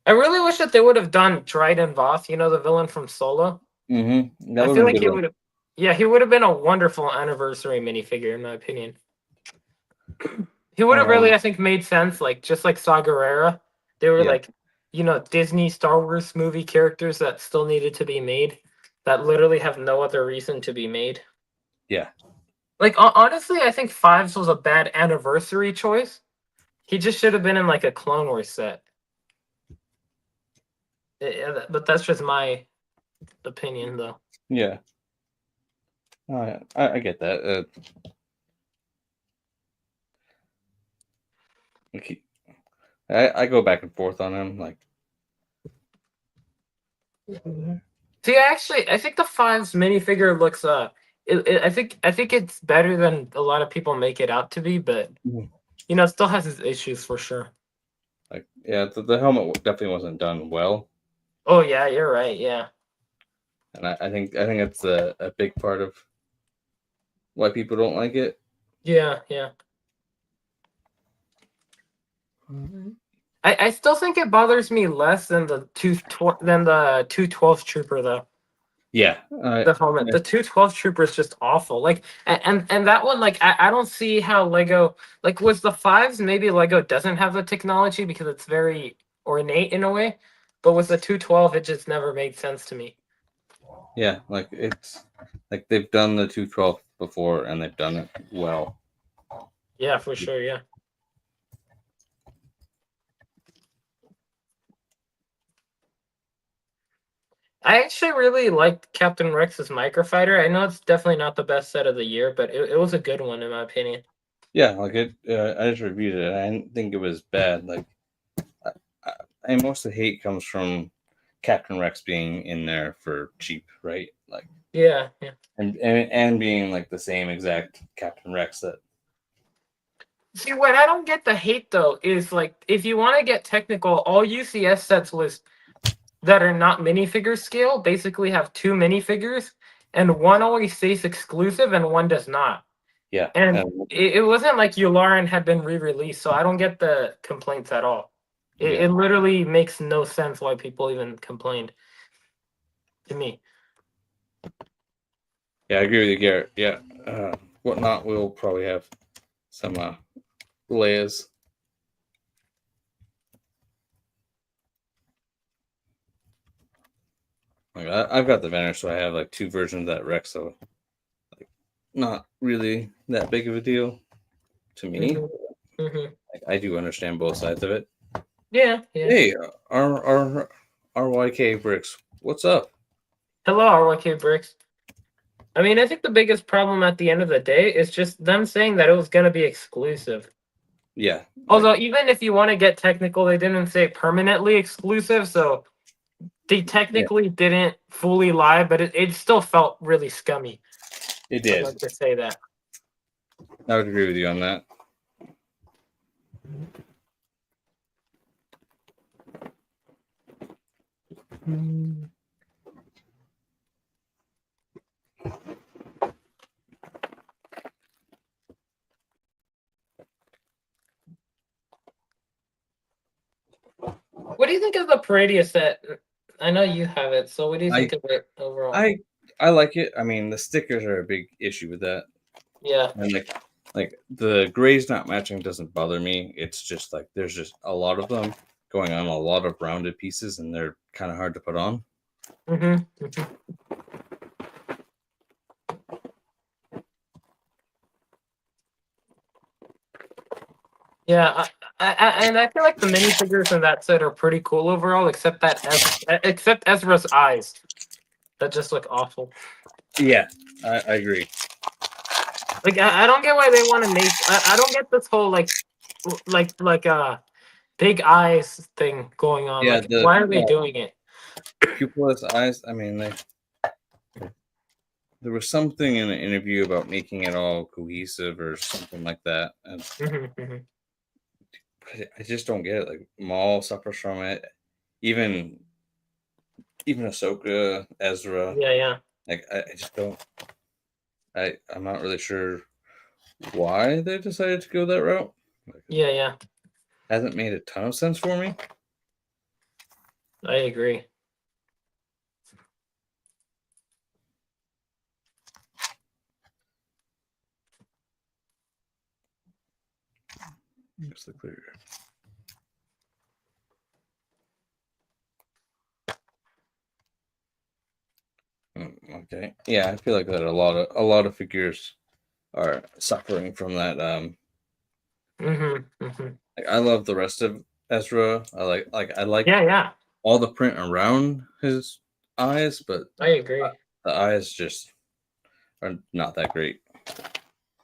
I really wish that they would have done Dryden Voth, the villain from Solo. Mm-hmm. That I would feel have been like a he good one. would have. Yeah, he would have been a wonderful anniversary minifigure, in my opinion. He would have really, Um, I think, made sense. Like just like Saw Gerrera, they were yeah, like, Disney Star Wars movie characters that still needed to be made, that literally have no other reason to be made. yeah, Like honestly, I think Fives was a bad anniversary choice. He just should have been in like a Clone Wars set. But that's just my opinion, though. yeah. I get that. Okay, I go back and forth on him. Like, See, I think the Fives minifigure looks I think it's better than a lot of people make it out to be, but mhm. it still has its issues for sure. Like, yeah, the helmet definitely wasn't done well, Oh yeah, you're right. Yeah, and I think it's a big part of why people don't like it. yeah. I still think it bothers me less than the 212 trooper though. Yeah, The helmet, the 212 trooper is just awful. Like and that one, like I don't see how Lego, like with the fives, maybe Lego doesn't have the technology because it's very ornate in a way, but with the 212, it just never made sense to me. yeah. Like it's like they've done the 212 before, and they've done it well. Yeah, for sure. Yeah. I actually really liked Captain Rex's microfighter. I know it's definitely not the best set of the year, but it was a good one in my opinion. Yeah, like it. I just reviewed it. I didn't think it was bad. Like, I, I, and most of the hate comes from Captain Rex being in there for cheap, right? Like, Yeah. and being like the same exact Captain Rex that. See, what I don't get the hate though is like if you want to get technical, all UCS sets that are not minifigure scale basically have two minifigures, and one always stays exclusive and one does not. Yeah, And it wasn't like Yularen had been re-released, so I don't get the complaints at all. It, yeah, it literally makes no sense why people even complained to me. yeah. I agree with you, Garrett. Yeah, whatnot. We'll probably have some layers. Like I've got the Vener, so I have like two versions of that Rex. So like, not really that big of a deal to me. Hmm. Hmm. Like, I do understand both sides of it. Yeah. Hey, RYK Bricks, what's up? Hello, RYK Bricks. I mean, I think the biggest problem at the end of the day is just them saying that it was going to be exclusive. Yeah, like Although, even if you want to get technical, they didn't say permanently exclusive, so they yeah, technically didn't fully lie, but it still felt really scummy. it I'd did. like to say that. I would agree with you on that. do you think of the Paradia set? I know you have it, so what do you I think of it overall? I like it. I mean, the stickers are a big issue with that, Yeah. and like the grays not matching doesn't bother me. It's just like there's just a lot of them going on, a lot of rounded pieces, and they're kind of hard to put on. Yeah, and I feel like the minifigures in that set are pretty cool overall, except Ezra's eyes that just look awful. Yeah, I agree. Like I don't get why they want to make. I don't get this whole big eyes thing going on. Yeah, Like, why are they doing it? pupilless eyes. I mean, there was something in an interview about making it all cohesive or something like that, and I just don't get it. Like Maul suffers from it, even Ahsoka, Ezra. Yeah. Like I just don't. I'm not really sure why they decided to go that route. Like, Yeah. hasn't made a ton of sense for me. I agree. Here's the clear. Okay. Yeah, I feel like that a lot of figures are suffering from that. Like, I love the rest of Ezra. I like Yeah. all the print around his eyes, but I agree. the eyes just are not that great.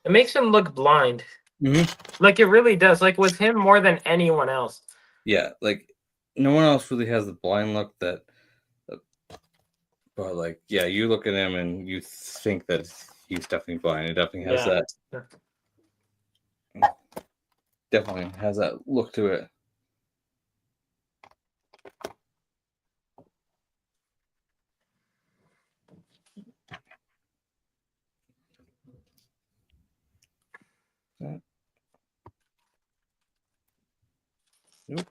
It makes him look blind. Like it really does. Like with him more than anyone else. Yeah, like no one else really has the blind look that. But like, yeah, you look at him and you think that he's definitely blind. It definitely has that. Definitely has that look to it. Nope.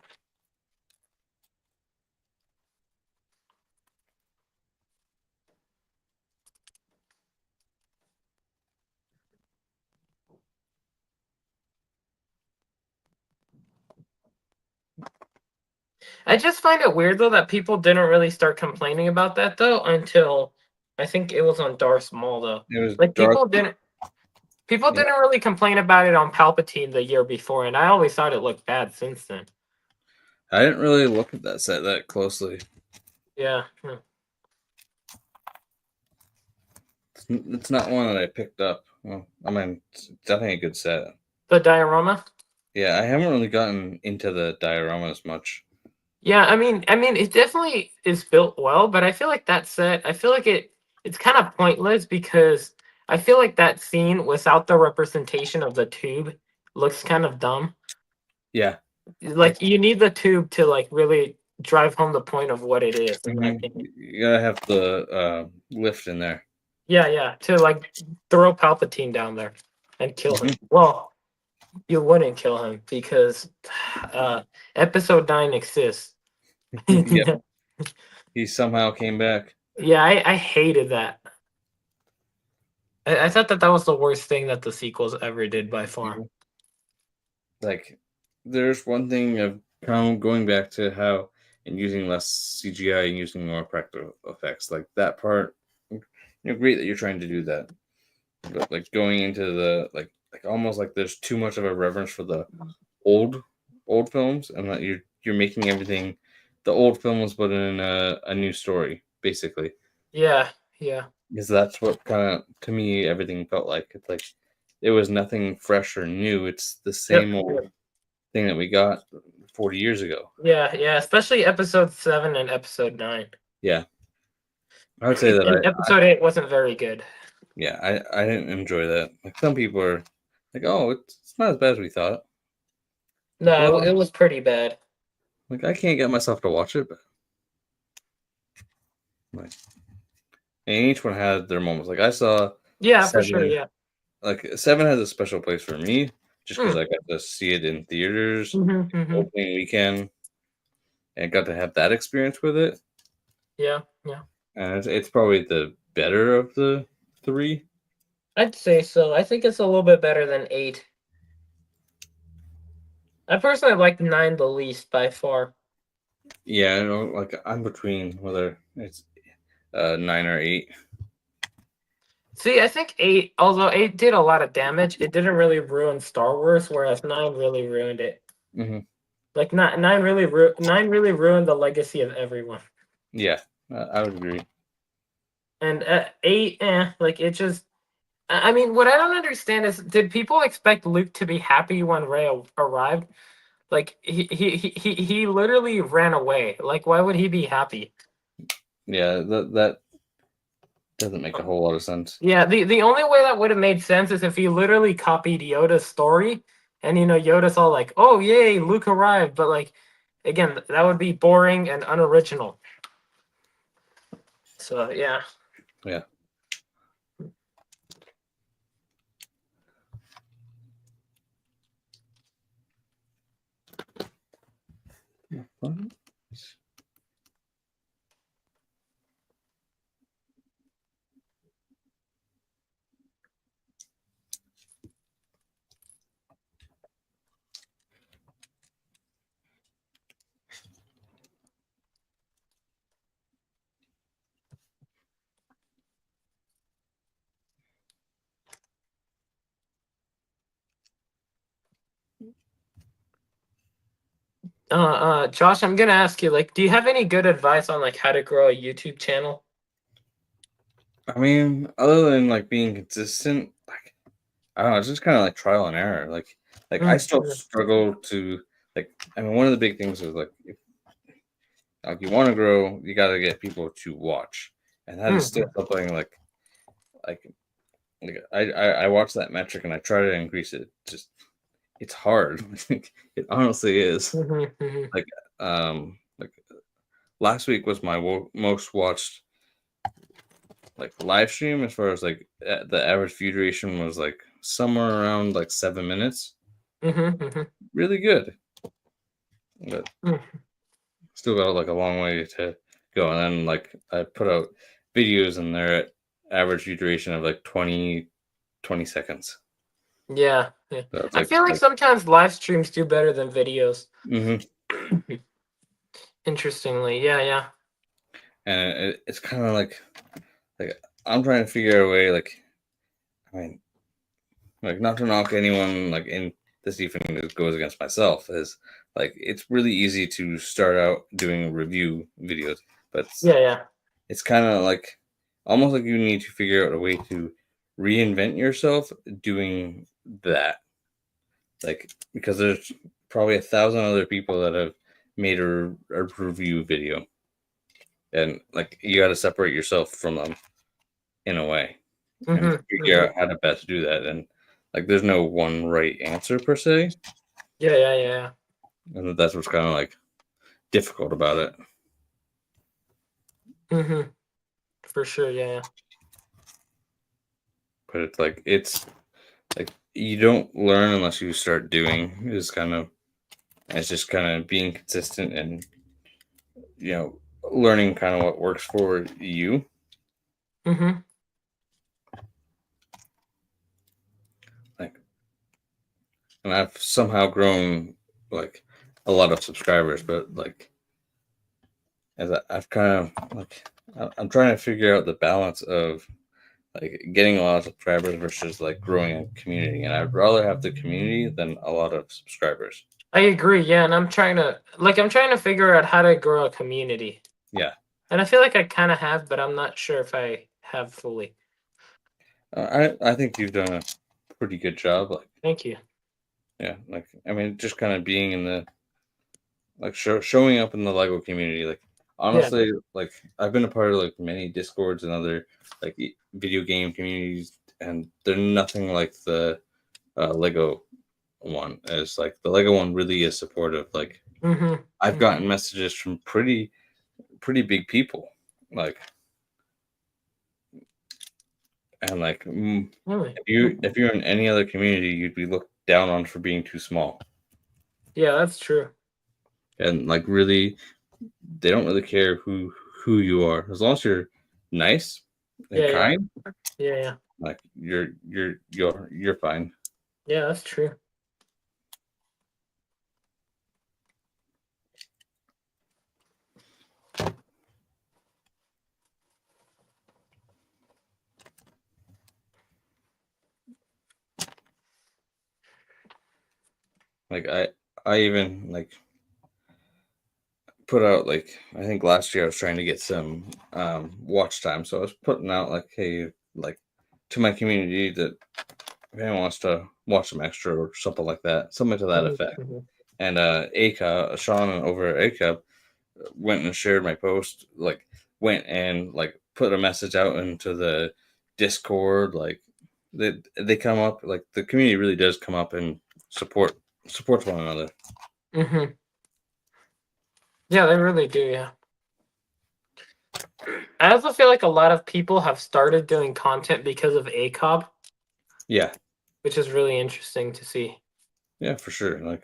I just find it weird though that people didn't really start complaining about that though until I think it was on Darth Maul though. It was like dark. people didn't really complain about it on Palpatine the year before, and I always thought it looked bad since then. I didn't really look at that set that closely. Yeah. It's not one that I picked up. Well, I mean, it's definitely a good set. The diorama? Yeah, I haven't really gotten into the dioramas much. Yeah, I mean it definitely is built well, but I feel like that set, I feel like it's kind of pointless because I feel like that scene without the representation of the tube looks kind of dumb. Yeah. Like you need the tube to like really drive home the point of what it is, in my opinion. You gotta have the lift in there. Yeah, to like throw Palpatine down there and kill him. Well, you wouldn't kill him because episode 9 exists. Yep. He somehow came back. Yeah, I hated that. I thought that was the worst thing that the sequels ever did by far. Like, there's one thing of going back to how and using less CGI and using more practical effects. Like that part, great that you're trying to do that. But like going into the like almost like there's too much of a reverence for the old films, and that you're making everything the old films but in a new story, basically. Yeah. Because that's what kind of, to me, everything felt like. It's like it was nothing fresh or new. It's the same old thing that we got 40 years ago. Yeah, especially episode 7 and episode 9. Yeah. I would say that and episode 8 wasn't very good. Yeah, I didn't enjoy that. Like some people are like, oh, it's not as bad as we thought. No, Well, it was pretty bad. Like I can't get myself to watch it, but like, and each one had their moments. Like I saw, for sure, yeah. Like 7 has a special place for me, just because I got to see it in theaters opening weekend. and got to have that experience with it. Yeah, yeah. And it's probably the better of the three. I'd say so. I think it's a little bit better than 8. I personally like 9 the least by far. Yeah, like I'm between whether it's 9 or 8. See, I think 8, although 8 did a lot of damage, it didn't really ruin Star Wars, whereas 9 really ruined it. Mm-hmm. Like 9 really ruined the legacy of everyone. Yeah, I would agree. And 8, like it just. I mean, what I don't understand is, did people expect Luke to be happy when Rey arrived? Like he literally ran away. Like, why would he be happy? Yeah, that doesn't make a whole lot of sense. Yeah, the only way that would have made sense is if he literally copied Yoda's story, and Yoda's all like, "Oh yay, Luke arrived," but like, again, that would be boring and unoriginal. So yeah. Yeah. Josh, I'm gonna ask you, like, do you have any good advice on like how to grow a YouTube channel? I mean, other than like being consistent, like I don't know, it's just kind of like trial and error. Like I still Mhm. struggle to like. I mean, one of the big things is like if like you want to grow, you got to get people to watch, and that is still Mhm. something like I watch that metric and I try to increase it. Just it's hard. It honestly is. Mhm. Mhm. Like like last week was my most watched like live stream as far as like the average view duration was like somewhere around like 7 minutes. Mhm. Mhm. Really good, but Mhm. still got like a long way to go. And then like I put out videos and they're at average view duration of like 20 seconds. Yeah, yeah. So it's I feel like sometimes live streams do better than videos. mm-hmm. Interestingly, yeah, yeah. And it's kind of like I'm trying to figure out a way. Like I mean, like not to knock anyone like in this even goes against myself is like it's really easy to start out doing review videos, but Yeah, yeah. it's kind of like almost like you need to figure out a way to reinvent yourself doing that, like because there's probably 1,000 other people that have made a review video, and like you got to separate yourself from them in a way and Mhm. figure Mhm. out how to best do that. And like there's no one right answer per se, Yeah, yeah, yeah. and that's what's kind of like difficult about it. Mhm. For sure, yeah, yeah. But it's like you don't learn unless you start doing. Is kind of it's just kind of being consistent and learning kind of what works for you. Mhm. Like, and I've somehow grown like a lot of subscribers, but like as I've kind of like I'm trying to figure out the balance of like getting a lot of subscribers versus like growing a community, and I'd rather have the community than a lot of subscribers. I agree, yeah, and I'm trying to figure out how to grow a community. Yeah, And I feel like I kind of have, but I'm not sure if I have fully. I think you've done a pretty good job. Like, Thank you. yeah, like I mean, just kind of being in the like showing up in the Lego community. Like, Yeah. honestly, like I've been a part of like many Discords and other like video game communities, and they're nothing like the Lego one. As like the Lego one really is supportive. Like, Mhm. I've Mhm. gotten messages from pretty big people, like, and like Really? if you're in any other community, you'd be looked down on for being too small. Yeah, that's true. And like really they don't really care who you are, as long as you're nice and Yeah, yeah, kind. yeah, yeah. Like you're fine. Yeah, that's true. Like I even like put out like I think last year I was trying to get some watch time, so I was putting out like, hey, like to my community that if anyone wants to watch some extra or something like that, something to that Mhm, effect. mhm, And Aka Sean over at Aka went and shared my post, like went and like put a message out into the Discord, like they come up, like the community really does come up and supports one another. mhm. Yeah, they really do. Yeah. I also feel like a lot of people have started doing content because of ACOB, Yeah, which is really interesting to see. yeah, for sure. Like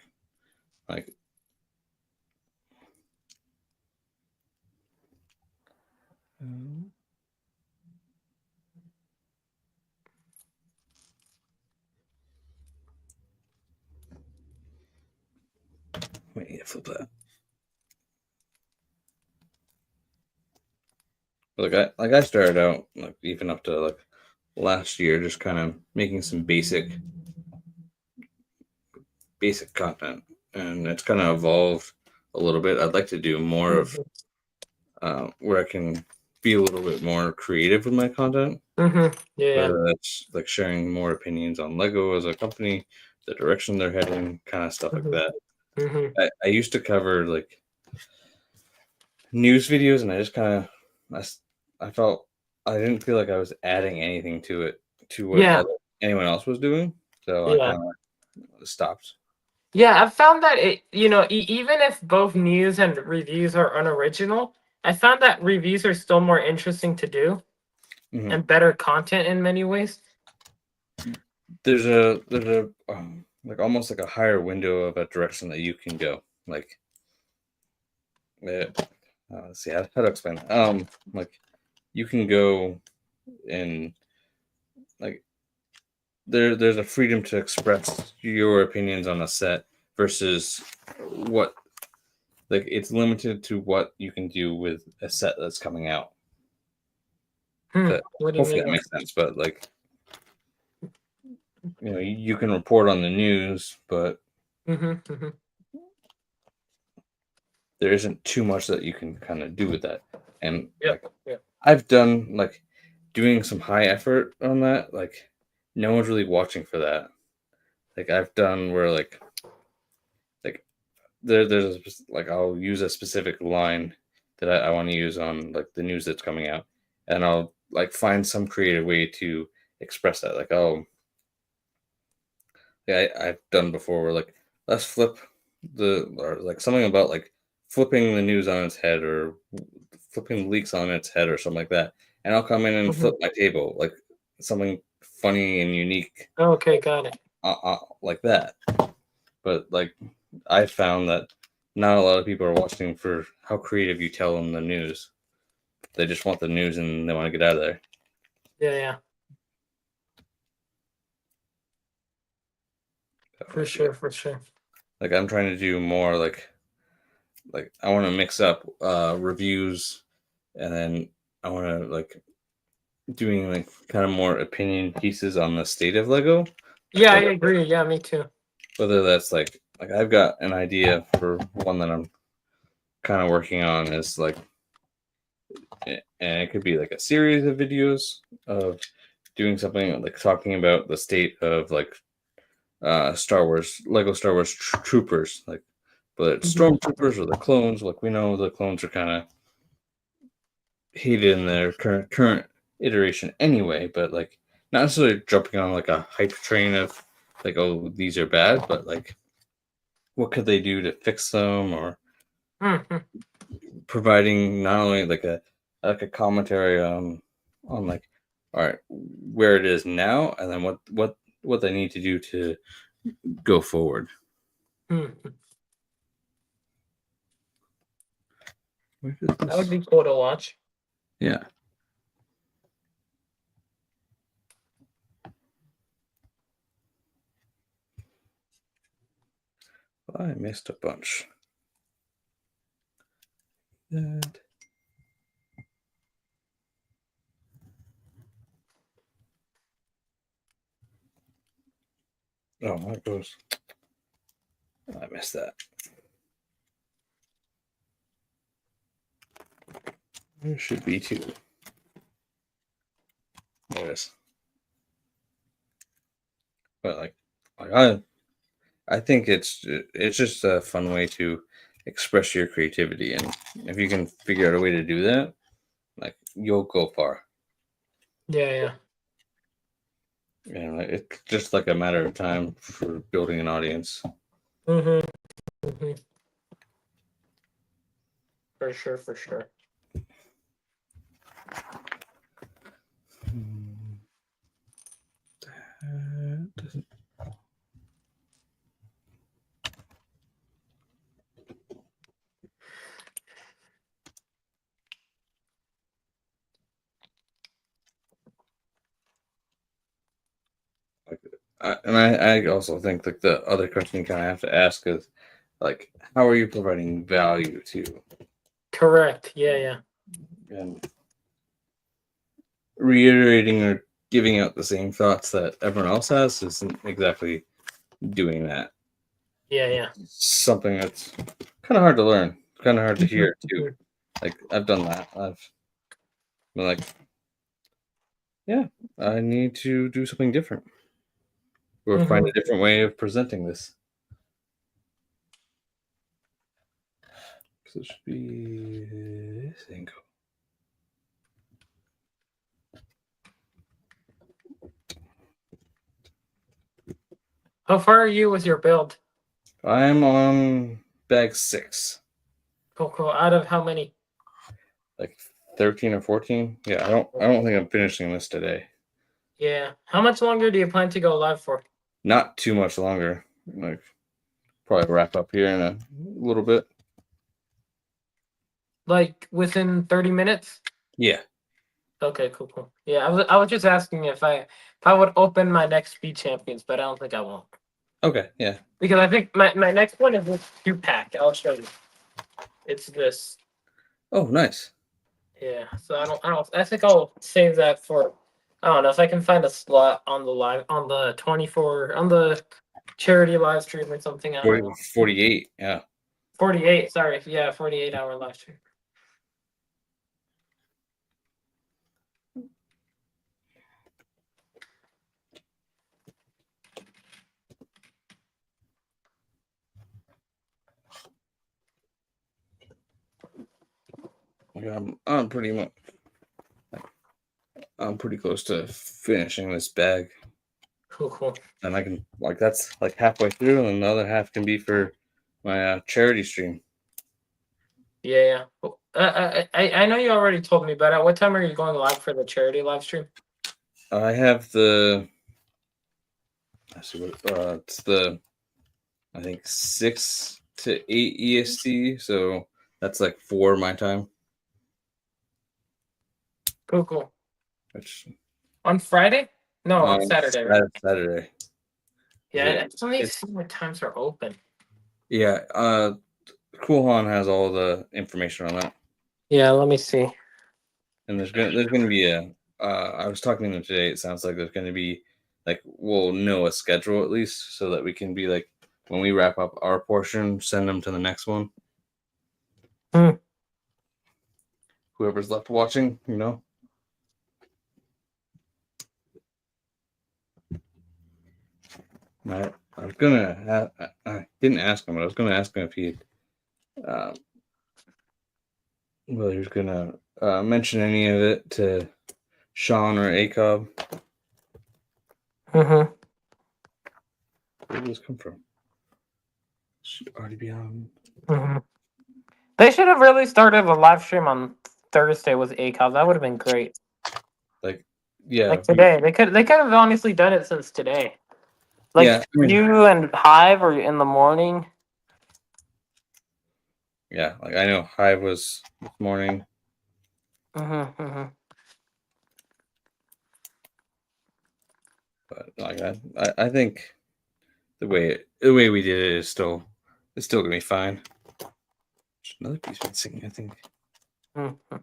wait, yeah, flip that. Like I started out like even up to like last year, just kind of making some basic content, and it's kind of evolved a little bit. I'd like to do more of Mhm, where I can be a little bit more creative with my content, mhm. Yeah, yeah. whether that's like sharing more opinions on Lego as a company, the direction they're heading, kind of stuff like Mhm, that. mhm. I used to cover like news videos, and I just kind of I felt I didn't feel like I was adding anything to it to what Yeah, anyone else was doing, so I yeah. kind of stopped. Yeah, I've found that even if both news and reviews are unoriginal, I found that reviews are still more interesting to do Hmm. and better content in many ways. There's a like almost like a higher window of a direction that you can go. Like, let's see how to explain that. Like you can go and like there's a freedom to express your opinions on a set versus what like it's limited to what you can do with a set that's coming out. Hmm. That What do you hopefully mean? that makes sense. But like you can report on the news, but Mm-hmm, mm-hmm. there isn't too much that you can kind of do with that. And Yep. like Yep. I've done like doing some high effort on that. Like no one's really watching for that. Like I've done where like there's like I'll use a specific line that I want to use on like the news that's coming out, and I'll like find some creative way to express that. Like oh yeah, I've done before where like let's flip the or like something about like flipping the news on its head or flipping leaks on its head or something like that, and I'll come in and Mm-hmm. flip my table like something funny and unique Okay, got it. like that. But like I found that not a lot of people are watching for how creative you tell them the news. They just want the news and they want to get out of there. Yeah, yeah, So, for yeah. sure, for sure. Like I'm trying to do more like I want to mix up reviews, and then I want to like doing like kind of more opinion pieces on the state of Lego. Yeah, I Whether agree. Yeah, me too. whether that's like I've got an idea for one that I'm kind of working on is like and it could be like a series of videos of doing something like talking about the state of like Star Wars Lego Star Wars troopers, like but it's Mm-hmm. stormtroopers or the clones. Like we know the clones are kind of hated in their current iteration anyway, but like not necessarily jumping on like a hype train of like oh these are bad, but like what could they do to fix them or Mm-hmm. providing not only like a commentary on like all right where it is now and then what they need to do to go forward. Mm-hmm. Where is That would this? be cool to watch. Yeah. I missed a bunch. That. Oh, that goes. I missed that. There should be 2. There it is. But I think it's just a fun way to express your creativity, and if you can figure out a way to do that, like you'll go far. Yeah. And it's just like a matter of time for building an audience. For sure. That doesn't. I also think like the other question you kind of have to ask is like, how are you providing value to? Correct. Yeah. And reiterating or giving out the same thoughts that everyone else has isn't exactly doing that. Yeah. Something that's kind of hard to learn, kind of hard to hear too. Like I've done that. I've been like, yeah, I need to do something different or find a different way of presenting this. So it should be this angle. How far are you with your build? I'm on bag 6. Cool. Out of how many? Like 13 or 14. Yeah, I don't think I'm finishing this today. Yeah. How much longer do you plan to go live for? Not too much longer. Like probably wrap up here in a little bit. Like within 30 minutes? Yeah. Okay, cool. Yeah, I was just asking if I would open my next Speed Champions, but I don't think I won't. Okay, yeah. Because I think my next one is this 2-pack. I'll show you. It's this. Oh, nice. Yeah. So I think I'll save that for, I don't know, if I can find a slot on the 24 on the charity live stream or something. I don't know. 48, yeah. 48, sorry. Yeah, 48-hour live stream. I'm pretty much I'm pretty close to finishing this bag. Cool. And I can like that's like halfway through, and the other half can be for my charity stream. Yeah. I know you already told me, but at what time are you going live for the charity live stream? I have the. I see what it's the. I think 6 to 8 EST, so that's like 4 my time. Cool. Which On Friday? No, on Saturday, right? Saturday. Yeah, let me see what times are open. Yeah, Cool Han has all the information on that. Yeah, let me see. And there's gonna be a. I was talking to them today. It sounds like there's gonna be like we'll know a schedule at least, so that we can be like when we wrap up our portion, send them to the next one. Whoever's left watching, you know. I was gonna. I didn't ask him, but I was gonna ask him if he. Whether he was gonna mention any of it to Sean or ACOB. Where did this come from? Should already be on. They should have really started a live stream on Thursday with ACOB. That would have been great. Like, yeah. Like today. They could have honestly done it since today. Like yeah, you and Hive are in the morning. Yeah, like I know Hive was this morning. Mm-hmm. But like I think the way we did it is still gonna be fine. There's another piece missing, I think. Mm-hmm.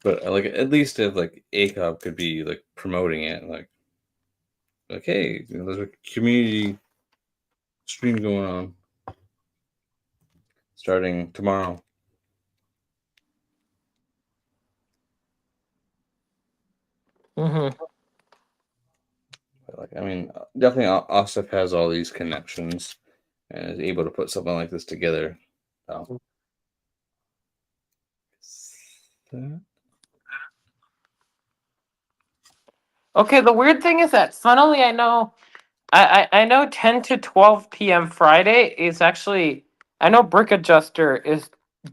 But like at least if like ACOB could be like promoting it, like hey, there's a community stream going on starting tomorrow. Mm-hmm. But, like I mean, definitely Osip has all these connections and is able to put something like this together. So. Okay, the weird thing is that funnily I know 10 to 12 p.m. Friday is actually I know Brick Adjuster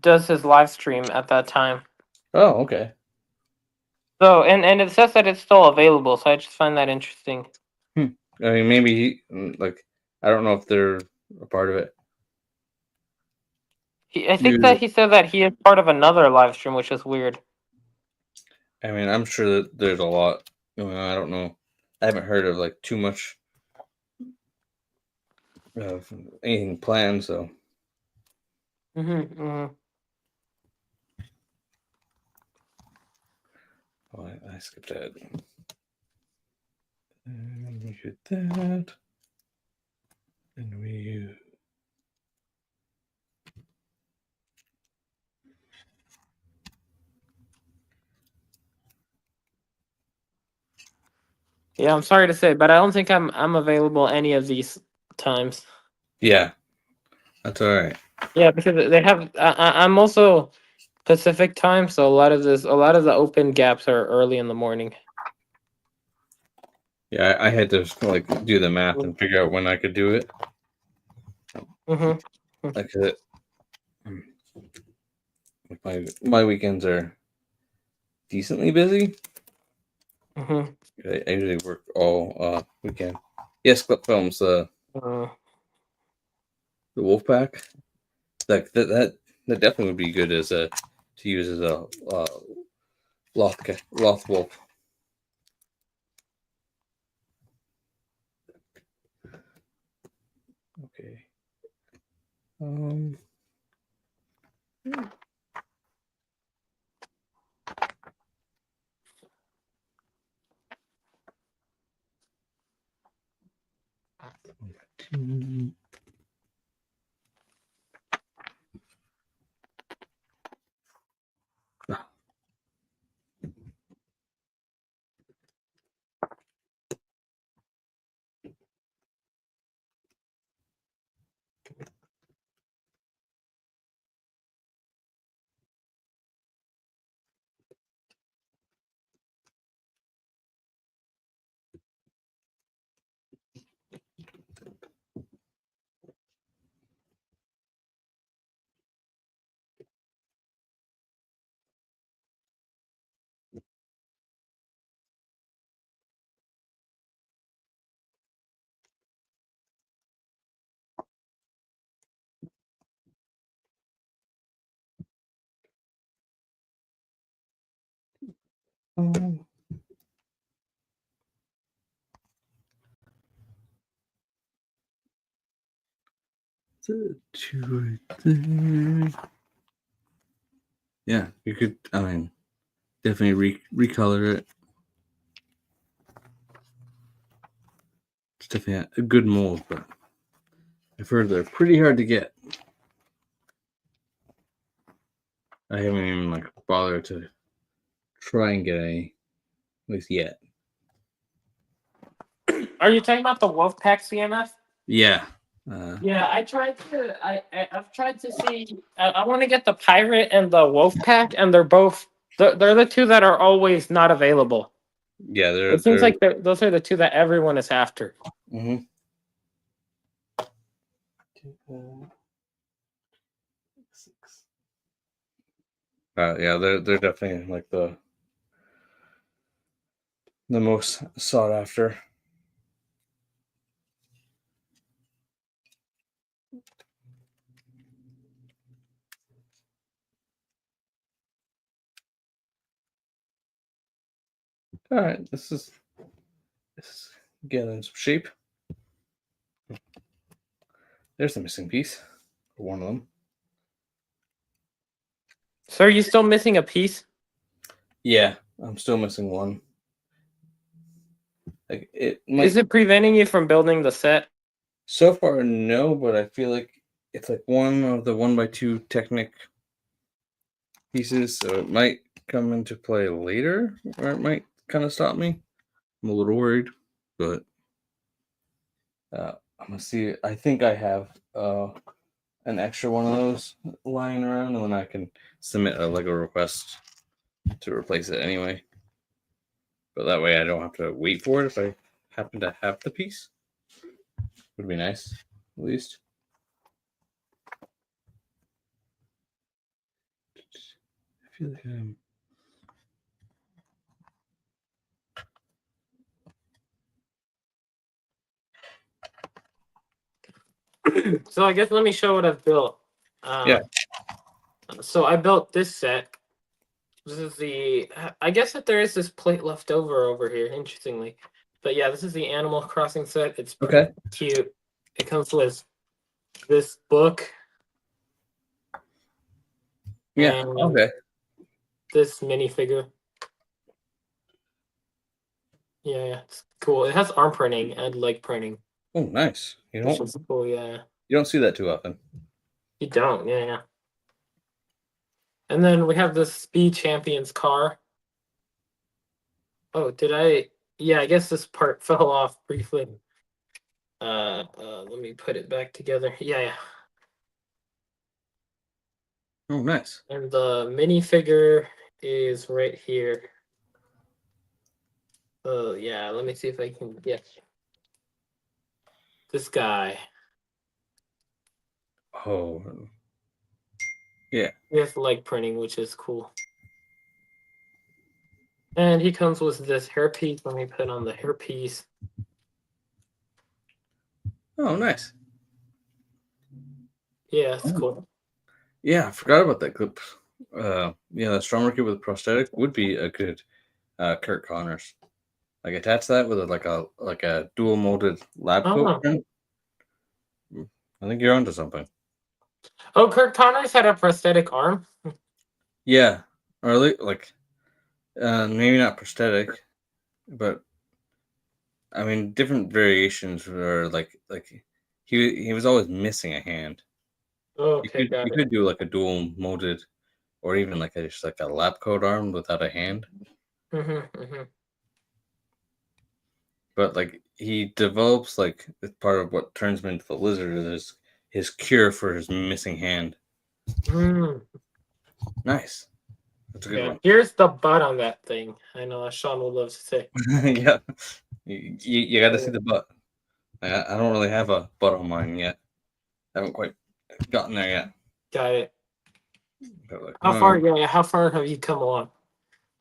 does his live stream at that time. Oh, okay. So and it says that it's still available, so I just find that interesting. I mean, maybe like I don't know if they're a part of it. I think Usually, that he said that he is part of another live stream, which is weird. I mean, I'm sure that there's a lot going on. I don't know. I haven't heard of like too much of anything planned. So, Mm-hmm. oh, I skipped that. And we hit that, and we. Yeah, I'm sorry to say, but I don't think I'm available any of these times. Yeah, that's all right. Yeah, because they have. I'm also Pacific time, so a lot of the open gaps are early in the morning. Yeah, I had to like do the math and figure out when I could do it. Mm-hmm. Like, my weekends are decently busy. Mm-hmm. I usually work all weekend. Yes, Clip Films, Uh, the Wolfpack. That definitely would be good as a to use as a Loth Wolf. Okay. Um. um, the two right there. Yeah, you could. I mean, definitely recolor it. It's definitely a good mold, but I've heard they're pretty hard to get. I haven't even like bothered to try and get any, at least yet. are you talking about the Wolfpack CMF? Yeah. Yeah, I tried to. I've tried to see. I want to get the Pirate and the Wolfpack, and they're both. They're the two that are always not available. Yeah, It seems like those are the two that everyone is after. Mm-hmm. Yeah, they're definitely like the most sought after. All right, this is getting some shape. There's the missing piece, or one of them. So are you still missing a piece? Yeah, I'm still missing one. Like it might. Is it preventing you from building the set? So far, no, but I feel like it's like one of the 1x2 Technic pieces, so it might come into play later, or it might kind of stop me. I'm a little worried, but I'm gonna see. I think I have an extra one of those lying around, and then I can submit a Lego request to replace it anyway. But that way, I don't have to wait for it if I happen to have the piece. Would be nice, at least. I feel like I'm. So I guess let me show what I've built. Yeah. So I built this set. This is the. I guess that there is this plate left over here, interestingly. But yeah, this is the Animal Crossing set. It's pretty cute. It comes with this book. Yeah. And Okay. this minifigure. Yeah, it's cool. It has arm printing and leg printing. Oh, nice. Which is cool, yeah. You don't see that too often. You don't, yeah. And then we have the Speed Champions car. Oh, did I? Yeah, I guess this part fell off briefly. Let me put it back together. Yeah. Oh, nice. And the minifigure is right here. Oh, yeah, let me see if I can get this guy. Oh, yeah. He has leg printing, which is cool. And he comes with this hairpiece. Let me put on the hairpiece. Oh, nice. Yeah, it's cool. Yeah, I forgot about that clip. Yeah, the Strong Kit with prosthetic would be a good Kurt Connors. Like attach that with like a dual molded lab coat print. I think you're onto something. Oh, Kurt Connors had a prosthetic arm. Yeah, or like maybe not prosthetic, but I mean different variations were like he was always missing a hand. Okay, You could do like a dual molded, or even like just like a lab coat arm without a hand. But like he develops like part of what turns him into the lizard is his cure for his missing hand. Nice. That's a good one. Here's the butt on that thing. I know Sean would love to say. Yeah. You got to see the butt. I don't really have a butt on mine yet. I haven't quite gotten there yet. Got it. Like, how far? Yeah, how far have you come along?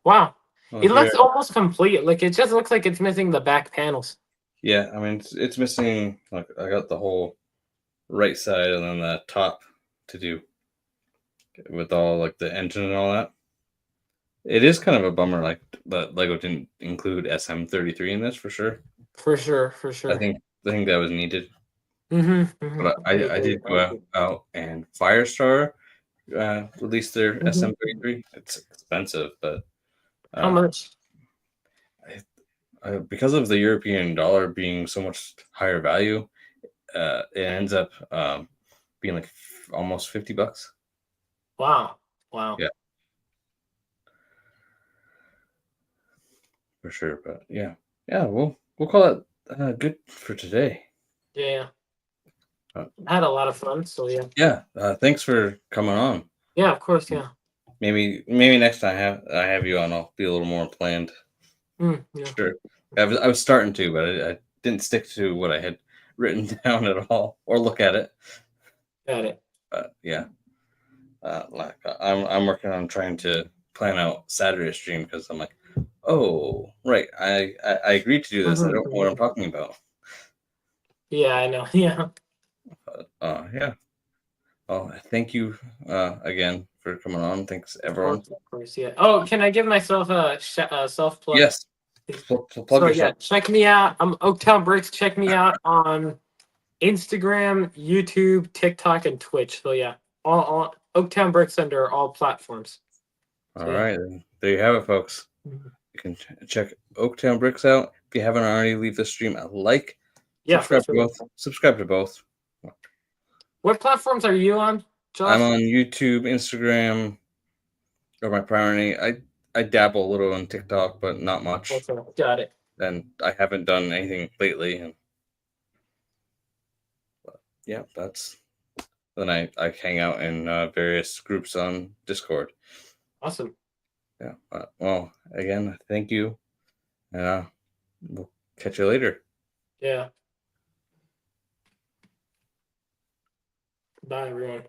Wow. It looks almost complete. Like it just looks like it's missing the back panels. Yeah, I mean it's missing. Like I got the whole right side and then the top to do with all like the engine and all that. It is kind of a bummer, like that Lego didn't include SM33 in this for sure. For sure. I think that was needed. But I did go out and Firestar released their SM33. It's expensive, but how much? Because of the European dollar being so much higher value, it ends up being like almost $50. Wow. Yeah. For sure, but yeah, we'll call it good for today. Yeah. I had a lot of fun, so yeah. Yeah, thanks for coming on. Yeah, of course, yeah. Maybe next time I have you on, I'll be a little more planned. Yeah. Sure. I was starting to, but I didn't stick to what I had written down at all or look at it. Got it. But yeah, like I'm working on trying to plan out Saturday stream because I'm like, oh right, I agreed to do this. I don't know what I'm talking about. Yeah, I know. Yeah. Yeah. Oh, thank you again for coming on. Thanks everyone. Of course, yeah. Oh, can I give myself a self plug? Yes. Plug So yeah, yourself. check me out. I'm Oaktown Bricks. Check me out on Instagram, YouTube, TikTok, and Twitch. So yeah, all Oaktown Bricks under all platforms. All So yeah. right, then there you have it, folks. Mhm. You can check Oaktown Bricks out. If you haven't already, leave the stream a like. Yeah, for Subscribe to sure. both. Subscribe to both. What platforms are you on, I'm Josh? on YouTube, Instagram, or my primary. I dabble a little on TikTok, but not much. Okay, got it. And I haven't done anything lately. And yeah, that's then I hang out in various groups on Discord. Awesome. Yeah. Well, again, thank you. We'll catch you later. Yeah. Bye, everyone.